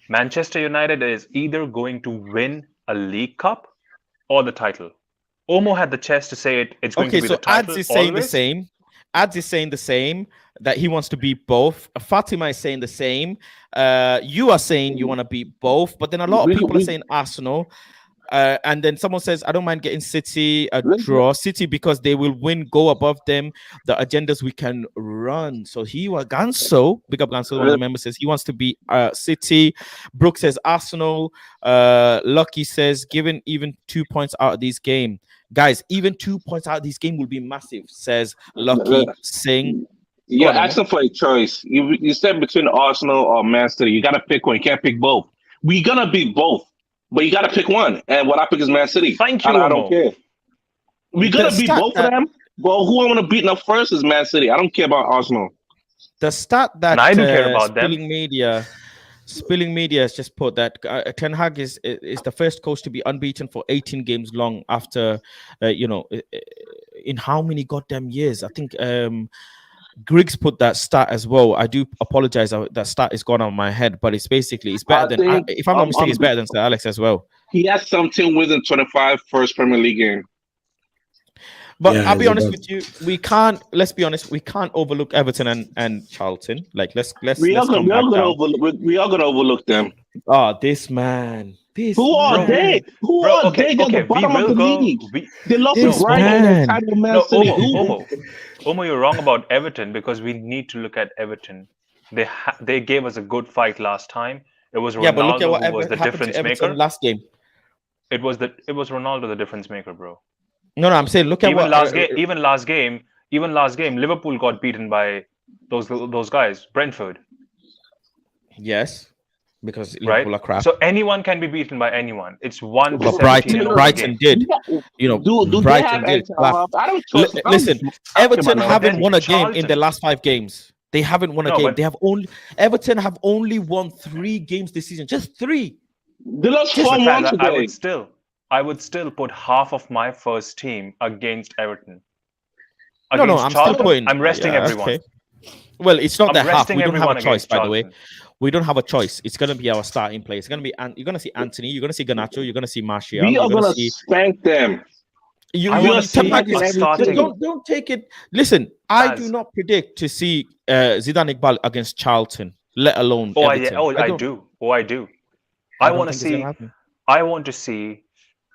Manchester United is either going to win a League Cup or the title. Omo had the chest to say it's going to be the title. Ads is saying always. the same. Ads is saying the same, that he wants to beat both. Fatima is saying the same. You are saying you want to beat both, but then a lot of people are saying Arsenal. And then someone says, I don't mind getting City a draw. City because they will win, go above them. The agendas we can run. So he was Ganso, big up Ganso, one of the members says he wants to beat City. Brooke says Arsenal. Lucky says, given even 2 points out of this game. Guys, even 2 points out of this game will be massive, says Lucky Singh. You're asking for a choice. You said between Arsenal or Man City. You got to pick one. You can't pick both. We're going to beat both. But you got to pick one. And what I pick is Man City. Thank you, I don't care. We're going to beat both of them. But who I want to beat up first is Man City. I don't care about Arsenal. The stat that I don't care about them. Spilling Media has just put that Ten Hag is the first coach to be unbeaten for 18 games long after, in how many goddamn years? I think Griggs put that stat as well. I do apologize that stat is gone on my head, but it's better than, if I'm not mistaken, it's better than Sir Alex as well. He has something within 25 first Premier League game. But I'll be honest with you, let's be honest, we can't overlook Everton and Charlton. Like we are gonna overlook them. Oh, this man. Who are they? Who are they? They're the bottom of the league. They lost to Brighton and tied with Man City. Omo, you're wrong about Everton because we need to look at Everton. They gave us a good fight last time. It was Ronaldo but look at what who was the difference maker. Last game. It was Ronaldo the difference maker, bro. No, I'm saying look at even last game, Liverpool got beaten by those guys, Brentford. Yes, because Liverpool are crap. So anyone can be beaten by anyone. It's one. But Brighton did. Brighton did. Listen, Everton haven't won a game in the last 5 games. They haven't won a game. Everton have only won 3 games this season. Just 3. They lost 4-1 today. I would still put half of my first team against Everton. Against I'm still Charlton, putting. I'm resting yeah, everyone. okay. Well, it's not I'm the half. resting We don't have a everyone choice, against by the way. Charlton. We don't have a choice. It's gonna be our starting play. It's gonna be, and you're gonna see Anthony. You're gonna see Garnacho. You're gonna see Martial. We You're are gonna gonna see spank them. you. I We You are want to see Ten Hag smacking is us everything. starting. don't take it. Listen, I do Baz. not predict to see Zidane Iqbal against Charlton, let alone Oh, Everton. I do. Oh, I do. I I don't want to think it's gonna see. happen. I want to see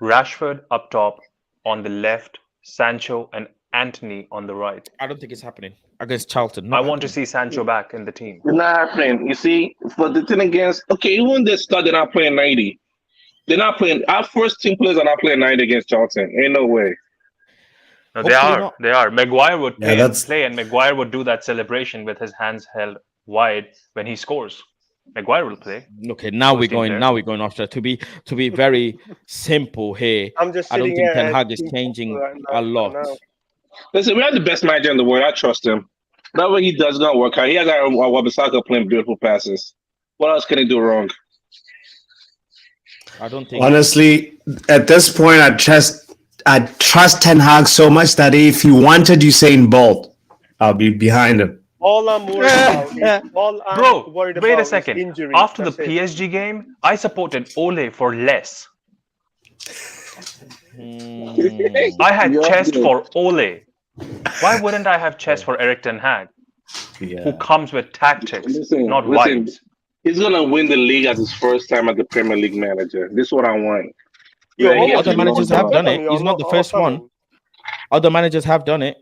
Rashford up top on the left, Sancho and Anthony on the right. I don't think it's happening against Charlton. I Not want to happening. see Sancho back in the team. It's not happening. You see, but the thing against even they start, they're not playing 90. They're not playing. Our first team players are not playing 90 against Charlton. Ain't no way. No, Hopefully not. They are. Maguire would Yeah, that's play, and Maguire would do that celebration with his hands held wide when he scores. Maguire will play. Okay, now we're First team going. player. Now we're going after to be very simple here. I'm just I don't sitting think here Ten and Hag is thinking changing right a now. lot. Listen, we have the best manager in the world. I trust him. That way he does not work out. He has our Wabasaka playing beautiful passes. What else can he do wrong? I don't think. honestly at this point. I trust Ten Hag so much that if he wanted Usain Bolt, I'll be behind him. All I'm worried about is Bro, worried wait about a is second. injury. After the That's it. PSG game, I supported Ole for less. I had Yeah, chest dude. for Ole. Why wouldn't I have chest for Eric Ten Hag, who Yeah. comes with tactics, not Listen, vibes? he's gonna win the league as his first time as the Premier League manager. This is what I want. Yo, Yeah, he almost has Other to managers go have down. done it. He's not the first one. Other managers have done it.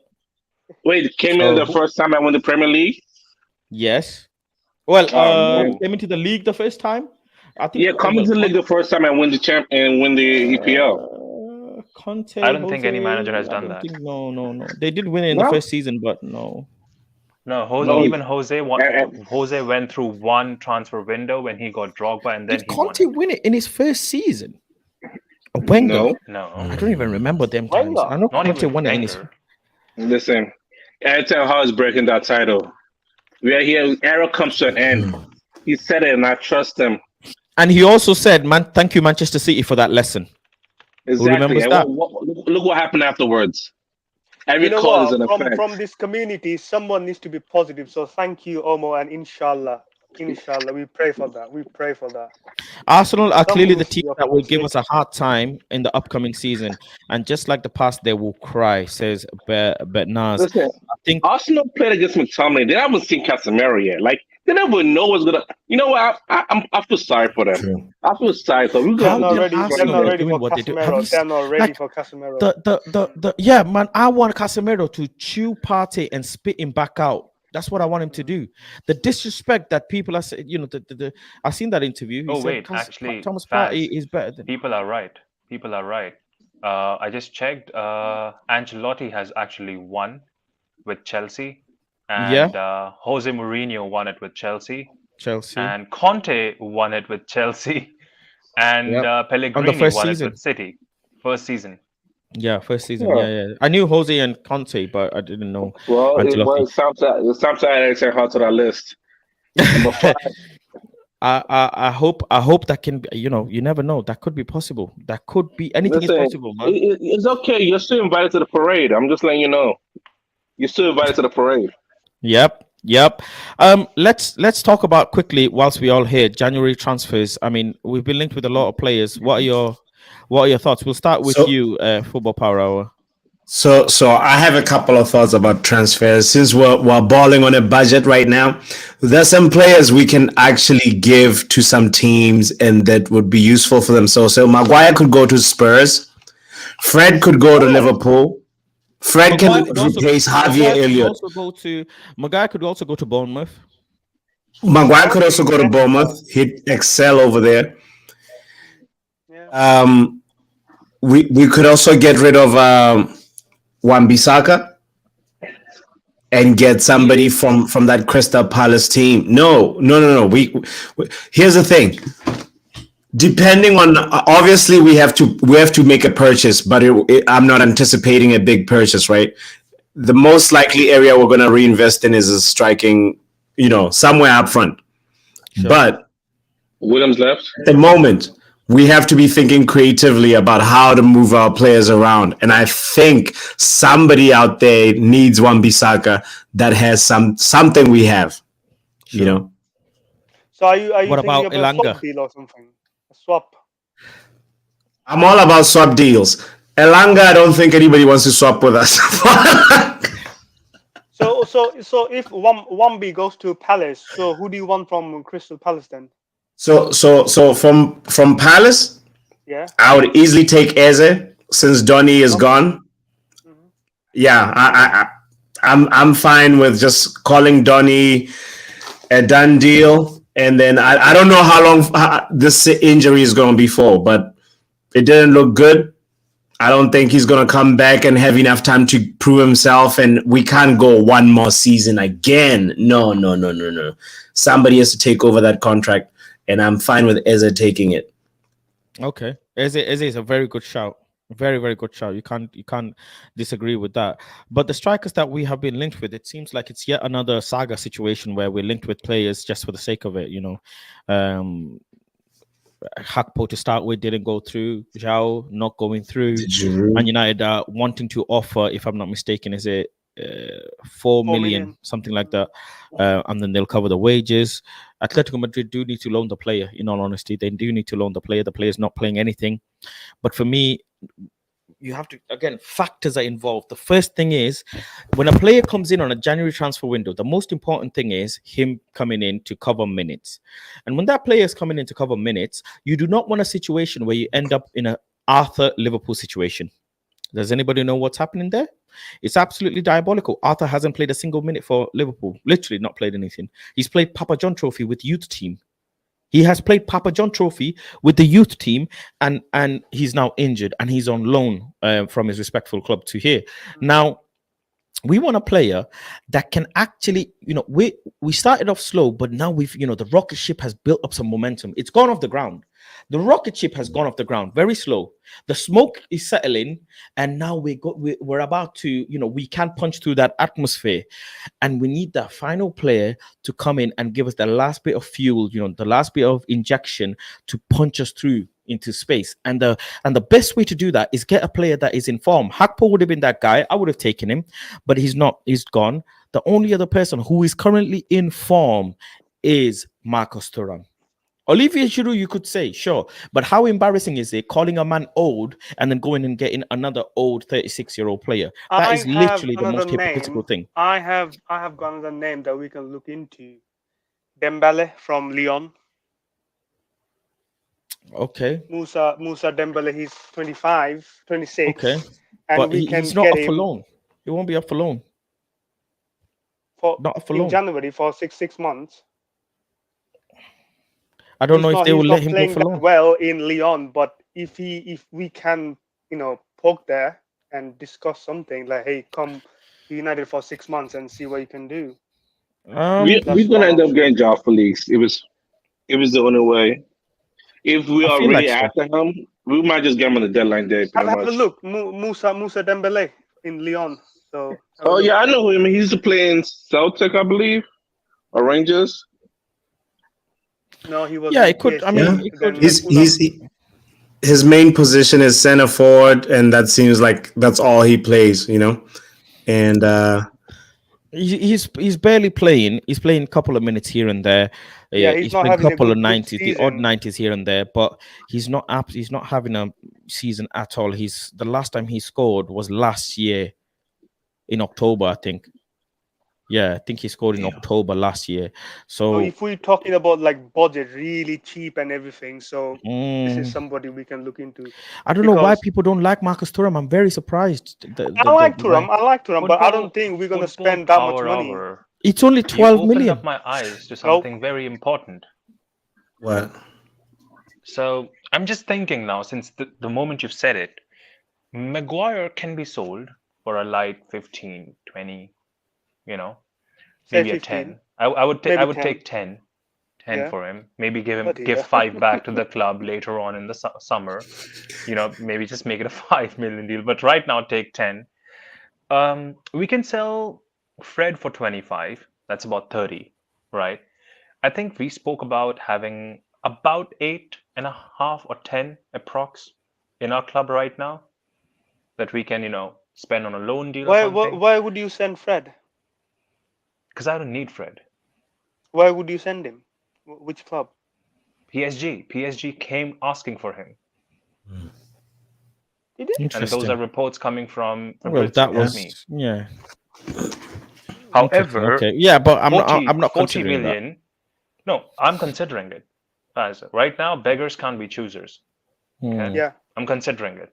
Wait, came in the first time I won the Premier League? Yes. Well, Oh, man. came into the league the first time. I think. Yeah, coming to the league the first time I win the champ and win the EPL. Conte. I don't think any Jose, manager has I done don't that. think- no. They did win it in the No? first season, but no. No, No. even Jose And- Jose went through one transfer window when he got Drogba, and then Did he won. Conte win it in his first season? Wenger. No. No, I don't even remember them times. Wenger? I know not Conte even won it in his. Wenger. Listen, Ten Hag is breaking that title. We are here. Era comes to an end. He said it, and I trust him. And he also said, "Man, thank you, Manchester City, for that lesson." Exactly. remembers And that? look what happened afterwards. Every You know call is an what? effect. From this community, someone needs to be positive. So thank you, Omo, and inshallah, we pray for that. We pray for that. Arsenal are clearly Someone the needs to team be that will give optimistic. us a hard time in the upcoming season, and just like the past, they will cry. Says Betnaz. Listen, I think Arsenal played against McTominay. They haven't seen Casemiro yet. Like they never know what's gonna. You know what? I feel sorry for them. True. I feel sorry for them. How They're not did ready. They're Arsenal not be ready doing for what they do? Have you Casemiro. They're not ready like, for Casemiro. the yeah, man. I want Casemiro to chew Partey and spit him back out. That's what I want him to do. The disrespect that people are saying, I've seen that interview. He Oh said wait, actually, Thomas Baz, Partey is better than. people are right. People are right. I just checked. Ancelotti has actually won with Chelsea, and Jose Mourinho won it with Chelsea, and Conte won it with Chelsea, and Yep. Pellegrini first won season. it with City. First season. Yeah, first season. Yeah. Yeah. I knew Jose and Conte, but I didn't know. Well, Ancelotti. it's time to add Ten Hag to that list. Number 5. I hope that can be, you never know. That could be possible. That could be anything Listen, is possible, man. it's okay. You're still invited to the parade. I'm just letting you know. You're still invited to the parade. Yep. Let's talk about quickly whilst we all here January transfers. I mean, we've been linked with a lot of players. What are your thoughts? We'll start with you, Football Power Hour. So I have a couple of thoughts about transfers. Since we're balling on a budget right now, there's some players we can actually give to some teams and that would be useful for them. So Maguire could go to Spurs. Fred could go to Liverpool. Fred can replace Javier Elliott. Maguire could also go to Bournemouth. Maguire could also go to Bournemouth. He'd excel over there. Yeah. We could also get rid of Wan-Bissaka and get somebody from that Crystal Palace team. No. We here's the thing. Depending on, obviously we have to make a purchase, but I'm not anticipating a big purchase, right? The most likely area we're going to reinvest in is a striking, somewhere up front. Sure. But Williams left. at the moment, we have to be thinking creatively about how to move our players around. And I think somebody out there needs Wan-Bissaka that has something we have, you know. So are you What thinking about about a Elanga? swap deal or something? A swap. I'm all about swap deals. Elanga, I don't think anybody wants to swap with us. So if Wambi goes to Palace, so who do you want from Crystal Palace then? So from Palace, Yeah. I would easily take Eze since Donny is Okay. gone. Mhm. Yeah, I'm fine with just calling Donny a done deal. And then I don't know how long this injury is going to be for, but it didn't look good. I don't think he's going to come back and have enough time to prove himself. And we can't go one more season again. No. Somebody has to take over that contract. And I'm fine with Eze taking it. Okay, Eze is a very good shout. Very, very good shout. You can't disagree with that. But the strikers that we have been linked with, it seems like it's yet another saga situation where we're linked with players just for the sake of it. You know, Hakpo to start with didn't go through. Zhao not going through. And United are wanting to offer, if I'm not mistaken, is it 4 million, something like that, and then they'll cover the wages. Atletico Madrid do need to loan the player. In all honesty, they do need to loan the player. The player's not playing anything. But for me, you have to, again, factors are involved. The first thing is when a player comes in on a January transfer window, the most important thing is him coming in to cover minutes. And when that player is coming in to cover minutes, you do not want a situation where you end up in a Arthur Liverpool situation. Does anybody know what's happening there? It's absolutely diabolical. Arthur hasn't played a single minute for Liverpool. Literally not played anything. He's played Papa John Trophy with youth team. He has played Papa John Trophy with the youth team, and he's now injured, and he's on loan from his respectful club to here. Now, we want a player that can actually, we started off slow, but now we've, the rocket ship has built up some momentum. It's gone off the ground. The rocket ship has gone off the ground very slow. The smoke is settling, and now we're about to, we can punch through that atmosphere, and we need that final player to come in and give us the last bit of fuel, the last bit of injection to punch us through into space. And the best way to do that is get a player that is in form. Hakpo would have been that guy. I would have taken him, but he's not. He's gone. The only other person who is currently in form is Marcus Thuram. Olivier Giroud, you could say, sure, but how embarrassing is it calling a man old and then going and getting another old 36-year-old player? That is literally the most hypocritical thing. I have got another name that we can look into. Dembele from Lyon. Okay. Musa Dembele, he's 25, 26. Okay. And but we can he's not get up him for loan. He won't be up for loan. Not up for in loan. January for six months. I don't know if they will let him go for loan. Well in Lyon, but if we can, poke there and discuss something like, hey, come to United for 6 months and see what you can do. We're gonna end up getting Joao Felix. It was the only way. If we are really after him, we might just get him on the deadline day. Have a look, Musa Dembele in Lyon. So. Oh yeah, I know him. He used to play in Celtic, I believe, or Rangers. No, he was. Yeah, it could. I mean, it could. His main position is center forward, and that seems like that's all he plays. And he's barely playing. He's playing a couple of minutes here and there. Yeah, he's playing a couple of 90s, the odd 90s here and there, but he's not having a season at all. The last time he scored was last year in October, I think. Yeah, I think he scored in October last year. So if we're talking about like budget, really cheap and everything, so this is somebody we can look into. I don't know why people don't like Marcus Thuram. I'm very surprised. I like Thuram, but I don't think we're gonna spend that much money. It's only 12 million. You opened up my eyes to something very important. What? So I'm just thinking now, since the moment you've said it, Maguire can be sold for a light 15, 20. Maybe a 10. I would take 10 for him. Maybe give 5 back to the club later on in the summer. Maybe just make it a 5 million deal. But right now, take 10. We can sell Fred for 25. That's about 30, right? I think we spoke about having about 8 9.5 or 10 approx in our club right now that we can, spend on a loan deal or Why, something. why would you send Fred? Because I don't need Fred. Why would you send him? Which club? PSG came asking for him. Did it? And those Interesting. are reports coming from Well, Fabrizio, that not was me. yeah. However, Okay, yeah, but I'm 40, not 40 considering that. million. No, I'm considering it. As right now, beggars can't be choosers. Okay, Hmm. Yeah. I'm considering it.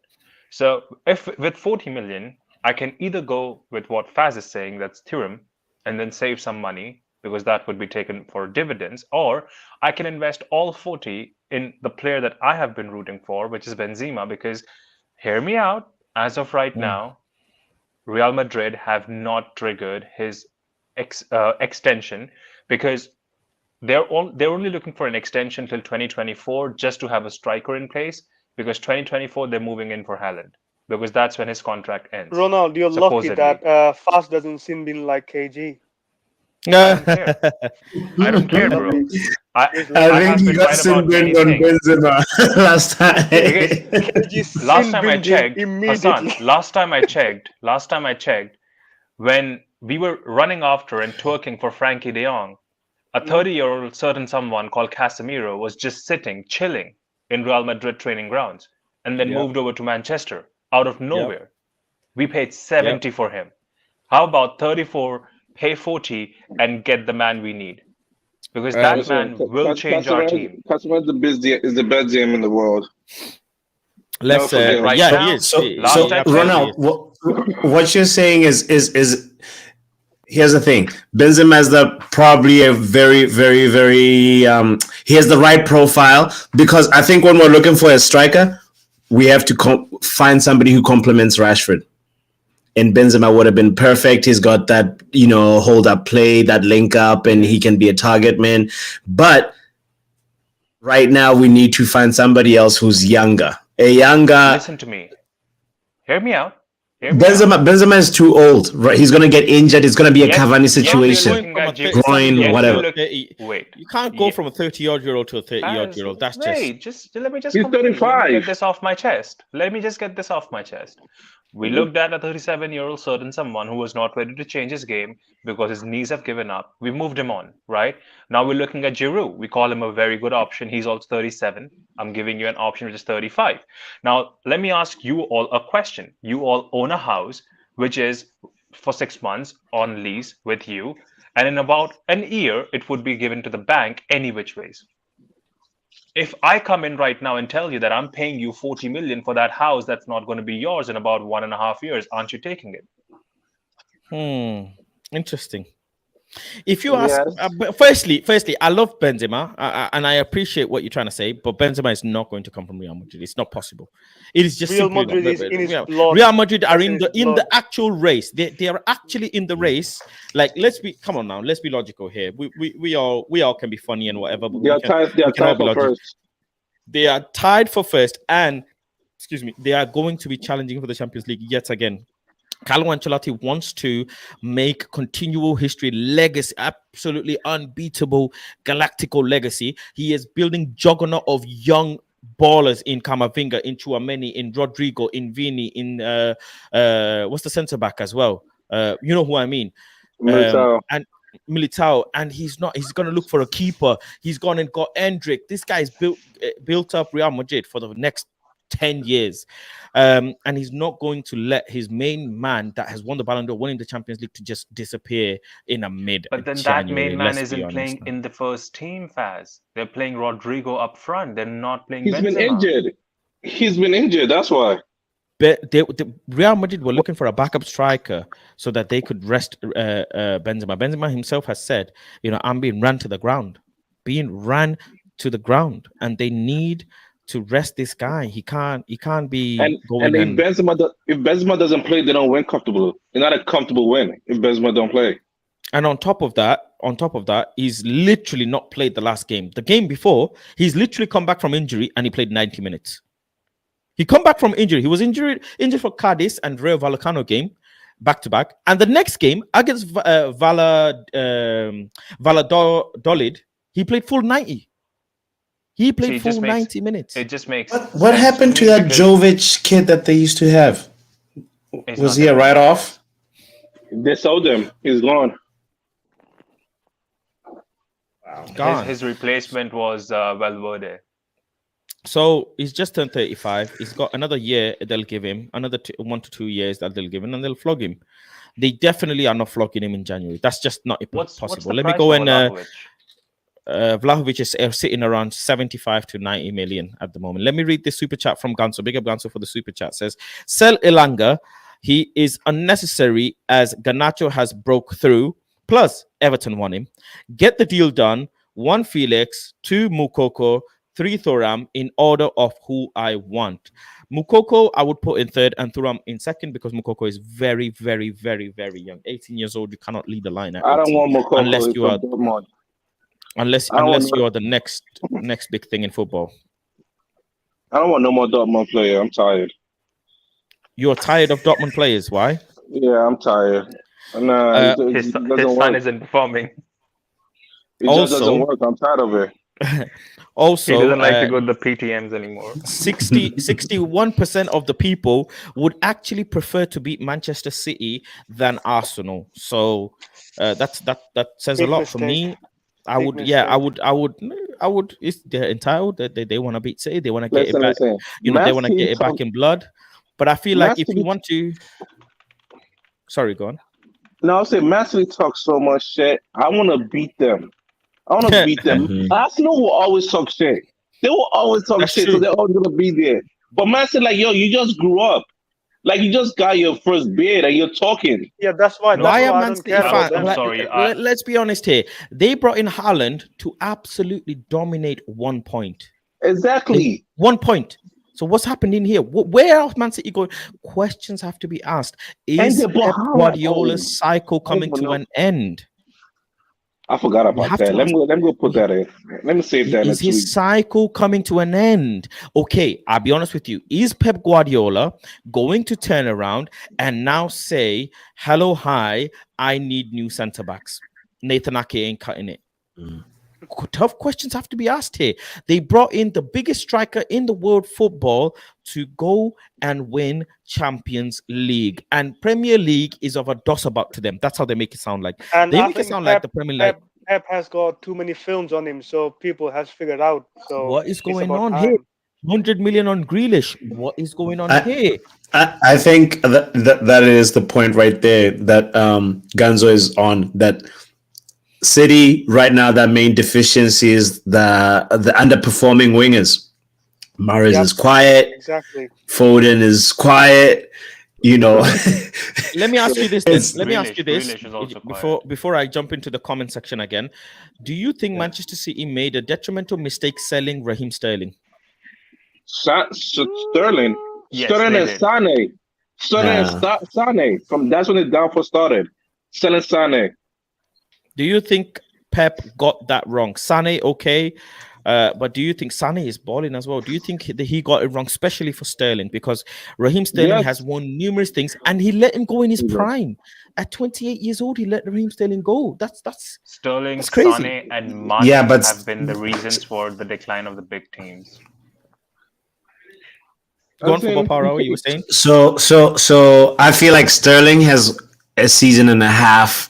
So if with 40 million, I can either go with what Faz is saying, that's Thuram, and then save some money because that would be taken for dividends, or I can invest all 40 in the player that I have been rooting for, which is Benzema, because hear me out, as of right Mm. now, Real Madrid have not triggered his extension because they're only looking for an extension till 2024 just to have a striker in place because 2024 they're moving in for Haaland because that's when his contract ends. Ronald, you're lucky Supposedly. that Fast doesn't seem been like KG. I don't care. I don't care, He's bro. lucky. I He's I lucky. think have he been got right about many sunburned on things. Benzema last time. Because KG last time I sin-binned him checked, immediately. Hassan, last time I checked, when we were running after and twerking for Frankie de Jong, a 30-year-old certain someone called Casemiro was just sitting, chilling in Real Madrid training grounds, and then Yep. moved over to Manchester out of nowhere. We paid 70 Yep. for him. How about 34, pay 40, and get the man we need? Because that Listen, man will change our team. Casemiro is the best GM in the world. Let's Never forget. Right yeah, now, he is. So, He so absolutely Ronald, is. what you're saying is here's the thing. Benzema is probably a very, very, very he has the right profile because I think when we're looking for a striker, we have to find somebody who complements Rashford. And Benzema would have been perfect. He's got that, hold up play, that link up, and he can be a target man. But right now, we need to find somebody else who's younger. Listen to me. Hear me out. Benzema is too old, right? He's gonna get injured. It's gonna be a Cavani situation. Looking at Groin, yet whatever. you're wait. You can't go from a 30-odd-year-old to a 30-odd-year-old. That's just Let me just He's complete. Let me 35. get this off my chest. Let me just get this off my chest. We looked at a 37-year-old certain someone who was not ready to change his game because his knees have given up. We moved him on, right? Now we're looking at Giroud. We call him a very good option. He's also 37. I'm giving you an option which is 35. Now, let me ask you all a question. You all own a house which is for 6 months on lease with you, and in about an year, it would be given to the bank any which ways. If I come in right now and tell you that I'm paying you 40 million for that house that's not going to be yours in about 1.5 years, aren't you taking it? Interesting. If you ask, but firstly, I love Benzema, and I appreciate what you're trying to say, but Benzema is not going to come from Real Madrid. It's not possible. It is just Real simply Madrid not. is in his blood. Real Madrid are That's in his the blood. actual race. They are actually in the race. Like, come on now, let's be logical here. We all can be funny and whatever, but They are tied for first. They are tied for first, and excuse me, they are going to be challenging for the Champions League yet again. Carlo Ancelotti wants to make continual history, legacy, absolutely unbeatable galactical legacy. He is building juggernaut of young ballers in Camavinga, in Tchouameni, in Rodrigo, in Vini, in what's the centre back as well? You know who I mean? And Militao, and he's going to look for a keeper. He's gone and got Endrick. This guy's built up Real Madrid for the next 10 years, and he's not going to let his main man that has won the Ballon d'Or, winning the Champions League, to just disappear in a mid. But then that main man isn't playing in the first team, Faz. They're playing Rodrigo up front. They're not playing Benzema. He's been injured. That's why. But Real Madrid were looking for a backup striker so that they could rest Benzema. Benzema himself has said, I'm being ran to the ground, and they need to rest this guy. He can't be going. And if Benzema doesn't play, they don't win comfortable. It's not a comfortable win if Benzema don't play. And on top of that, he's literally not played the last game. The game before, he's literally come back from injury and he played 90 minutes. He come back from injury. He was injured for Cadiz and Rayo Vallecano game, back to back. And the next game against Valladolid, he played full 90. He played See, it full just makes 90 minutes. it just makes What sense happened to me that because Jovic kid that they used to have? he's Was not he there a anymore. write-off? They sold him. He's gone. Gone. His replacement was Valverde. So he's just turned 35. He's got another year they'll give him, another 1 to 2 years that they'll give him, and they'll flog him. They definitely are not flogging him in January. That's just not What's possible. the Let me price go for and Vlahovic? Vlahovic is sitting around 75 to 90 million at the moment. Let me read this super chat from Ganso. Big up Ganso for the super chat. Says, sell Ilanga. He is unnecessary as Garnacho has broke through. Plus, Everton won him. Get the deal done. 1 Felix, 2 Mukoko, 3 Thuram in order of who I want. Mukoko, I would put in third and Thuram in second because Mukoko is very, very, very, very young. 18 years old. You cannot lead a line at I don't 18 want Mokoko. unless He's you from are Dortmund. unless I don't want. you are the next big thing in football. I don't want no more Dortmund player. I'm tired. You're tired of Dortmund players. Why? Yeah, I'm tired. Nah, Uh, it His doesn't son work. isn't performing. It just doesn't Also, work. I'm tired of it. He also, doesn't like to go to the PTMs anymore. 61% of the people would actually prefer to beat Manchester City than Arsenal. So that says a Big lot for mistake. me. I Big would, yeah, mistake. I would. They're entitled. They want to beat City. They want to get it Listen, back. listen. You know, they Man want to get City it talk. back in blood. But I feel Man like if you City. want to, sorry, go on. No, I'll say Man City talk so much shit. I want to beat them. I want to beat them. Mhm. Arsenal will always talk shit. They will always talk That's shit, so true. they're always gonna be there. But Man City, like, yo, you just grew up. Like, you just got your first beard and you're talking. Yeah, that's why. No, That's Why are why I Man don't City care about fans? I'm them. sorry. Let's be honest here. They brought in Haaland to absolutely dominate 1 point. Exactly. 1 point. So what's happening here? Where else Man City going? Questions have to be asked. And Is they bought Pep Haaland. Guardiola's cycle I don't coming even to know. an end? I forgot We about have that. to ask. Let me go put that in. Let me save that Is next week. his cycle coming to an end? Okay, I'll be honest with you. Is Pep Guardiola going to turn around and now say, hello, hi, I need new centre backs? Nathan Ake ain't cutting it. Tough questions have to be asked here. They brought in the biggest striker in the world football to go and win Champions League, and Premier League is of a dos about to them. That's how they make it sound like. And They I make it think sound like the Premier League. Pep has got too many films on him, so people has figured out. So What is it's going about on time. here? 100 million on Grealish. What is going on I- here? I think that is the point right there that Ganzo is on. That City right now, that main deficiency is the underperforming wingers. Mahrez Yep. is quiet. Exactly. Foden is quiet. You know, Let me ask you this then. It's- Let me ask you this Grealish is also quiet. before I jump into the comment section again. Do you think Manchester City made a detrimental mistake selling Raheem Sterling? Sterling. Yes, Sterling they and did. Sane. Sterling and Sane. From that's when the downfall started. Selling Sane. Do you think Pep got that wrong? Sane, okay. But do you think Sane is balling as well? Do you think that he got it wrong, especially for Sterling? Because Raheem Sterling Yes. has won numerous things and he let him go in his He did. prime. At 28 years old, he let Raheem Sterling go. That's Sterling, That's crazy. Sane, and Mane Yeah, but- have been the reasons for the decline of the big teams. Go on, football power. You were saying? So I feel like Sterling has a season and a half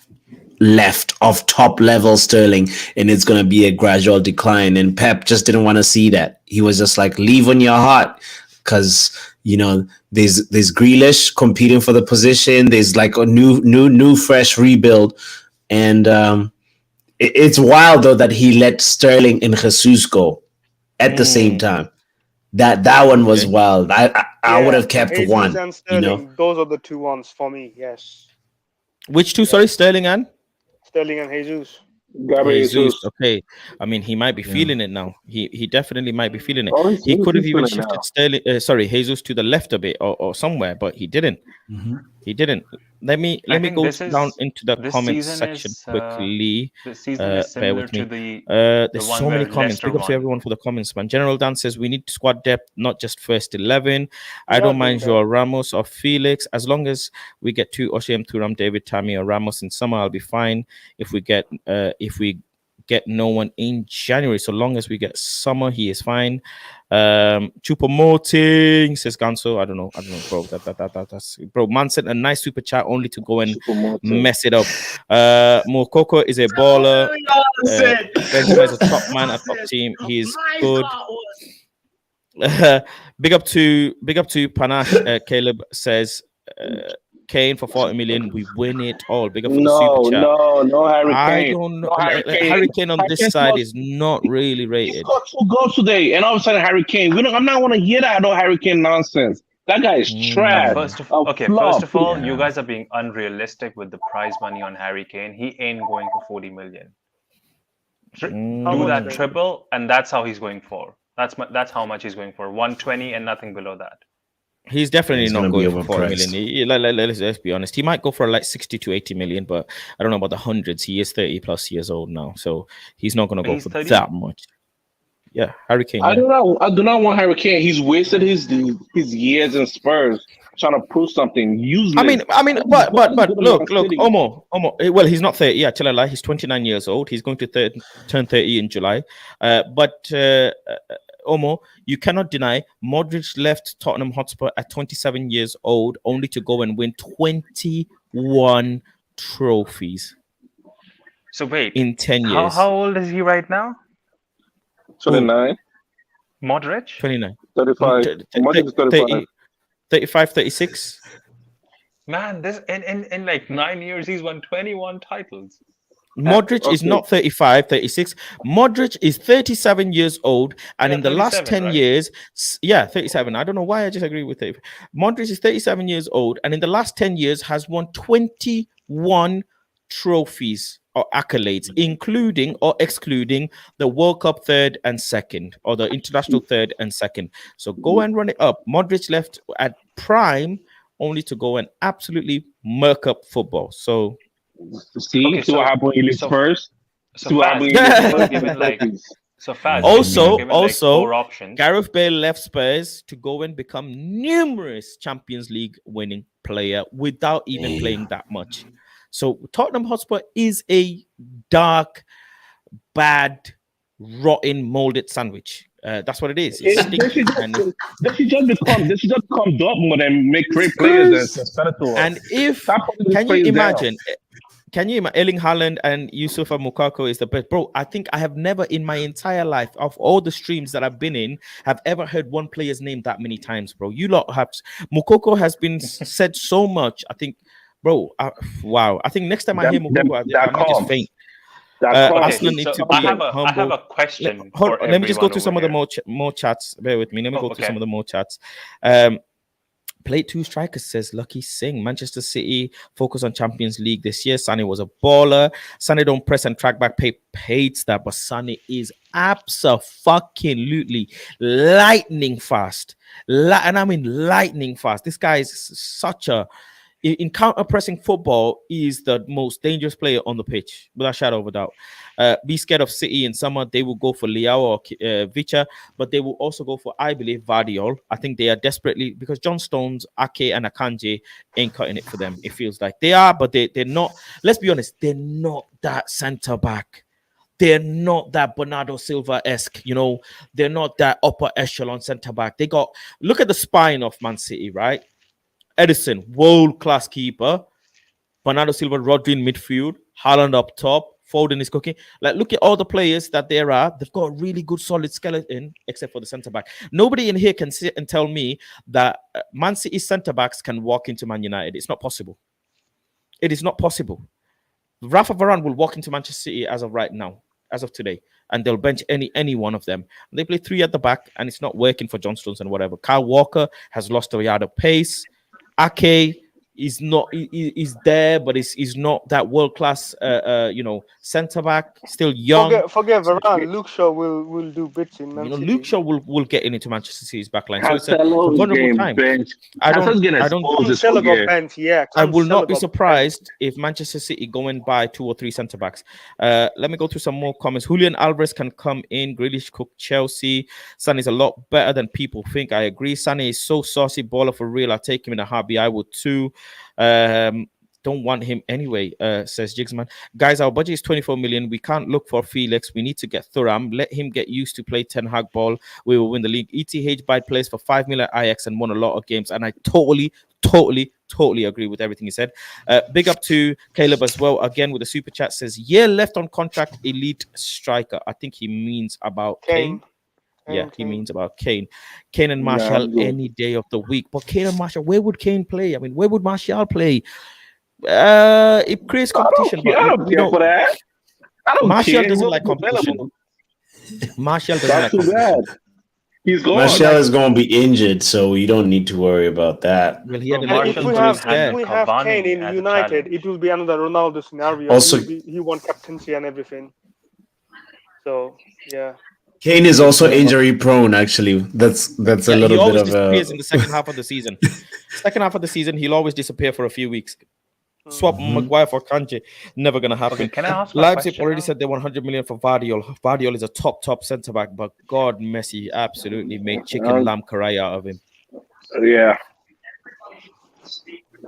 left of top level Sterling, and it's gonna be a gradual decline. And Pep just didn't want to see that. He was just like, leave on your heart, because you know there's Grealish competing for the position. There's like a new fresh rebuild, and it's wild though that he let Sterling and Jesus go at the same time. That one was wild. I would have kept Jesus one. and Sterling, You know, those are the two ones for me. Yes, Which two? Sorry, Sterling and Sterling and Jesus. Gabriel Jesus. Jesus. Okay, I mean he might be feeling it now. He definitely might be feeling it. Oh, He could have he's even feeling it shifted Sterling. Sorry, Jesus to the left a bit or somewhere, but he didn't. He didn't. Let me I go think this is- down into the this comments season section is, quickly. This season is Bear similar with me. to the There's one so many where comments. Leicester Big up to won. everyone for the comments, man. General Dan says we need squad depth, not just first 11. I We don't are mind doing your Ramos or Felix, as long as we get two Oshem, Turam, David, Tammy, or Ramos in summer. I'll be fine. If we get get no one in January. So long as we get summer, he is fine. Chupomoting says Ganso. I don't know, bro. That's bro. Man sent a nice super chat only to go and mess it up. Mokoko is a baller. Benzema is a top man, a top team. He's good. Big up to Panache. Caleb says Kane for 40 million. We win it all. Big up for the super chat. No, Harry Kane. I don't know. No, Harry Kane. Harry Kane on this side is not really rated. He scored 2 goals today, and all of a sudden Harry Kane. I'm not want to hear that no Harry Kane nonsense. That guy is trash. First of all, you guys are being unrealistic with the prize money on Harry Kane. He ain't going for 40 million. Do that triple, and that's how he's going for. That's how much he's going for. 120 and nothing below that. He's definitely not going for 40 million. Let's be honest. He might go for like 60 to 80 million, but I don't know about the hundreds. He is 30 plus years old now, so he's not going to go for 30? That much. Yeah, Harry Kane. I do not want Harry Kane. He's wasted his years in Spurs trying to prove something useless. I mean, but look, Omo. Well, he's not 30. Yeah, tell a lie. He's 29 years old. He's going to turn 30 in July. Omo, you cannot deny Modric left Tottenham Hotspur at 27 years old, only to go and win 21 trophies. So wait, in 10 years. How old is he right now? 29. Modric? 29. 35. Modric is 35. 35, 36. Man, this in like 9 years, he's won 21 titles. Modric is not 35, 36. Modric is 37 years old, and in the last 10 years, 37. I don't know why I just agree with it. Modric is 37 years old, and in the last 10 years has won 21 trophies or accolades, including or excluding the World Cup third and second, or the international third and second. So go and run it up. Modric left at prime only to go and absolutely murk up football. So see what happened when you leave first. Also, Gareth Bale left Spurs to go and become numerous Champions League winning player without even playing that much. So Tottenham Hotspur is a dark, bad, rotten, molded sandwich. That's what it is. They should just become Dortmund and make great players. And can you imagine? Erling Haaland and Yusufa Mukako is the best. Bro, I think I have never in my entire life, of all the streams that I've been in, have ever heard one player's name that many times, bro. You lot have. Mukoko has been said so much. I think, bro, wow. I think next time I hear Mukoko, I might just faint. I have a question. Let me just go to some of the more chats. Bear with me. Let me go to some of the more chats. Play 2 Strikers says Lucky Singh. Manchester City focus on Champions League this year. Sane was a baller. Sane don't press and track back. Hates that, but Sane is absolutely lightning fast. And I mean lightning fast. This guy is such a. In counter-pressing football, is the most dangerous player on the pitch, without a shadow of a doubt. Be scared of City in summer. They will go for Leao or Vicha, but they will also go for, I believe, Vardiol. I think they are desperately, because John Stones, Ake, and Akanji ain't cutting it for them. It feels like they are, but they're not. Let's be honest, they're not that centre-back. They're not that Bernardo Silva-esque, They're not that upper echelon centre-back. Look at the spine of Man City, right? Edison, world-class keeper. Bernardo Silva, Rodri in midfield. Haaland up top. Foden is cooking. Like, look at all the players that there are. They've got a really good, solid skeleton, except for the centre-back. Nobody in here can sit and tell me that Man City centre-backs can walk into Man United. It's not possible. It is not possible. Rafa Varane will walk into Manchester City as of right now, as of today, and they'll bench any one of them. And they play 3 at the back, and it's not working for John Stones and whatever. Kyle Walker has lost a yard of pace. Ake is not is there, but is not that world class centre back. Still young. Forget Varane. Luke Shaw will do bits in Man City. Luke Shaw will get into Manchester City's backline. So it's a vulnerable time. I will not be surprised if Manchester City go and buy 2 or 3 centre backs. Let me go through some more comments. Julian Alvarez can come in. Grealish cook Chelsea. Son is a lot better than people think. I agree. Sané is so saucy, baller for real. I'll take him in a heartbeat. I would too. don't want him anyway, says Jigsman. Guys, our budget is 24 million. We can't look for Felix. We need to get Thuram. Let him get used to play Ten Hag ball. We will win the league. ETH buy plays for 5 million at Ajax and won a lot of games. And I totally agree with everything he said. Big up to Caleb as well. Again, with the super chat, says, year left on contract, elite striker. I think he means about Kane. Yeah, he means about Kane. Kane and Martial any day of the week. But Kane and Martial, where would Kane play? I mean, where would Martial play? It creates competition. I don't care for that. I don't Martial care. doesn't like competition. Martial doesn't like That's too competition. bad. He's gone. Martial is going to be injured, so you don't need to worry about that. Well, he had Well, a If Martial we couldn't have, handle if we have Cavani Kane in as a United, challenge. it will be another Ronaldo scenario. Also- he won captaincy and everything. So yeah. Kane is also injury prone. Actually, that's a he little always bit of disappears a. in the second half of the season. Second half of the season, he'll always disappear for a few weeks. Swap Maguire for Kanji. Never gonna happen. Okay, can I ask my Leipzig question already now? said they 100 million for Vardiol. Vardiol is a top centre back, but God, Messi absolutely made chicken lamb curry out of him. Yeah.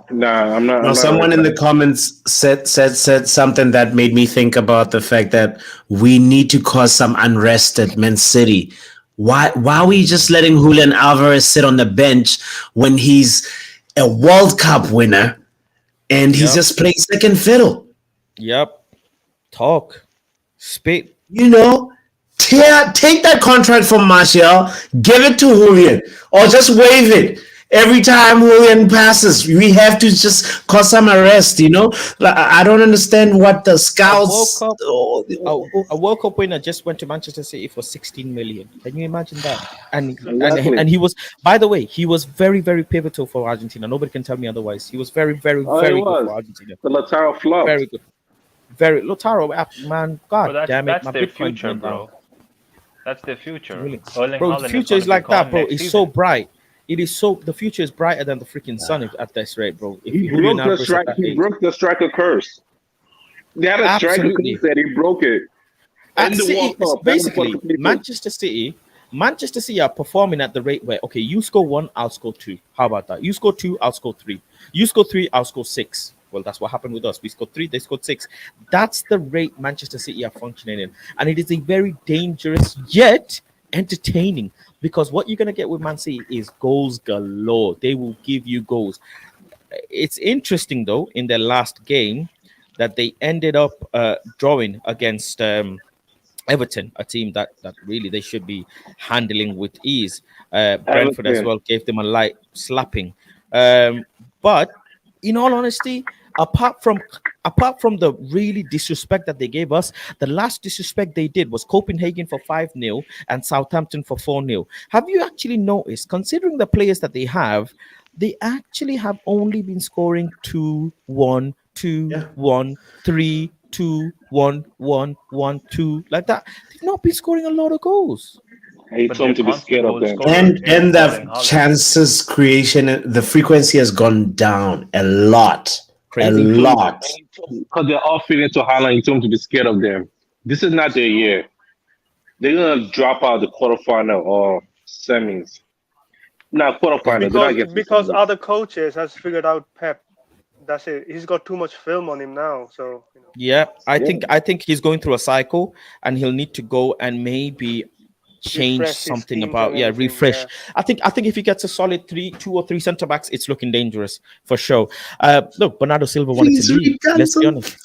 Nah, I'm not. Now, someone in the comments said something that made me think about the fact that we need to cause some unrest at Man City. Why are we just letting Julian Alvarez sit on the bench when he's a World Cup winner and he's just playing second fiddle? Yep. Talk. Spit. You know, take that contract from Martial, give it to Julian, or just waive it. Every time Julian passes, we have to just cause some arrest, you know? Like, I don't understand what the scouts... A World Cup winner just went to Manchester City for 16 million. Can you imagine that? And he was, by the way, he was very, very pivotal for Argentina. Nobody can tell me otherwise. He was very, very, very good for Argentina. The Lautaro flop. Very good. Lautaro, man, God But damn it. that's My their Bitcoin future, went bro. down. That's their future. Really? Erling Bro, Haaland the future is gonna like be gone that, bro. next It's season. so bright. The future is brighter than the freaking sun at this rate, bro. If He Julian broke the Alvarez at that age- broke the striker curse. They had a striker Absolutely. curse that he broke it. At In the City, World it's Cup, that was basically what the people- Manchester City are performing at the rate where, okay, you score 1, I'll score 2. How about that? You score 2, I'll score 3. You score 3, I'll score 6. Well, that's what happened with us. We scored 3, they scored 6. That's the rate Manchester City are functioning in. And it is a very dangerous yet entertaining, because what you're going to get with Man City is goals galore. They will give you goals. It's interesting, though, in their last game that they ended up drawing against Everton, a team that really they should be handling with ease. Brentford as well gave them a light slapping. But in all honesty, apart from the really disrespect that they gave us, the last disrespect they did was Copenhagen for 5-0 and Southampton for 4-0. Have you actually noticed, considering the players that they actually have only been scoring 2-1, 2-1, 3-2, 1-1-1-2, like that? They've not been scoring a lot of goals. He But told him to their be scared of them. constant goal scorer And is the Erling Haaland. chances creation, the frequency has gone down a lot. Crazy. A lot. Because they're all feeding to Haaland, he told him to be scared of them. This is not their year. They're gonna drop out the quarterfinal or semis. Not quarterfinal. They're not getting Because semis. other coaches has figured out Pep. That's it. He's got too much film on him now. So Yeah, I think he's going through a cycle, and he'll need to go and maybe change Refresh his something teams about and everything, refresh. yeah. I think if he gets a solid 2 or 3 centre backs, it's looking dangerous for sure. Look, Bernardo Silva wanted to leave. Let's be honest.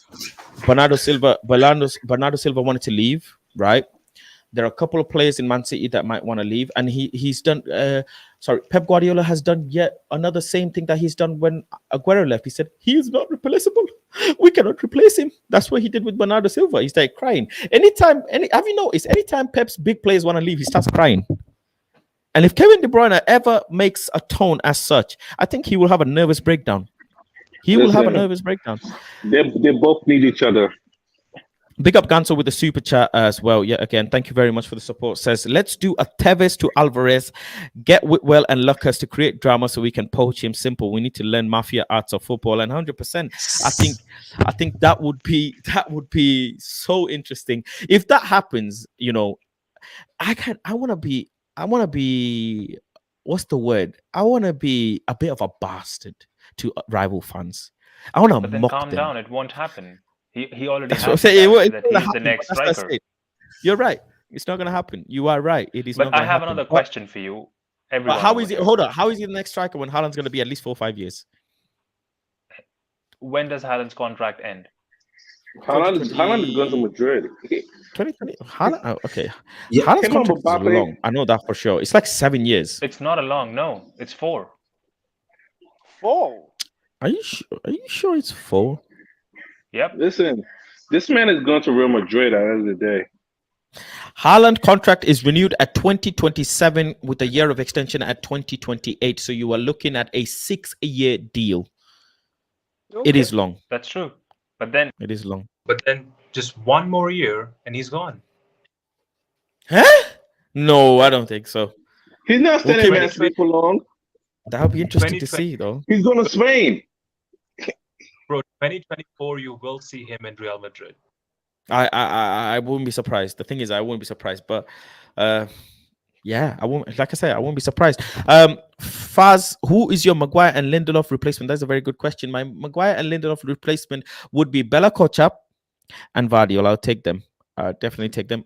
Bernardo Silva wanted to leave, right? There are a couple of players in Man City that might want to leave, and he's done. Pep Guardiola has done yet another same thing that he's done when Aguero left. He said he is not replaceable. We cannot replace him. That's what he did with Bernardo Silva. He started crying. Have you noticed? Anytime Pep's big players want to leave, he starts crying. And if Kevin De Bruyne ever makes a tone as such, I think he will have a nervous breakdown. He will have a nervous breakdown. They both need each other. Big up Ganso with the super chat as well. Yeah, again, thank you very much for the support. Says, let's do a Tevez to Alvarez, get Whitwell and Lucas to create drama so we can poach him. Simple. We need to learn mafia arts of football, and 100%. I think that would be so interesting if that happens. You know, I want to be. What's the word? I want to be a bit of a bastard to rival fans. I want to But then mock calm them. down. It won't happen. He already That's what I'm has the saying. guarantee It's that not gonna he's the happen, but next that's what I striker. said. You're right. It's not gonna happen. You are right. It is But not I gonna have happen. another question for you, But everyone how over is it? here. Hold on. How is he the next striker when Haaland's gonna be at least 4 or 5 years? When does Haaland's contract end? Haaland is going to Madrid. 2020. Haaland. Oh, okay. Yeah. Haaland's Him and contract is Mbappe. long. I know that for sure. It's like 7 years. It's not a long. No, it's 4. 4. Are you sure? Are you sure it's 4? Yep. Listen, this man is going to Real Madrid at the end of the day. Haaland contract is renewed at 2027 with a year of extension at 2028. So you are looking at a 6-year deal. Okay. It is long. That's true. But then It is long. just one more year and he's gone. Huh? No, I don't think so. He's not staying in Okay, Man City for long. That would be interesting to 2020. see, though. He's going to Spain. Bro, 2024, you will see him in Real Madrid. I wouldn't be surprised. The thing is, I wouldn't be surprised, but yeah, I won't. Like I said, I won't be surprised. Faz, who is your Maguire and Lindelof replacement? That's a very good question. My Maguire and Lindelof replacement would be Bella Kochap and Vardiol. I'll take them. I'll definitely take them.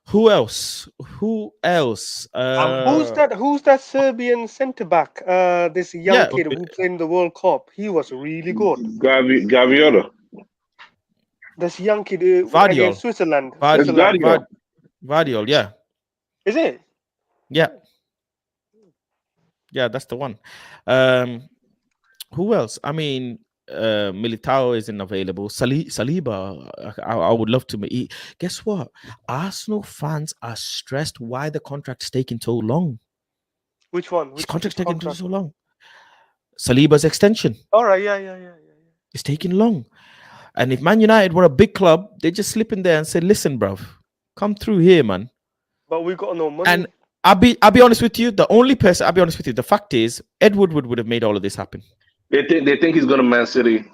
Who else? Who else? Who's that Serbian centre back? This young Yeah. kid who played in the World Cup. He was really good. Gaviota. This young kid Vardiol. against Switzerland. Vardiol. Vardiol, yeah. Is it? Yeah. Yeah, that's the one. Who else? I mean, Militao isn't available. Saliba, I would love to. Guess what? Arsenal fans are stressed why the contract's taking so long. Which one? His Which contract's taking contract? so long. Saliba's extension. All right, yeah. It's taking long. And if Man United were a big club, they just slip in there and say, "Listen, bruv, come through here, man." But we got no money. And I'll be honest with you. The fact is, Ed Woodward would have made all of this happen. They think he's going to Man City.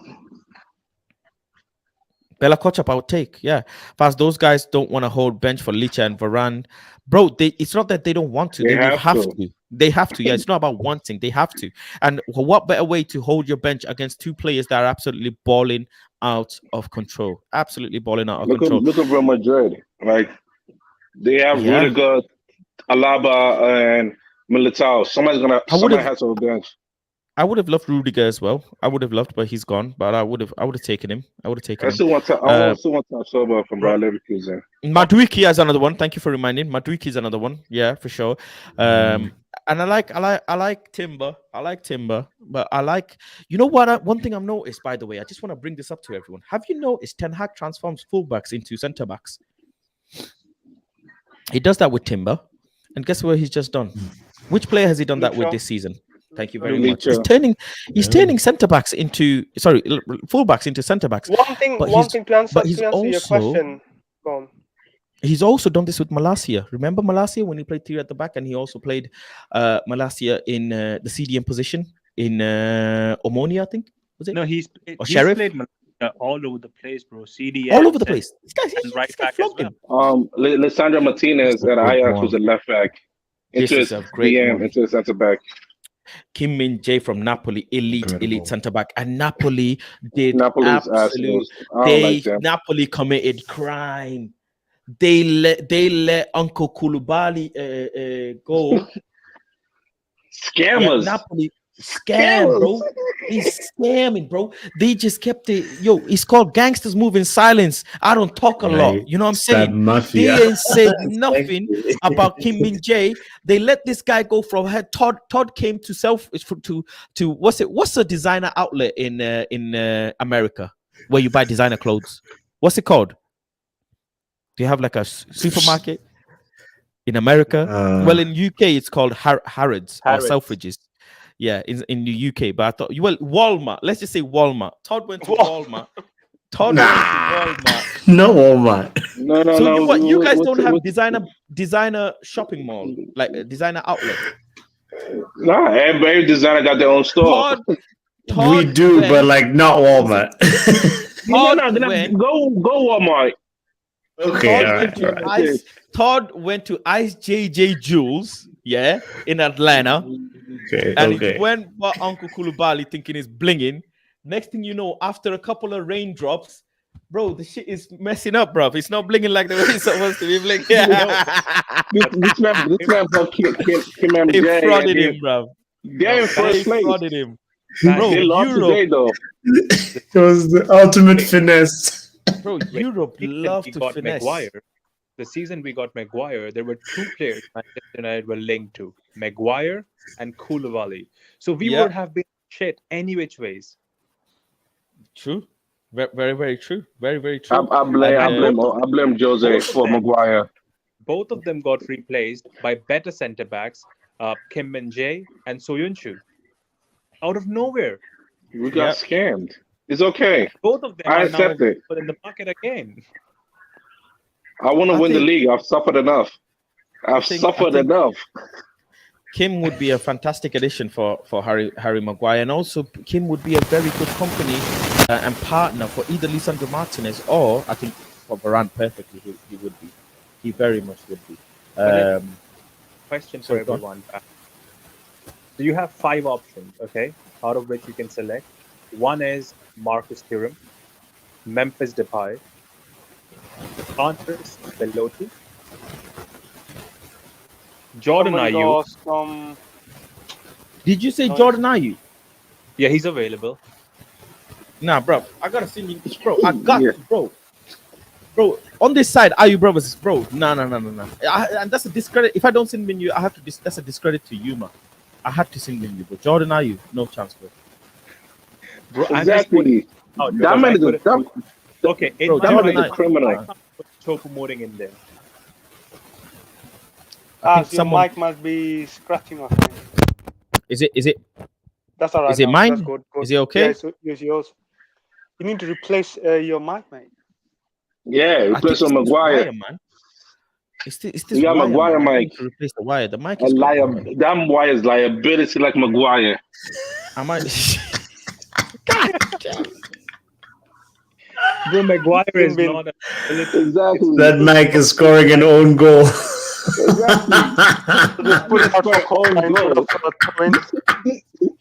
Bella Kochap, I would take. Yeah. Fast, those guys don't want to hold bench for Licha and Varane. Bro, it's not that they don't want to. They have to. They have to. Yeah, it's not about wanting. They have to. And what better way to hold your bench against two players that are absolutely balling out of control? Absolutely balling out of control. Look at Real Madrid. Like, they have Rudiger, Alaba, and Militao. Somebody has to hold bench. I would have loved Rudiger as well. I would have loved, but he's gone. But I would have taken him. I still want to sober from Bayer Leverkusen. Madueke is another one. Thank you for reminding. Madueke is another one. Yeah, for sure. And I like Timber. But I like. You know what? One thing I've noticed, by the way, I just want to bring this up to everyone. Have you noticed Ten Hag transforms fullbacks into centre backs? He does that with Timber, and guess what he's just done? Which player has he done that with this season? Thank you very much. He's turning centre backs into fullbacks into centre backs. One thing to answer your question. Go on. He's also done this with Malacia. Remember Malacia when he played three at the back, and he also played Malacia in the CDM position in Omonia, I think. Was it? No, he's Sheriff? played all over the place, bro. CDM. All over the place. This guy flogged him. Lissandro Martinez at Ajax was a left back. Into a centre back. Kim Min Jae from Napoli, elite centre back, and Napoli did absolute. Napoli committed crime. They let Uncle Koulibaly go. Scammers. Yeah, Napoli scam, bro. He's scamming, bro. They just kept it. Yo, it's called gangsters move in silence. I don't talk a lot. You know what I'm saying? Mafia. They ain't said nothing about Kim Min Jae. They let this guy go from head. Todd came to what's a designer outlet in America where you buy designer clothes? What's it called? Do you have like a supermarket in America? Well, in UK it's called Harrods or Selfridges. Yeah, in the UK, but I thought Walmart. Let's just say Walmart. Todd went to Walmart. Went to Walmart. No Walmart. No. So you guys don't have designer shopping mall, like a designer outlet. Nah, every designer got their own store. We do, but like not Walmart. Go Walmart. Okay. Todd went to Ice JJ Jules. yeah, in Atlanta. Okay, And okay. it went by Uncle Kulubali thinking it's blinging. Next thing you know, after a couple of raindrops, bro, the shit is messing up, bro. It's not blinging like the way it's supposed to be blinging. This man brought Kim They MJ, and frauded him, bro. they're in They first place. frauded him, They bro. They lost Europe, today, though. It was the ultimate finesse. bro. Europe love we to got finesse. Maguire. The season we got Maguire, there were two players Manchester United were linked to, Maguire and Koulibaly. So we Yeah. would have been shit any which ways. True, very, very true. Very, very true. I blame Jose both of for them. Maguire. Both of them got replaced by better centre backs, Kim Min-jae and Soyuncu. Out of nowhere. We got scammed. It's okay. Both of them I are accept now it. in the market again. I want to win the think- league. I've suffered enough. I've suffered enough. Kim would be a fantastic addition for Harry Maguire, and also Kim would be a very good company and partner for either Lisandro Martinez or I think for Varane. Perfectly, he would be. He very much would be. Question So for go on. everyone. So you have 5 options, okay, out of which you can select. One is Marcus Thuram, Memphis Depay, Andres Belotti, Jordan Somebody Ayew. lost some. Did you say Nice. Jordan Ayew? Yeah, he's available. Nah, bro. I gotta send you, bro. I got Yeah. bro. Bro, on this side, Ayew brothers, bro. No. And that's a discredit. If I don't send you, I have to. That's a discredit to you, man. I had to send you, bro. Jordan Ayew, no chance, bro. Bro, I'm just putting Exactly. out That because man I is a couldn't- that, Okay, in Bro, my that man mind, is a criminal. I can't put Choupo-Moting in there. I think Your someone mic must be scratching or something. is it That's all right. Is it now. mine? That's good. Is it okay? Yeah, it's yours. You need to replace your mic, mate. yeah, I replace think on it's this Maguire. wire, man. It's this You got wire, Maguire man. I mic. need to replace the wire. The mic A is liar. good. That Maguire is liability like Maguire. I might. Bro, Maguire is Bin. not a Exactly. That Mike is scoring an own goal. Just put it out for Own instead goal. of for twins.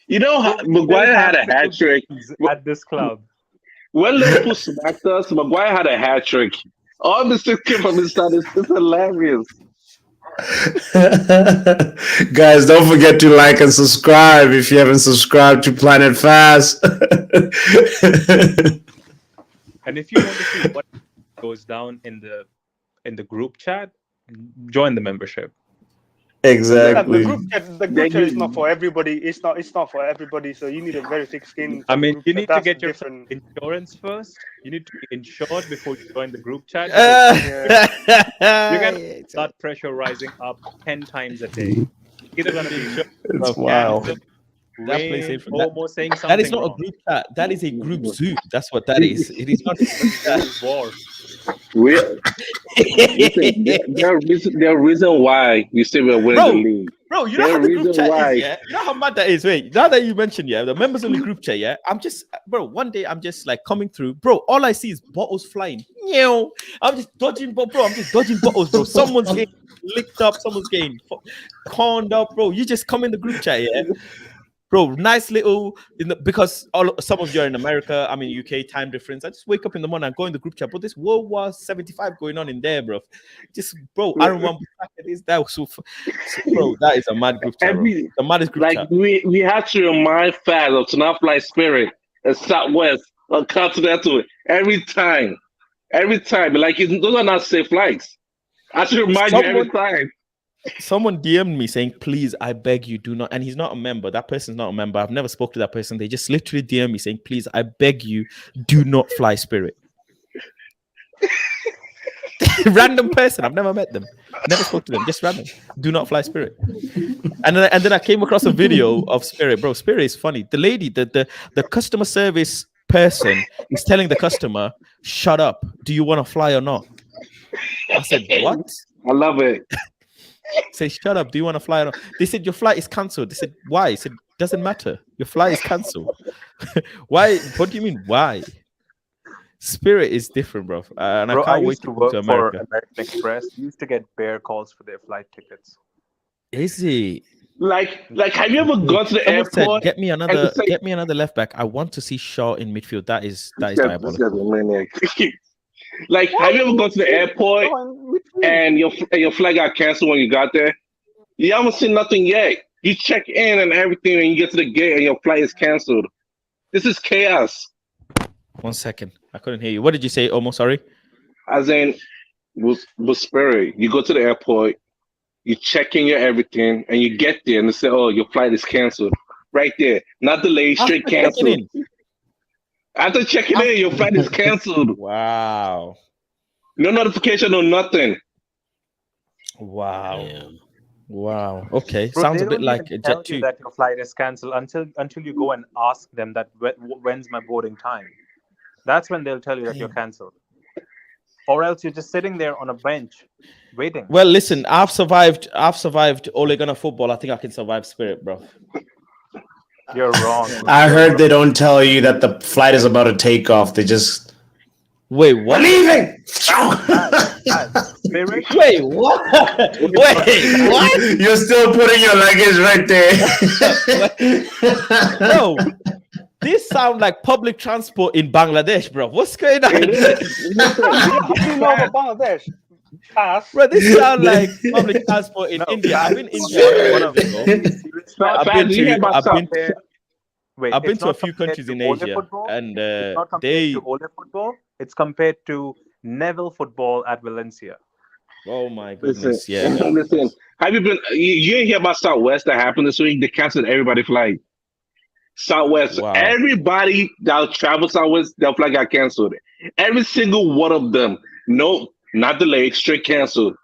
You know, Maguire had a hat trick. at this club. When Liverpool smacked us, Maguire had a hat trick. All the six came from his side. It's hilarious. Guys, don't forget to like and subscribe if you haven't subscribed to Planet Fast. And if you want to see what goes down in the group chat, join the membership. Exactly. The group chat is not for everybody. It's not for everybody. So you need a very thick skin. I mean, Group you chat, need to that's get your different. insurance first. You need to be insured before you join the group chat. You can start pressure rising up 10 times a day. Either gonna be insured, It's wild. That place ain't from almost saying something. That is not wrong. a group chat. That is a group zoo. That's what that is. It is not. War. There are reason why you say we're winning the league. Bro, you know There how are the group reasons chat why. is, yeah? You know how mad that is? Wait, now that you mentioned, yeah, the members only group chat, yeah? One day I'm just like coming through. Bro, all I see is bottles flying. I'm just dodging, I'm just dodging bottles, bro. Someone's getting licked up, someone's getting corned up, bro. You just come in the group chat, yeah? Bro, nice little because some of you are in America, I'm in UK, time difference. I just wake up in the morning and go in the group chat. But this World War 75 going on in there, bro. I remember that was bro, that is a mad group chat. Bro. The maddest group chat. We had to remind fans of to not fly Spirit and Southwest or Continental every time. Like those are not safe flights. I should remind you every time. Someone DM'd me saying, please, I beg you, do not. And he's not a member. That person's not a member. I've never spoke to that person. They just literally DM me saying, please, I beg you, do not fly Spirit. Random person. I've never met them. Never spoke to them. Just random. Do not fly Spirit. And then I came across a video of Spirit. Bro, Spirit is funny. The lady, the customer service person is telling the customer, shut up. Do you want to fly or not? I said, what? I love it. Say, shut up. Do you want to fly or not? They said, your flight is cancelled. They said, why? I said, doesn't matter. Your flight is cancelled. Why? What do you mean, why? Spirit is different, bro. And Bro, I can't wait used to to go work to for America. American Express. Used to get bear calls for their flight tickets. Is he? Like, have you ever gone to the Someone said, airport get me and another left back. I want to see Shaw in midfield. That is this guy's a diabolical. maniac. Like, Why have you ever would gone to the airport go in midfield? and your flight got canceled when you got there? You haven't seen nothing yet. You check in and everything, and you get to the gate, and your flight is canceled. This is chaos. 1 second. I couldn't hear you. What did you say? Almost sorry. As in, with Spirit, you go to the airport, you check in your everything, and you get there, and they say, "Oh, your flight is canceled." Right there, not delayed, straight After checking canceled. in. After checking in, your flight is canceled. Wow. No notification, no nothing. Wow. Wow. Okay. Bro, Sounds they a bit don't like even a tell Jet you 2. that your flight is cancelled until you go and ask them that when's my boarding time. That's when they'll tell you that you're cancelled. Or else you're just sitting there on a bench waiting. Well, listen, I've survived Ole Gunnar football. I think I can survive Spirit, bro. You're wrong. I heard they don't tell you that the flight is about to take off. They just Wait, we're what? leaving. Spirit, Wait, what? Wait, what? You're still putting your luggage right there. Bro, this sounds like public transport in Bangladesh, bro. What's going on? It is. How do you know about Bangladesh? Pass. Bro, this sounds like public transport in India. I've been in India. one of I've been it's to not a few compared countries to in Ole Asia, football. and It's not compared they. to Ole football. It's compared to Neville football at Valencia. Oh my Listen, goodness! Yeah. No. listen. Have you been? You didn't hear about Southwest that happened this week? They canceled everybody's flight. Southwest. Wow. Everybody that traveled Southwest, their flight got canceled. Every single one of them. No, not delayed, straight canceled.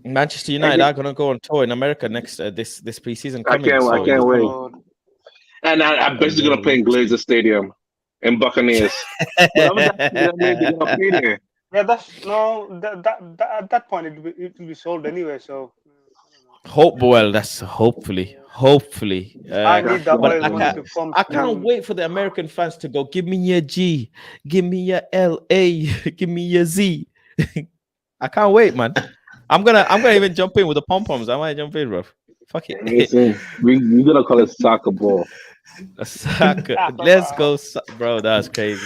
Manchester United are gonna go on tour in America next this preseason I coming. can't wait. And I'm basically gonna play in Glazer Stadium in Buccaneers. Whatever that means, they're gonna play there. Yeah, that's no. At that point, it will be sold anyway. So That's hopefully. I need the but oil money to come. I can't wait for the American fans to go. Give me your G, give me your LA, give me your Z. I can't wait, man. I'm gonna even jump in with the pom poms. I might jump in, bro. Fuck it. Listen, we're gonna call it soccer ball. A soccer. Let's go, bro. That's crazy.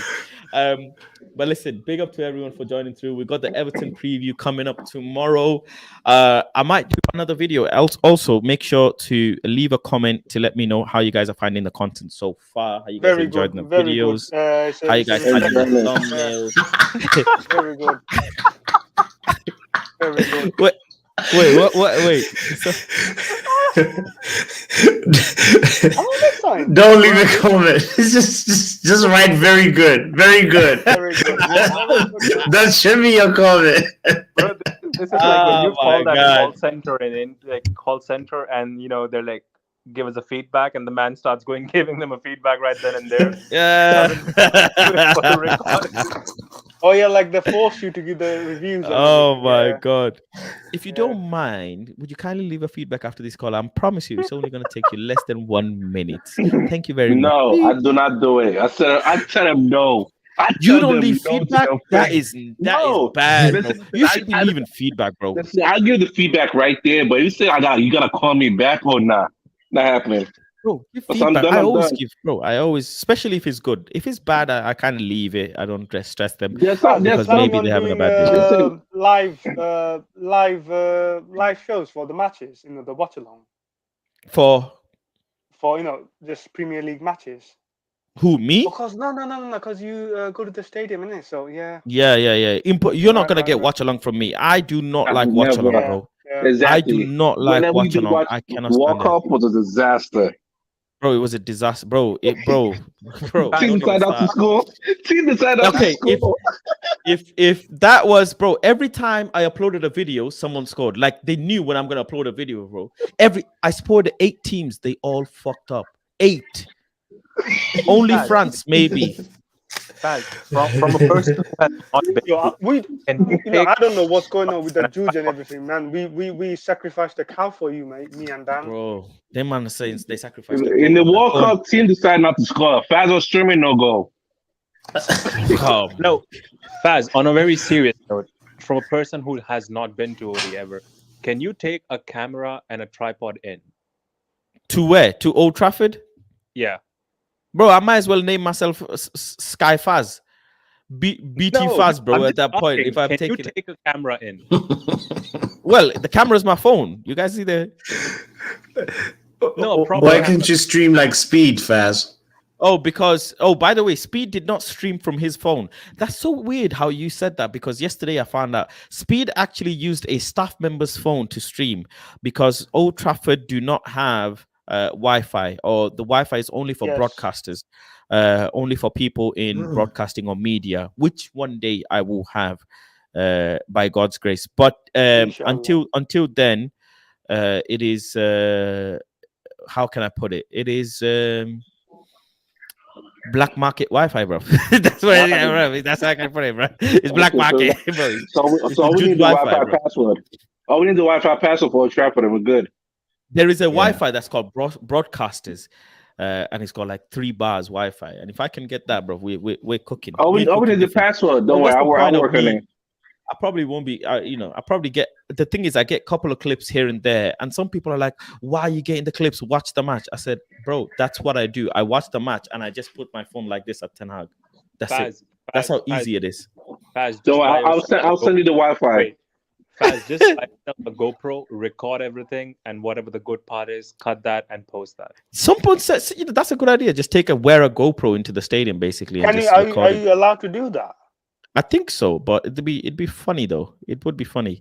But listen, big up to everyone for joining through. We got the Everton preview coming up tomorrow. I might do another video. Also, make sure to leave a comment to let me know how you guys are finding the content so far. How you guys enjoyed the videos? How you guys finding the thumbnails? Very good. Very good. Wait, what? Wait. Don't leave a comment. Just write very good. Very good. Very good. That should be your comment. Bro, this is like when you call that call center call center, and they're like, give us a feedback, and the man starts giving them a feedback right then and there. Yeah. Oh yeah, like they force you to give the reviews. Oh my god! If you don't mind, would you kindly leave a feedback after this call? I promise you, it's only going to take you less than 1 minute. Thank you very much. No, I do not do it. I tell them no. You don't leave feedback? That is bad. Listen, you should be leaving feedback, bro. Listen, I'll give the feedback right there, but you say you gotta call me back or not. Not happening. Bro, give feedback. I always give, bro. Especially if it's good. If it's bad, I kind of leave it. I don't stress them because maybe they're having a bad day. Live shows for the matches, the watch along. For just Premier League matches. Who, me? Because no, because you go to the stadium, innit? So yeah. Yeah. You're not gonna get watch along from me. I do not like watch along, bro. Exactly. I do not like watch along. I cannot stand it. Walk up was a disaster. Bro, it was a disaster, bro. Bro. Team decided not to score. Team decided not to score. If that was, bro, every time I uploaded a video, someone scored. Like they knew when I'm gonna upload a video, bro. I supported 8 teams. They all fucked up. 8. Only France, maybe. From a person who has not been I don't know what's going on with the Jews and everything, man. We sacrificed the cow for you, mate. Me and Dan. Bro, them man are saying they sacrificed. In the World Cup, team decided not to score. Faz was streaming, no goal. No, Faz. On a very serious note, from a person who has not been to OD ever, Can you take a camera and a tripod in? To where? To Old Trafford? Yeah. Bro, I might as well name myself Sky Faz. BT No, Faz, bro, I'm at just that point. asking, If I'm can you taking it. take a camera in? Well, the camera's my phone. You guys see the. No, proper Why camera. can't you stream like Speed, Faz? Oh, because by the way, Speed did not stream from his phone. That's so weird how you said that, because yesterday I found out Speed actually used a staff member's phone to stream, because Old Trafford do not have Wi-Fi, or the Wi-Fi is only for Yes. broadcasters, only for people in broadcasting or media, which one day I will have by God's grace. But Inshallah. until then, it is how can I put it? It is black market Wi-Fi, bro. That's what that's how I can put it, bro. It's black market, bro. So It's all we legit need the Wi-Fi bro. password. All we need the Wi-Fi password for Old Trafford, and we're good. There is a Wi-Fi that's called broadcasters, and it's got like 3 bars Wi-Fi. And if I can get that, bro, we're cooking. All we We're need cooking the different. password. But Don't worry, what's the point I'll of work on me? it. I probably won't be, I probably get, the thing is, I get a couple of clips here and there, and some people are like, why are you getting the clips? Watch the match. I said, bro, that's what I do. I watch the match and I just put my phone like this at Ten Hag. That's it. That's how easy it is. Faz, So I'll send you the Wi-Fi. Wait, Faz, just buy yourself a GoPro, record everything, and whatever the good part is, cut that and post that. Someone says, that's a good idea. Just wear a GoPro into the stadium, basically, and just Are record it. you allowed to do that? I think so, but it'd be funny though. It would be funny,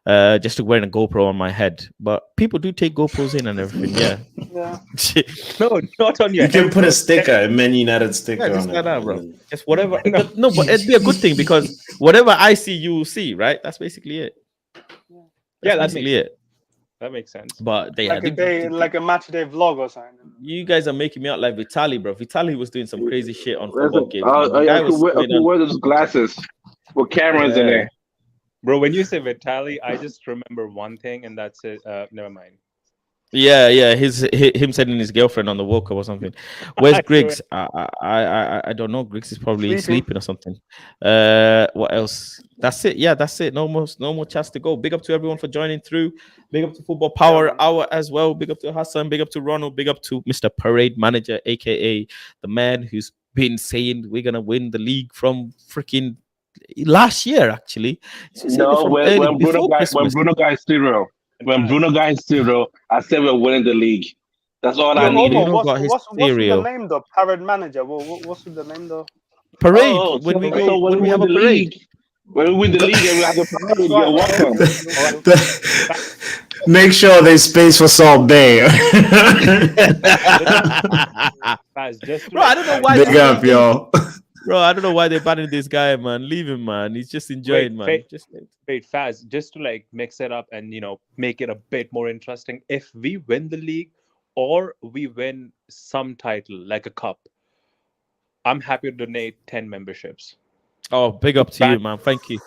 just to wear a GoPro on my head. But people do take GoPros in and everything. Yeah. Yeah. No, not on your You head. can put a sticker, a Man United sticker Yeah, just on like it. that, bro. Just whatever. No, but it'd be a good thing, because whatever I see, you will see, right? That's basically it. Yeah, That's basically it. That makes sense. But they Like a match day vlog or something. you guys are making me out like Vitali, bro. Vitali was doing some crazy shit on Listen, football games. I could wear those glasses with cameras in there. Bro, when you say Vitali, I just remember one thing, and that's it. Never mind. Yeah, him sending his girlfriend on the walk or something. Where's Griggs? I don't know. Griggs is probably sleeping or something. What else? That's it. Yeah, that's it. No more chance to go. Big up to everyone for joining through. Big up to Football Power Hour as well. Big up to Hassan. Big up to Ronald. Big up to Mr. Parade Manager, aka the man who's been saying we're gonna win the league from freaking last year. Actually, No, when Bruno got 0. When Bruno got 0, I said we're winning the league. That's all I needed. What's the name though? Parade Manager. What's the name though? Parade. When we have a parade. When we win the league and we have a parade, you're welcome. Make sure there's space for Salt Bay. Bro, I don't know why. Big up, yo. Bro, I don't know why they're banning this guy, man. Leave him, man. He's just enjoying, man. Wait, Faz, just to like mix it up and make it a bit more interesting. If we win the league or we win some title like a cup, I'm happy to donate 10 memberships. Oh, big up to you, man. Thank you.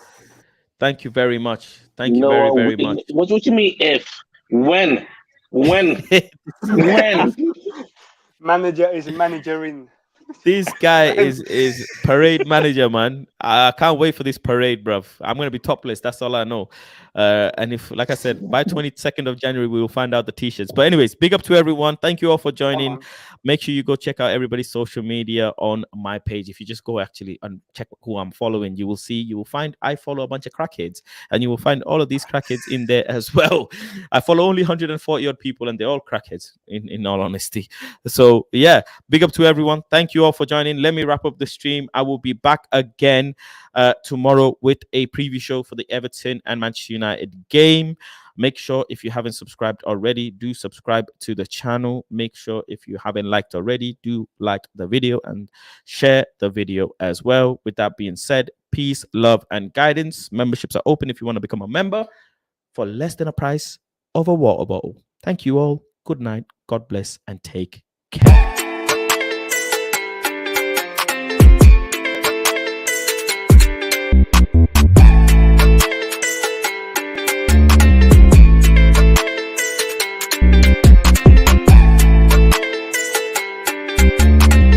Thank you very much. Thank you very, very much. What you mean if? When? When? Manager is managering. This guy is parade manager, man. I can't wait for this parade, bruv. I'm gonna be topless. That's all I know. And if, like I said, by 22nd of January, we will find out the t-shirts. But anyways, big up to everyone. Thank you all for joining. Make sure you go check out everybody's social media on my page. If you just go actually and check who I'm following, you will find I follow a bunch of crackheads, and you will find all of these crackheads in there as well. I follow only 140 odd people, and they're all crackheads in all honesty. So yeah, big up to everyone. Thank you all for joining. Let me wrap up the stream. I will be back again tomorrow with a preview show for the Everton and Manchester United game. Make sure if you haven't subscribed already, do subscribe to the channel. Make sure if you haven't liked already, do like the video and share the video as well. With that being said, peace, love, and guidance. Memberships are open if you want to become a member for less than a price of a water bottle. Thank you all. Good night. God bless and take